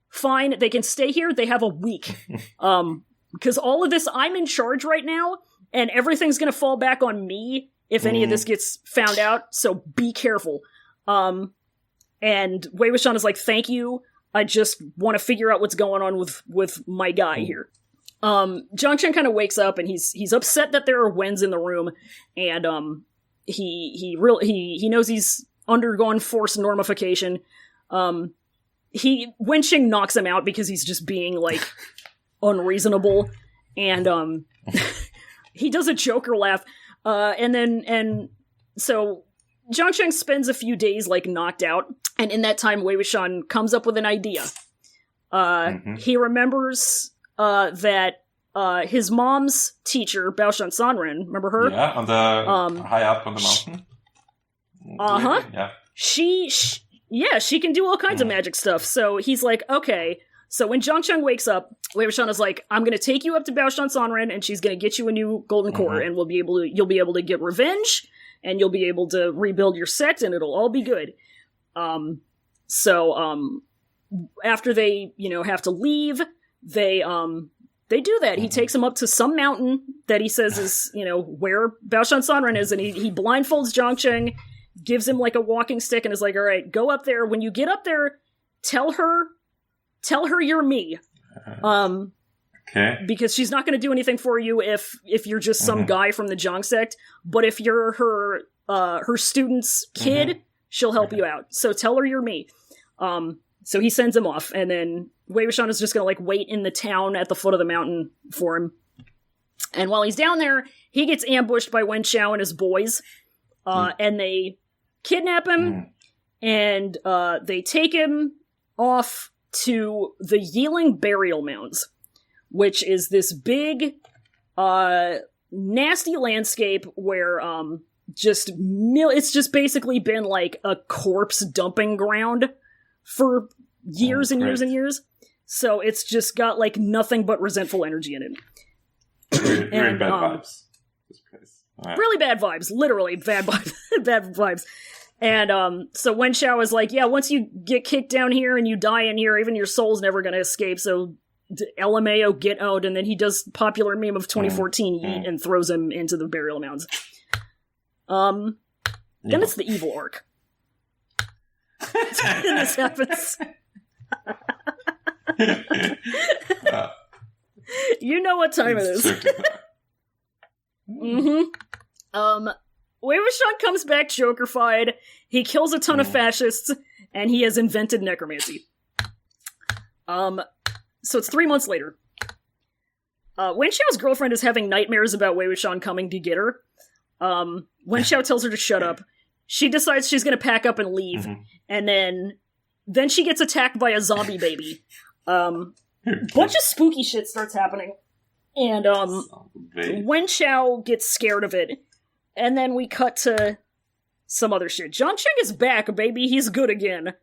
Speaker 1: fine, they can stay here, they have a week. Because all of this, I'm in charge right now, and everything's gonna fall back on me if any of this gets found out, so be careful. And Wei Wuxian is like, thank you, I just want to figure out what's going on with my guy here. Zhangsheng kind of wakes up, and he's upset that there are Wens in the room, and he knows he's undergone forced normification. Wenqing knocks him out because he's just being, like, unreasonable, and he does a Joker laugh, and so Zhangsheng spends a few days, like, knocked out, and in that time Wei Wuxian comes up with an idea. He remembers that his mom's teacher, Baoshan Sanren, remember her?
Speaker 2: Yeah, on the high up on the mountain. Yeah. She can do all kinds of magic stuff. So he's like, okay. So when Zhangsheng wakes up, Wei Wuxian is like, I'm going to take you up to Baoshan Sanren, and she's going to get you a new golden core, and you'll be able to get revenge, and you'll be able to rebuild your sect, and it'll all be good. After they, have to leave, they do that. He takes him up to some mountain that he says is, where Baoshan Sanren is, and he blindfolds Zhangsheng, gives him, like, a walking stick, and is like, all right, go up there. When you get up there, tell her you're me. Okay.
Speaker 1: Because she's not going to do anything for you if you're just some guy from the Zhang sect, but if you're her student's kid, she'll help you out. So tell her you're me. So he sends him off, and then Wei Wuxian is just going to, like, wait in the town at the foot of the mountain for him. And while he's down there, he gets ambushed by Wen Xiao and his boys, and they kidnap him, and they take him off to the Yiling Burial Mounds, which is this big, nasty landscape where it's just basically been, like, a corpse dumping ground for years and years and years. So it's just got, like, nothing but resentful energy in it.
Speaker 2: Very bad vibes. This place. Right.
Speaker 1: Really bad vibes. Literally bad vibes. Bad vibes. And so Wen Xiao is like, yeah, once you get kicked down here and you die in here, even your soul's never going to escape, so LMAO, get owned. And then he does popular meme of 2014 yeet and throws him into the burial mounds. Then it's the evil arc. And this happens. You know what time it is. Wei Wuxian comes back Joker-fied, he kills a ton of fascists, and he has invented necromancy. So it's 3 months later. Wen Xiao's girlfriend is having nightmares about Wei Wuxian coming to get her. Wen Xiao tells her to shut up. She decides she's gonna pack up and leave, and then she gets attacked by a zombie baby. Bunch of spooky shit starts happening. And, Wen Xiao gets scared of it. And then we cut to some other shit. Zhangsheng is back, baby. He's good again.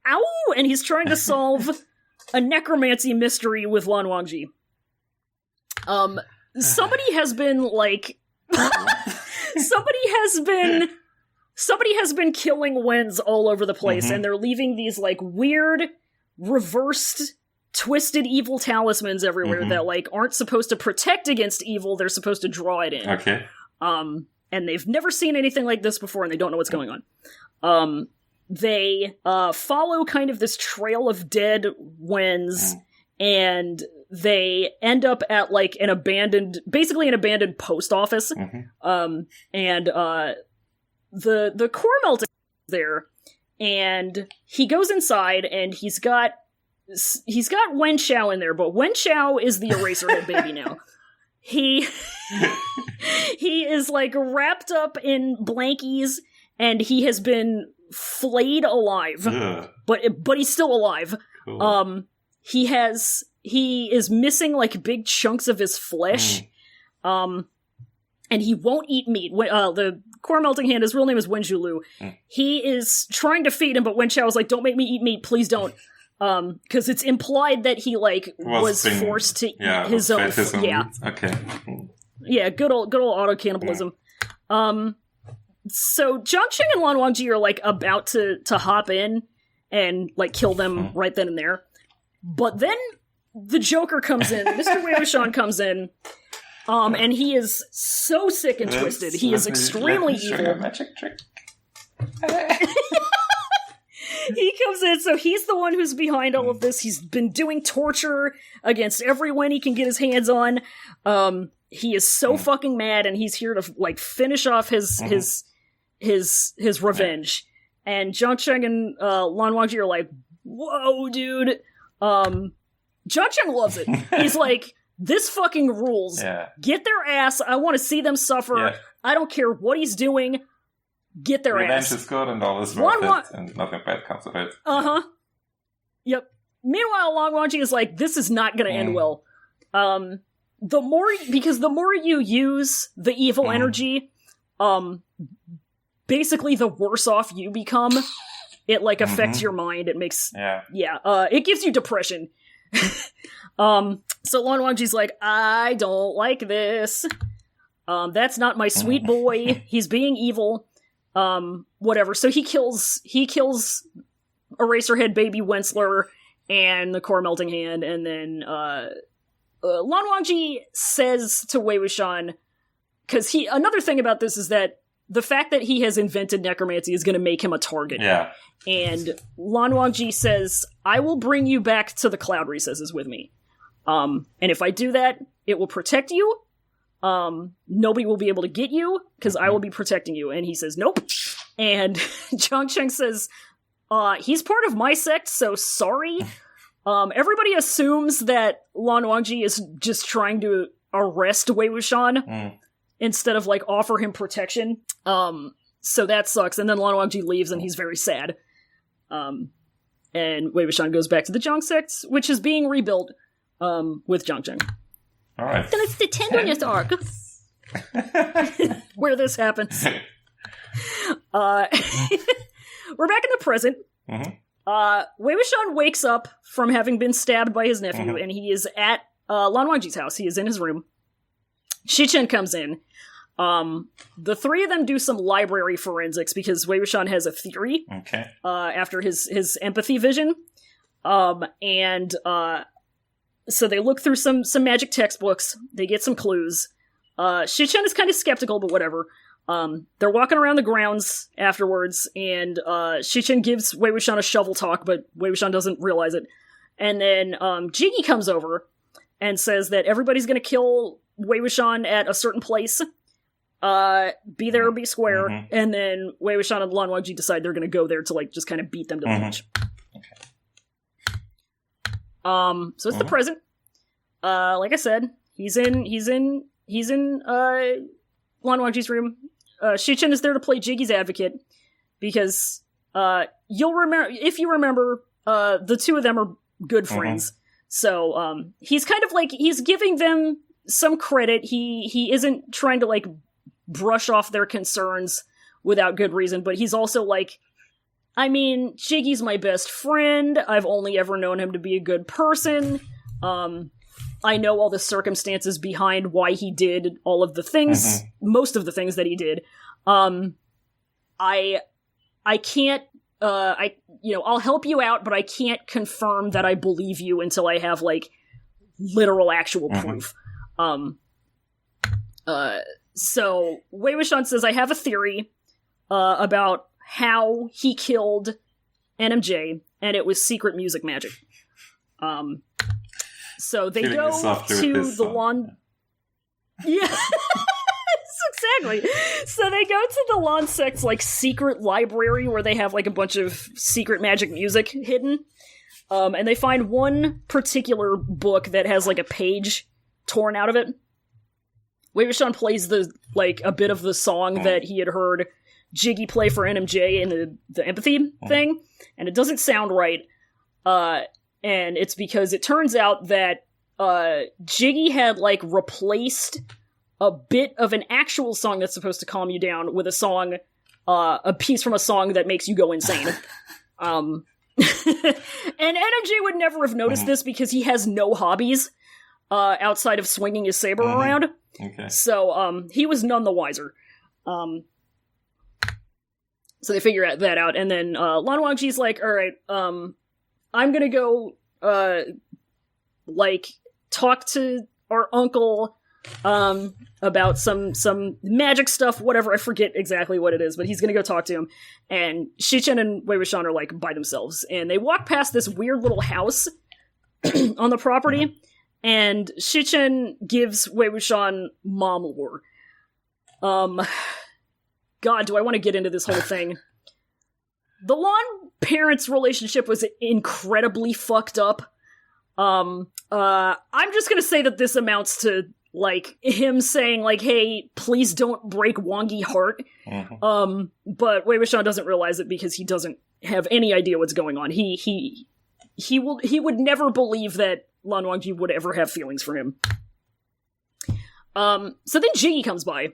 Speaker 1: ow! And he's trying to solve a necromancy mystery with Lan Wangji. Somebody has been, like... somebody has been killing Wens all over the place, and they're leaving these, like, weird, reversed, twisted evil talismans everywhere that, like, aren't supposed to protect against evil, they're supposed to draw it in.
Speaker 2: Okay.
Speaker 1: And they've never seen anything like this before, and they don't know what's going on. They follow kind of this trail of dead Wens, and they end up at, like, basically an abandoned post office. And the core melting is there, and he goes inside, and he's got Wen Xiao in there, but Wen Xiao is the Eraserhead baby now. He is, like, wrapped up in blankies, and he has been flayed alive. But he's still alive.
Speaker 2: Cool.
Speaker 1: He is missing, like, big chunks of his flesh. And he won't eat meat. The core melting hand, his real name is Wen Zhulu. He is trying to feed him, but Wen Xiao is like, don't make me eat meat, please don't. Because it's implied that he, like, was forced to eat his own.
Speaker 2: Okay.
Speaker 1: Yeah, good old auto-cannibalism. So Zhangcheng and Lan Wangji are, like, about to hop in and, like, kill them right then and there. But then the Joker comes in, Mr. Wei Wuxian comes in, and he is so sick and twisted. He is extremely evil.
Speaker 2: Magic trick.
Speaker 1: He comes in, so he's the one who's behind all of this. He's been doing torture against everyone he can get his hands on. He is so fucking mad, and he's here to, like, finish off his revenge. And Zhangcheng and Lan Wangji are like, whoa, dude. Zhangcheng loves it. He's like, this fucking rules.
Speaker 2: Yeah.
Speaker 1: Get their ass. I want to see them suffer. Yeah. I don't care what he's doing. Get their
Speaker 2: Revenge
Speaker 1: ass.
Speaker 2: Revenge is good and all is worth it, and nothing bad comes of it.
Speaker 1: Yep. Meanwhile, Lan Wangji is like, this is not going to end well. The more you use the evil energy, basically the worse off you become. It, like, affects your mind. It makes... it gives you depression. So Lan Wangji's like, I don't like this. That's not my sweet boy. He's being evil. Whatever. So he kills Eraserhead baby Wensler and the core melting hand, and then Lan Wangji says to Wei Wuxian, because another thing about this is that the fact that he has invented necromancy is going to make him a target. Yeah. And Lan Wangji says, I will bring you back to the cloud recesses with me. And if I do that, it will protect you. Nobody will be able to get you, because I will be protecting you. And he says, nope. And Zhangcheng says, he's part of my sect, so sorry. Everybody assumes that Lan Wangji is just trying to arrest Wei Wuxian instead of, like, offer him protection. So that sucks. And then Lan Wangji leaves, and he's very sad. And Wei Wuxian goes back to the Zhang sect, which is being rebuilt with Zhangcheng.
Speaker 2: All right.
Speaker 1: Then it's the tenderness arc where this happens. We're back in the present. Wei Wuxian wakes up from having been stabbed by his nephew, and he is at Lan Wangji's house. He is in his room. Shichen comes in. The three of them do some library forensics because Wei Wuxian has a theory. After his empathy vision. So they look through some magic textbooks. They get some clues. Shichen is kind of skeptical, but whatever. They're walking around the grounds afterwards, and Shichen gives Wei Wuxian a shovel talk, but Wei Wuxian doesn't realize it. And then Jiggy comes over and says that everybody's going to kill Wei Wuxian at a certain place. Be there or be square. And then Wei Wuxian and Lan Wangji decide they're going to go there to, like, just kind of beat them to the punch. So it's the present. Like I said, he's in Lan Wangji's room. Shichen is there to play Jiggy's advocate because if you remember, the two of them are good friends. So he's kind of like, he's giving them some credit. He isn't trying to, like, brush off their concerns without good reason, but he's also like, I mean, Jiggy's my best friend. I've only ever known him to be a good person. I know all the circumstances behind why he did all of the things, most of the things that he did. I can't, I'll help you out, but I can't confirm that I believe you until I have, like, literal actual proof. So, Wei Wuxian says, I have a theory, about how he killed NMJ, and it was secret music magic. So they go to the lawn. Yeah, exactly. So they go to the lawn sect's like secret library where they have like a bunch of secret magic music hidden. And they find one particular book that has like a page torn out of it. Wei Wuxian plays a bit of the song that he had heard Jiggy play for NMJ in the empathy thing, and it doesn't sound right. And it's because it turns out that Jiggy had, like, replaced a bit of an actual song that's supposed to calm you down with a piece from a song that makes you go insane. And NMJ would never have noticed this because he has no hobbies outside of swinging his saber around.
Speaker 2: Okay.
Speaker 1: So he was none the wiser. So they figure that out, and then Lan Wangji's like, alright, I'm gonna go, talk to our uncle, about some magic stuff, whatever, I forget exactly what it is, but he's gonna go talk to him, and Shichen and Wei Wuxian are, like, by themselves, and they walk past this weird little house on the property, and Shichen gives Wei Wuxian mom lore. God, do I want to get into this whole thing. The Lan parents' relationship was incredibly fucked up. I'm just gonna say that this amounts to, like, him saying, like, hey, please don't break Wangi heart. But Wei Wuxian doesn't realize it because he doesn't have any idea what's going on. He would never believe that Lan Wangji would ever have feelings for him. So then Jiggy comes by.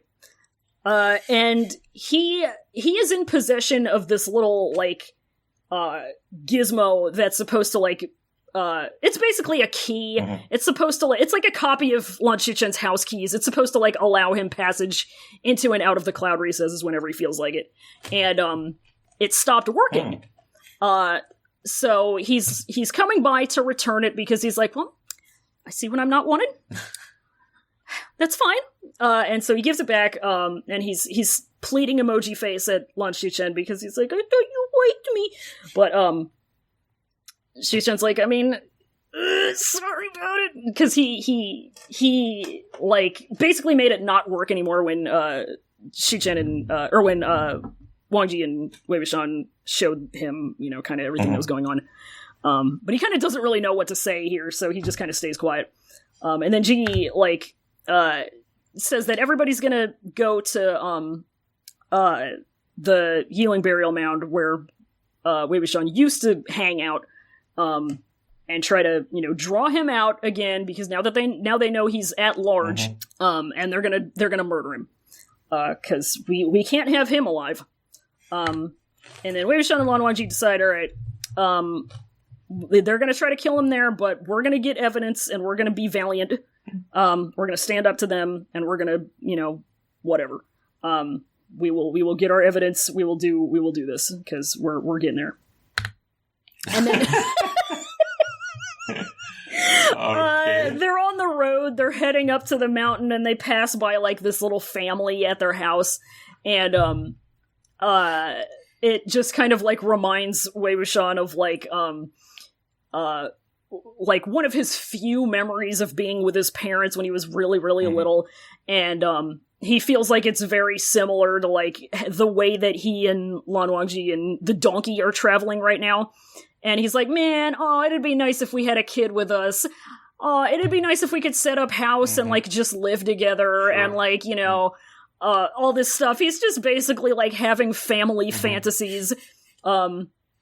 Speaker 1: And he is in possession of this little, like, gizmo that's supposed to, like, it's basically a key. It's supposed to, it's like a copy of Lan Shichen's house keys. It's supposed to, like, allow him passage into and out of the cloud recesses whenever he feels like it. And, it stopped working. So he's coming by to return it because he's like, well, I see when I'm not wanted. That's fine. And so he gives it back, and he's pleading emoji face at Lan Shichen because he's like, I thought you liked me. But, Shichen's like, I mean, sorry about it. Because he, like, basically made it not work anymore when, Shichen and, when Wangji and Wei Wuxian showed him, you know, kind of everything that was going on. But he kind of doesn't really know what to say here, so he just kind of stays quiet. And then Jiggy, like, says that everybody's gonna go to, the Healing Burial Mound where, Wei Wuxian used to hang out, and try to, you know, draw him out again, because now they know he's at large, and they're gonna murder him. Cause we can't have him alive. And then Wei Wuxian and Lan Wangji decide, alright, they're gonna try to kill him there, but we're gonna get evidence, and we're gonna be valiant. We're gonna stand up to them, and we're gonna, you know, whatever. We will get our evidence. We will do this, because we're getting there. And then
Speaker 2: Okay.
Speaker 1: They're on the road, they're heading up to the mountain, and they pass by, like, this little family at their house, and, it just kind of, like, reminds Wei Wuxian of, like one of his few memories of being with his parents when he was really, really little, and, he feels like it's very similar to, like, the way that he and Lan Wangji and the donkey are traveling right now. And he's like, man, it'd be nice if we had a kid with us. It'd be nice if we could set up house and, like, just live together and, like, you know, all this stuff. He's just basically, like, having family fantasies.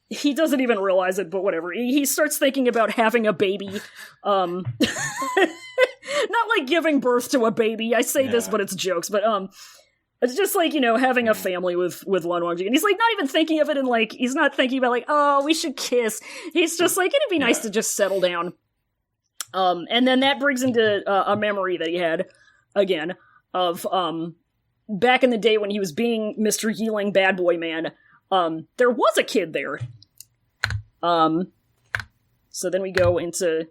Speaker 1: He doesn't even realize it, but whatever. He starts thinking about having a baby. Not like giving birth to a baby. I say this, but it's jokes. But It's just like, having a family with Lan Wangji. And he's like not even thinking of it, and like he's not thinking about like, oh, we should kiss. He's just like, it'd be nice to just settle down. And then that brings into a memory that he had again of back in the day when he was being Mr. Yeeling Bad Boy Man. There was a kid there. So then we go into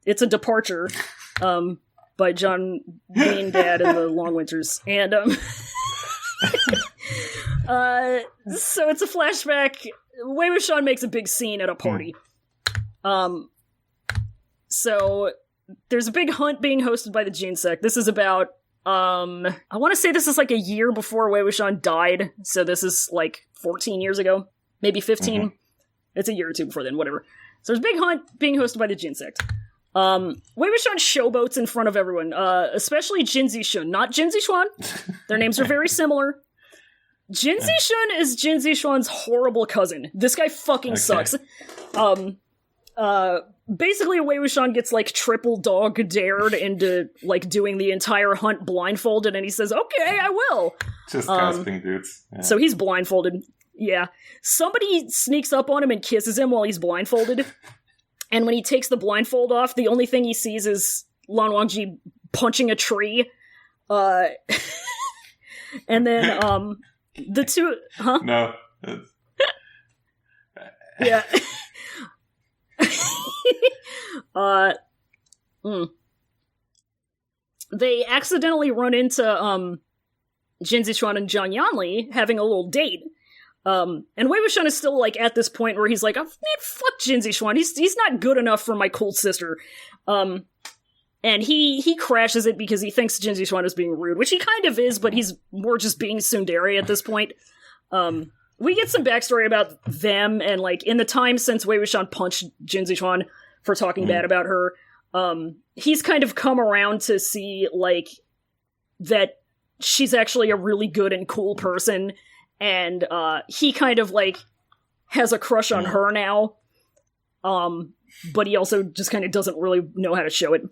Speaker 1: It's a Departure by John Bean Dad in the Long Winters. And so it's a flashback. Wei Wuxian makes a big scene at a party. So there's a big hunt being hosted by the Jin sect. This is about I want to say this is like a year before Wei Wuxian died. So this is like 14 years ago, maybe 15. Mm-hmm. It's a year or two before then, whatever. So there's a big hunt being hosted by the Jin sect. Wei Wuxian showboats in front of everyone, especially Jin Zixuan, not Jin Zixuan. Their names are very similar. Jin Zixuan is Jin Zixuan's horrible cousin. This guy fucking sucks. Basically, Wei Wuxian gets, like, triple dog dared into, like, doing the entire hunt blindfolded, and he says, okay, I will!
Speaker 2: Just gasping dudes. Yeah.
Speaker 1: So he's blindfolded. Yeah. Somebody sneaks up on him and kisses him while he's blindfolded, and when he takes the blindfold off, the only thing he sees is Lan Wangji punching a tree. And then, the two... Huh?
Speaker 2: No.
Speaker 1: Yeah. They accidentally run into Jin Zixuan and Zhang Yanli having a little date. And Wei Wuxian is still like at this point where he's like, oh, man, fuck Jin Zixuan. He's not good enough for my cool sister. And he crashes it because he thinks Jin Zixuan is being rude, which he kind of is, but he's more just being tsundere at this point. We get some backstory about them, and, like, in the time since Wei Wuxian punched Jin Zixuan for talking bad about her, he's kind of come around to see, like, that she's actually a really good and cool person, and, he kind of, like, has a crush on her now, but he also just kind of doesn't really know how to show it.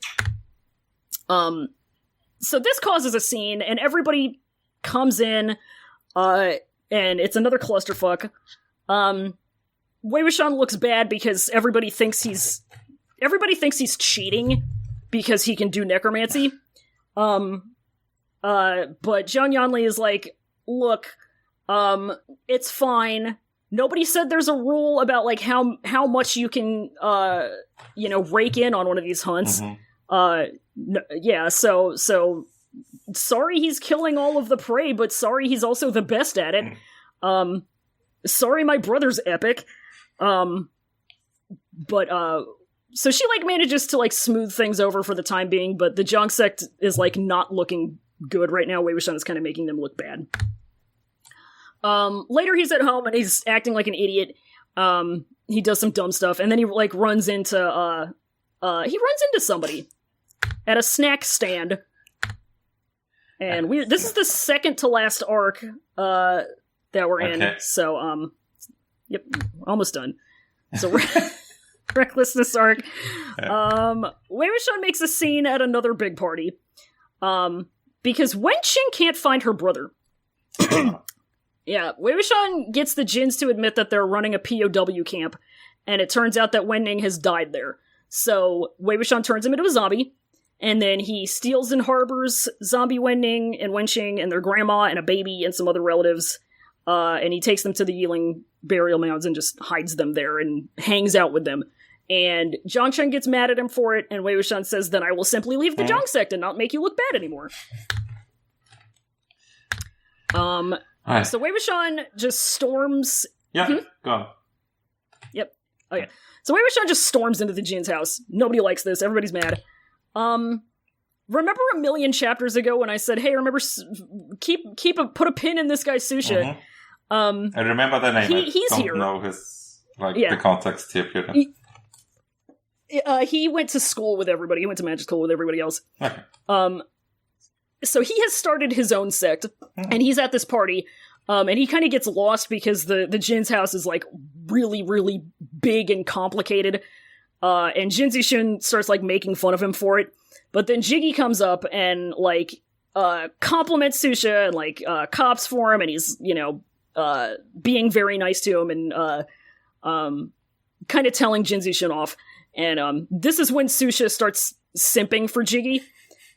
Speaker 1: So this causes a scene, and everybody comes in, and it's another clusterfuck. Wei Wuxian looks bad because everybody thinks he's cheating because he can do necromancy. But Zhang Yanli is like, look, it's fine. Nobody said there's a rule about, like, how much you can, rake in on one of these hunts. Mm-hmm. So sorry he's killing all of the prey, but sorry he's also the best at it. Sorry my brother's epic. So she, like, manages to, like, smooth things over for the time being, but the Jiang sect is, like, not looking good right now. Wei Wuxian is kind of making them look bad. Later he's at home and he's acting like an idiot. He does some dumb stuff, and then he, like, runs into somebody at a snack stand. And this is the second to last arc that we're in. So yep, almost done. So recklessness arc. Wei Wuxian makes a scene at another big party. Because Wen Qing can't find her brother. Yeah, Wei Wuxian gets the Jins to admit that they're running a POW camp, and it turns out that Wen Ning has died there. So Wei Wuxian turns him into a zombie, and then he steals and harbors zombie Wen Ning and Wen Qing and their grandma and a baby and some other relatives, and he takes them to the Yiling burial mounds and just hides them there and hangs out with them. And Zhang Shen gets mad at him for it, and Wei Wuxian says, then I will simply leave the Jiang sect and not make you look bad anymore. So Wei Wuxian just storms...
Speaker 2: Yeah, go on.
Speaker 1: Yep. Okay. So Wei Wuxian just storms into the Jin's house. Nobody likes this. Everybody's mad. Remember a million chapters ago when I said, hey, remember, put a pin in this guy Susha.
Speaker 2: I remember the name.
Speaker 1: He's
Speaker 2: I don't
Speaker 1: here.
Speaker 2: know his, the context here.
Speaker 1: He went to school with everybody. He went to magic school with everybody else.
Speaker 2: Okay.
Speaker 1: So he has started his own sect, and he's at this party, and he kind of gets lost because the Jin's house is, like, really, really big and complicated, and Jin Zixuan starts, like, making fun of him for it, but then Jiggy comes up and, like, compliments Susha and, like, cops for him, and he's, being very nice to him and, kind of telling Jinzi Shun off. And, this is when Susha starts simping for Jiggy,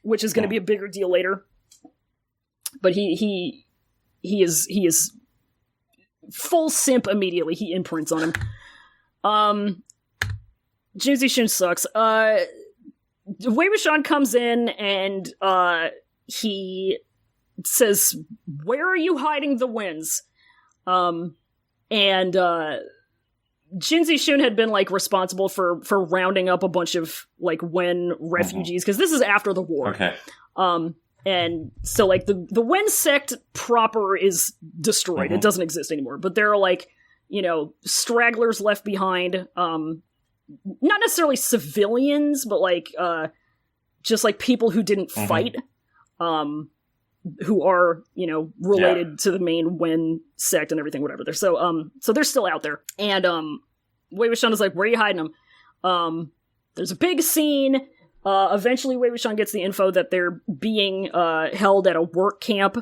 Speaker 1: which is going to be a bigger deal later. But he is full simp immediately. He imprints on him. Jinzi Shun sucks. Wei Wuxian comes in and he says, "Where are you hiding the winds?" And Jinzi Shun had been, like, responsible for rounding up a bunch of, like, Wen refugees, because this is after the war.
Speaker 2: Okay.
Speaker 1: And so, like, the Wen sect proper is destroyed. It doesn't exist anymore. But there are, like, stragglers left behind. Not necessarily civilians, but, like, just, like, people who didn't fight. Who are, related to the main Wen sect and everything, whatever. So they're still out there. And, Wei Wuxian is like, "Where are you hiding them?" There's a big scene. Eventually Wei Wuxian gets the info that they're being, held at a work camp,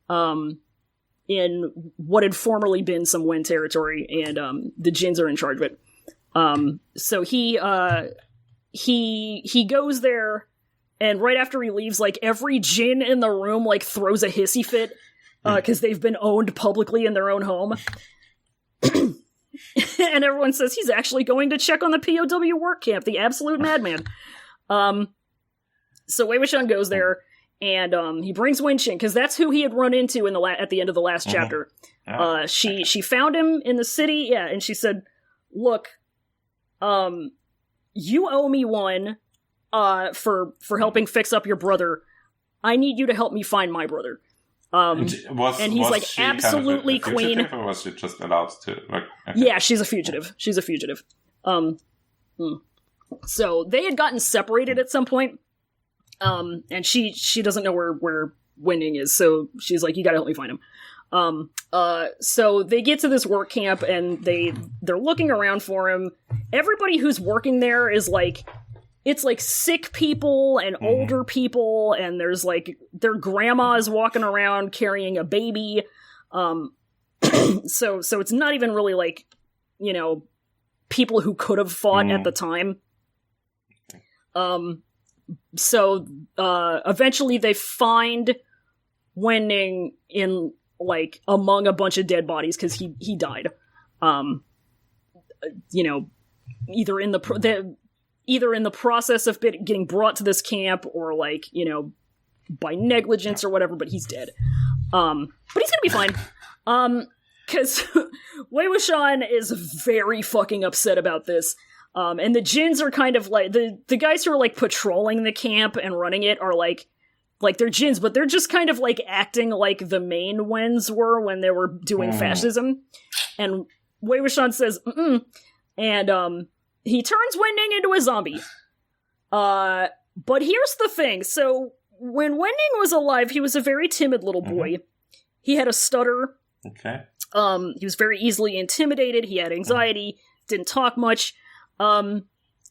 Speaker 1: in what had formerly been some Wen territory, and, the Jins are in charge of it. So he goes there, and right after he leaves, like, every Jin in the room, like, throws a hissy fit, because they've been owned publicly in their own home. And everyone says he's actually going to check on the POW work camp, the absolute madman. So Wei Wuxian goes there, and he brings Wenqing, because that's who he had run into at the end of the last chapter. She found him in the city, and she said, "Look, you owe me one, for helping fix up your brother. I need you to help me find my brother." And he's like, "Absolutely,
Speaker 2: kind of a
Speaker 1: queen."
Speaker 2: Or was she just allowed to? Like, okay.
Speaker 1: Yeah, she's a fugitive. So they had gotten separated at some point, and she doesn't know where Wenning is. So she's like, "You gotta help me find him." So they get to this work camp, and they're looking around for him. Everybody who's working there is like, it's like sick people and older people, and there's like their grandmas walking around carrying a baby. So it's not even really like, people who could have fought at the time. So eventually they find Wenning in, like, among a bunch of dead bodies, because he died. Either in the process of getting brought to this camp, or, like, by negligence or whatever, but he's dead. But he's gonna be fine. Because Wei Wuxian is very fucking upset about this. And the Jins are kind of like, the guys who are, like, patrolling the camp and running it are like they're Jins, but they're just kind of, like, acting like the main Wens were when they were doing fascism. And Wei Wuxian says, and, he turns Wenning into a zombie. But here's the thing. So, when Wenning was alive, he was a very timid little boy. He had a stutter.
Speaker 2: Okay.
Speaker 1: He was very easily intimidated. He had anxiety. Didn't talk much.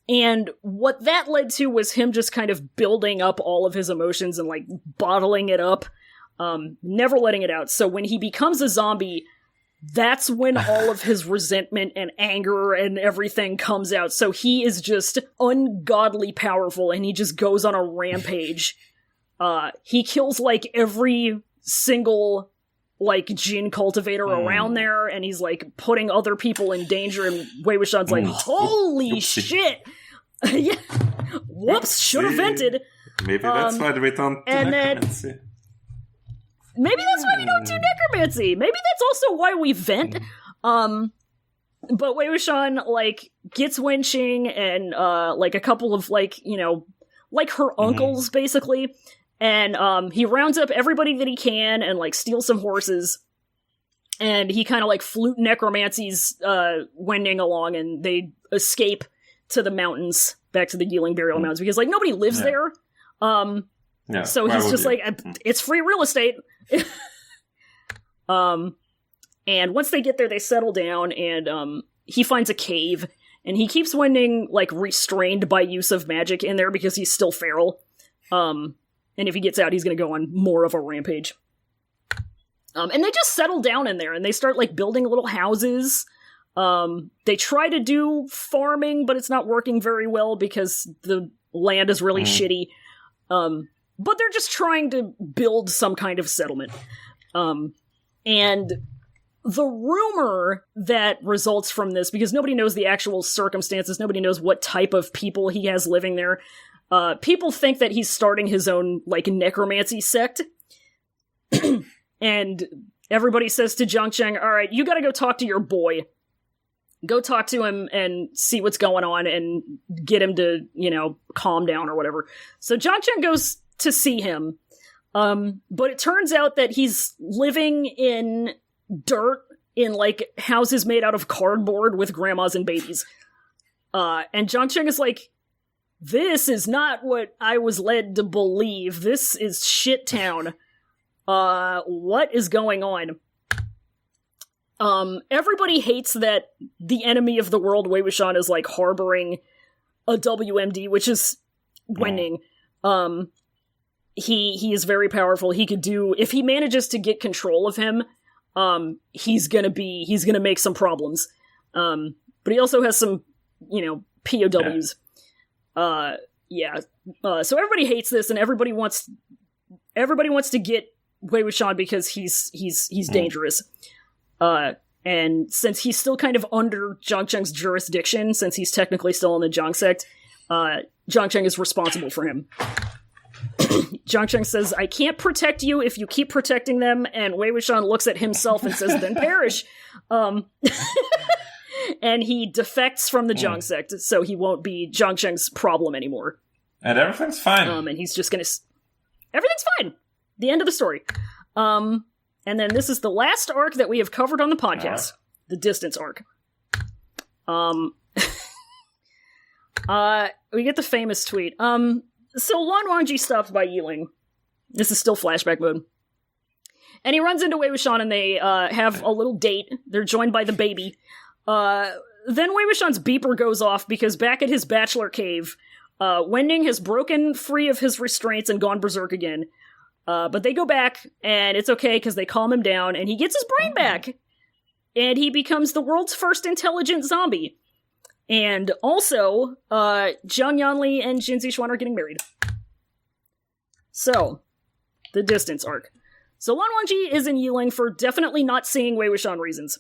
Speaker 1: And what that led to was him just kind of building up all of his emotions and, like, bottling it up. Never letting it out. So when he becomes a zombie, that's when all of his resentment and anger and everything comes out. So he is just ungodly powerful, and he just goes on a rampage. He kills, like, every single, like, Jin cultivator around there, and he's, like, putting other people in danger, and Wei Wuxian's like, "Holy shit!" Yeah. Whoops, should have vented.
Speaker 2: Maybe that's why we don't do necromancy.
Speaker 1: Maybe that's why we don't do necromancy. Maybe that's also why we vent. But Wei Wuxian, like, gets Wenqing and, like, a couple of, like, like her uncles, basically. And, he rounds up everybody that he can and, like, steals some horses. And he kind of, like, flute necromancies, Wenning along, and they escape to the mountains, back to the Yiling Burial Mountains, because, like, nobody lives there. So he's just like, it's free real estate. And once they get there, they settle down, and, he finds a cave, and he keeps Wenning, like, restrained by use of magic in there because he's still feral. And if he gets out, he's going to go on more of a rampage. And they just settle down in there, and they start, like, building little houses. They try to do farming, but it's not working very well because the land is really shitty. But they're just trying to build some kind of settlement. And the rumor that results from this, because nobody knows the actual circumstances, nobody knows what type of people he has living there, people think that he's starting his own, like, necromancy sect. And everybody says to Jiang Cheng, all right, you gotta go talk to your boy. Go talk to him and see what's going on and get him to, calm down or whatever. So Jiang Cheng goes to see him. But it turns out that he's living in dirt in, like, houses made out of cardboard with grandmas and babies. And Jiang Cheng is like, this is not what I was led to believe. This is shit town. What is going on? Everybody hates that the enemy of the world, Wei Wuxian, is, like, harboring a WMD, which is Wenning. He is very powerful. He could do, if he manages to get control of him, he's gonna make some problems. But he also has some, POWs. So everybody hates this, and everybody wants to get Wei Wuxian because he's dangerous. And since he's still kind of under Jiang Cheng's jurisdiction, since he's technically still in the Jiang sect, Jiang Cheng is responsible for him. Jiang Cheng says, I can't protect you if you keep protecting them, and Wei Wuxian looks at himself and says, then perish. And he defects from the Jiang sect, so he won't be Jiang Cheng's problem anymore.
Speaker 2: And everything's fine.
Speaker 1: And he's just gonna... Everything's fine! The end of the story. And then this is the last arc that we have covered on the podcast. The Distance arc. We get the famous tweet. So Lan Wangji stops by Yiling. This is still flashback mode. And he runs into Wei Wuxian and they have a little date. They're joined by the baby. Then Wei Wuxian's beeper goes off because back at his bachelor cave, Wenning has broken free of his restraints and gone berserk again. But they go back, and it's okay because they calm him down, and he gets his brain back. And he becomes the world's first intelligent zombie. And also, Zhang Yanli and Jin Zixuan are getting married. So, the Distance arc. So Lan Wangji is in Yiling for definitely not seeing Wei Wuxian reasons.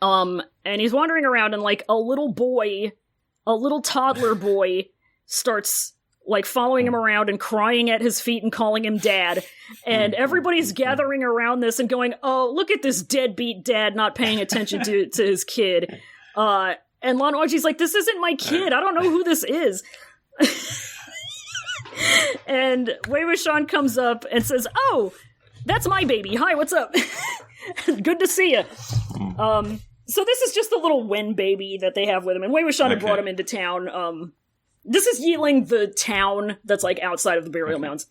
Speaker 1: And he's wandering around, and, like, a little toddler boy starts, like, following him around and crying at his feet and calling him dad. And everybody's gathering around this and going, oh, look at this deadbeat dad not paying attention to his kid. And Lan Wangji's like, this isn't my kid. I don't know who this is. And Wei Wuxian comes up and says, oh, that's my baby. Hi, what's up? Good to see you. So this is just a little Wen baby that they have with him. And Wei Wuxian had brought him into town. This is Yiling, the town that's, like, outside of the burial mounds.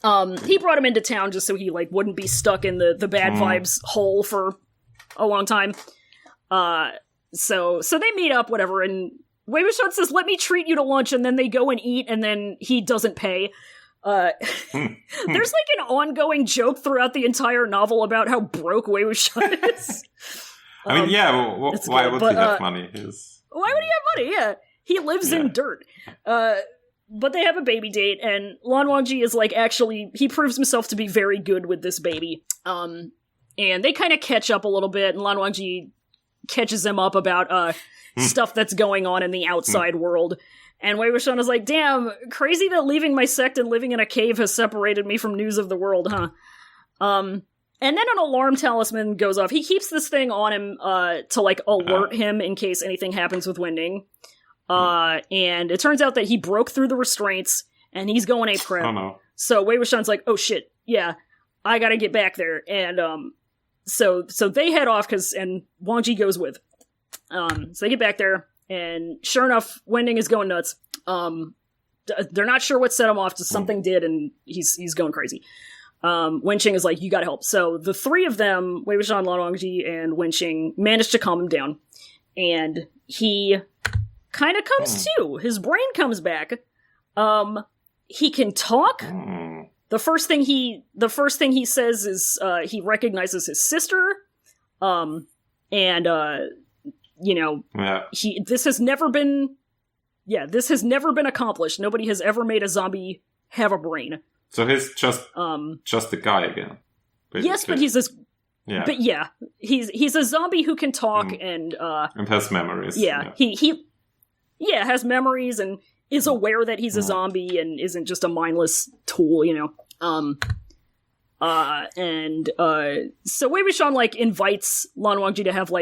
Speaker 1: He brought him into town just so he, like, wouldn't be stuck in the bad vibes hole for a long time. So they meet up, whatever, and Wei Wuxian says, let me treat you to lunch, and then they go and eat, and then he doesn't pay. There's, like, an ongoing joke throughout the entire novel about how broke Wei Wuxian is.
Speaker 2: I mean, why would he have money?
Speaker 1: Why would he have money? Yeah. He lives in dirt. But they have a baby date, and Lan Wangji is, like, actually, he proves himself to be very good with this baby. And they kind of catch up a little bit, and Lan Wangji catches him up about stuff that's going on in the outside world. And Wei Wuxian is like, damn, crazy that leaving my sect and living in a cave has separated me from news of the world, huh? And then an alarm talisman goes off. He keeps this thing on him to, like, alert him in case anything happens with Wenning. And it turns out that he broke through the restraints, and he's going ape crap.
Speaker 2: Oh, no.
Speaker 1: So Wei Wuxian's like, oh shit, yeah, I gotta get back there. And, so they head off, and Wangji goes with. So they get back there, and sure enough, Wenning is going nuts. They're not sure what set him off, just something did, and he's going crazy. Wenqing is like, you gotta help. So the three of them, Wei Wuxian, Lan Wangji, and Wenqing, manage to calm him down. And he kind of comes to. His brain comes back. he can talk.
Speaker 2: Hmm.
Speaker 1: The first thing he says is he recognizes his sister, and this has never been accomplished. Nobody has ever made a zombie have a brain.
Speaker 2: So he's just a guy again. Basically.
Speaker 1: Yes, but he's a zombie who can talk and
Speaker 2: has memories.
Speaker 1: Yeah, he has memories and is aware that he's a zombie and isn't just a mindless tool, So Wei Wuxian, invites Lan Wangji to have,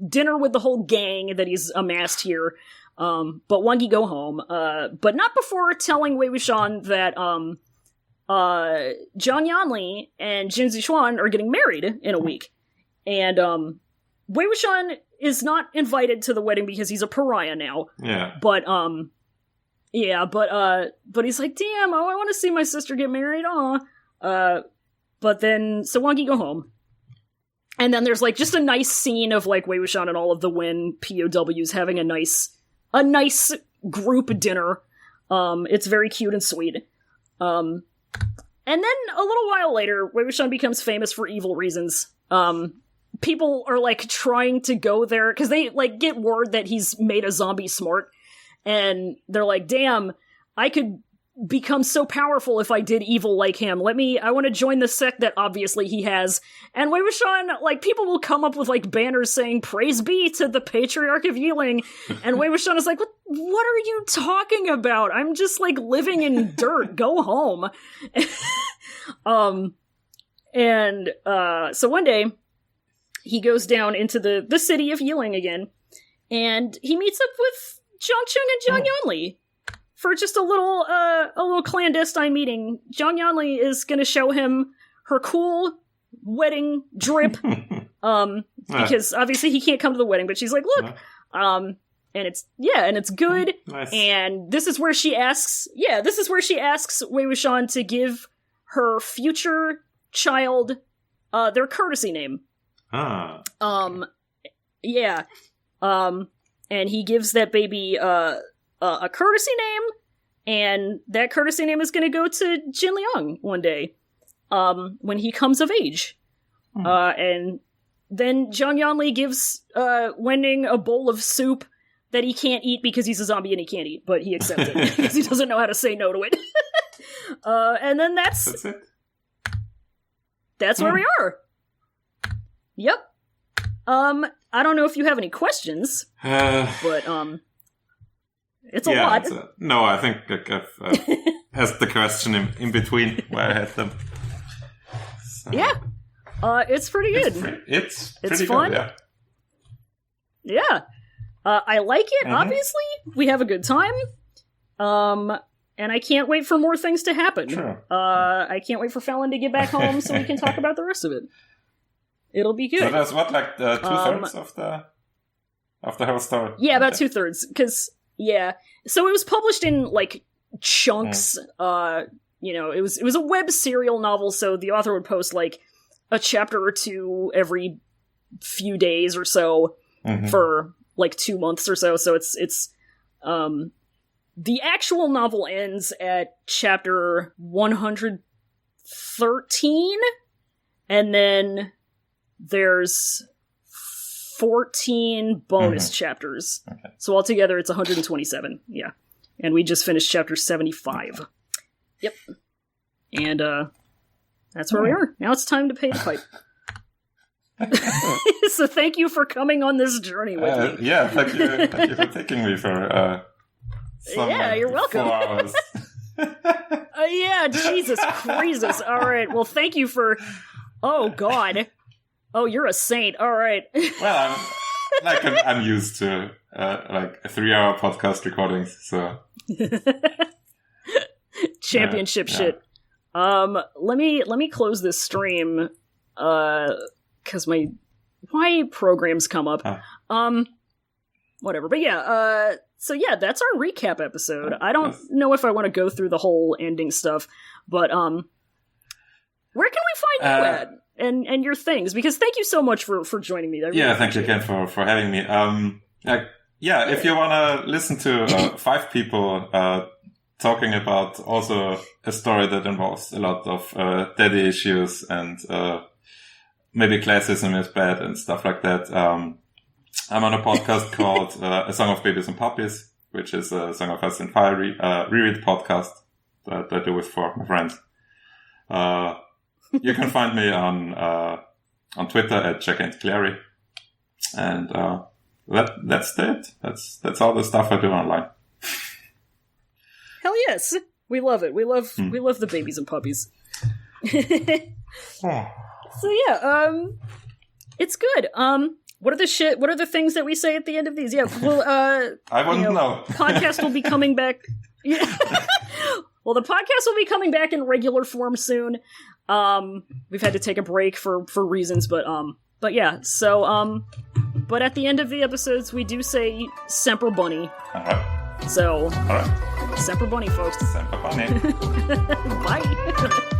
Speaker 1: dinner with the whole gang that he's amassed here. But Wangji go home. But not before telling Wei Wuxian that, Zhang Yanli and Jin Zixuan are getting married in a week. And, Wei Wuxian is not invited to the wedding because he's a pariah now.
Speaker 2: Yeah.
Speaker 1: But he's like, damn, I want to see my sister get married, but then, so Wangji go home. And then there's, just a nice scene of, Wei Wuxian and all of the Wen POWs having a nice group dinner. It's very cute and sweet. And then, a little while later, Wei Wuxian becomes famous for evil reasons. People are, trying to go there, because they, get word that he's made a zombie smart. And they're like, damn, I could become so powerful if I did evil like him. I want to join the sect that obviously he has. And Wei Wuxian, people will come up with, banners saying, praise be to the Patriarch of Yiling. And Wei Wuxian is like, what are you talking about? I'm just, living in dirt. Go home. So one day, he goes down into the city of Yiling again, and he meets up with Zhang Cheng and Zhang Yanli for just a little clandestine meeting. Zhang Yanli is going to show him her cool wedding drip, because obviously he can't come to the wedding, but she's like, look, and it's good.
Speaker 2: Nice.
Speaker 1: And this is where she asks Wei Wuxian to give her future child, their courtesy name. And he gives that baby a courtesy name, and that courtesy name is going to go to Jin Liang one day, when he comes of age. And then Zhang Yanli gives Wenning a bowl of soup that he can't eat because he's a zombie and he can't eat, but he accepts it because he doesn't know how to say no to it. And then that's it. That's where we are. Yep. I don't know if you have any questions, but it's a lot.
Speaker 2: No, I think I've asked the question in between where I had them. So.
Speaker 1: Yeah, it's pretty good.
Speaker 2: It's pretty
Speaker 1: fun.
Speaker 2: Good,
Speaker 1: yeah. I like it. Obviously, we have a good time. And I can't wait for more things to happen.
Speaker 2: Sure.
Speaker 1: I can't wait for Fallon to get back home so we can talk about the rest of it. It'll be good.
Speaker 2: So that's what, 2/3 of the whole story?
Speaker 1: Yeah, about 2/3. Because, so it was published in, chunks. It was a web serial novel, so the author would post, a chapter or two every few days or so for, 2 months or so. So it's the actual novel ends at chapter 113, and then there's 14 bonus chapters. Okay. So altogether it's 127. Yeah. And we just finished chapter 75. Yep. And that's where we are. Now it's time to pay the pipe. So thank you for coming on this journey with me.
Speaker 2: Yeah, thank you for taking me for
Speaker 1: you're welcome.
Speaker 2: 4 hours.
Speaker 1: Yeah, Jesus Christus. All right. Well, thank you for... Oh, God. Oh, you're a saint. All right.
Speaker 2: Well, I'm used to 3-hour podcast recordings, so
Speaker 1: championship shit. Let me close this stream because my programs come up. Whatever. But yeah, so yeah, that's our recap episode. I don't know if I want to go through the whole ending stuff, but where can we find you at? And your things, because thank you so much for joining me. Really
Speaker 2: thank you again for having me. If you want to listen to 5 people talking about also a story that involves a lot of daddy issues and maybe classism is bad and stuff like that. I'm on a podcast called A Song of Babies and Puppies, which is a Song of Ice and Fire reread podcast that I do with 4 of my friends. You can find me on Twitter at @JackAndClary. And that's it. That's all the stuff I do online.
Speaker 1: Hell yes, we love it. We love the babies and puppies. So yeah, it's good. What are the things that we say at the end of these? Yeah, well,
Speaker 2: I wouldn't know.
Speaker 1: Podcast will be coming back. Yeah. Well, the podcast will be coming back in regular form soon. We've had to take a break for reasons, but yeah. So but at the end of the episodes, we do say Semper Bunny.
Speaker 2: Alright.
Speaker 1: So,
Speaker 2: Alright.
Speaker 1: Semper Bunny, folks.
Speaker 2: Semper Bunny.
Speaker 1: Bye.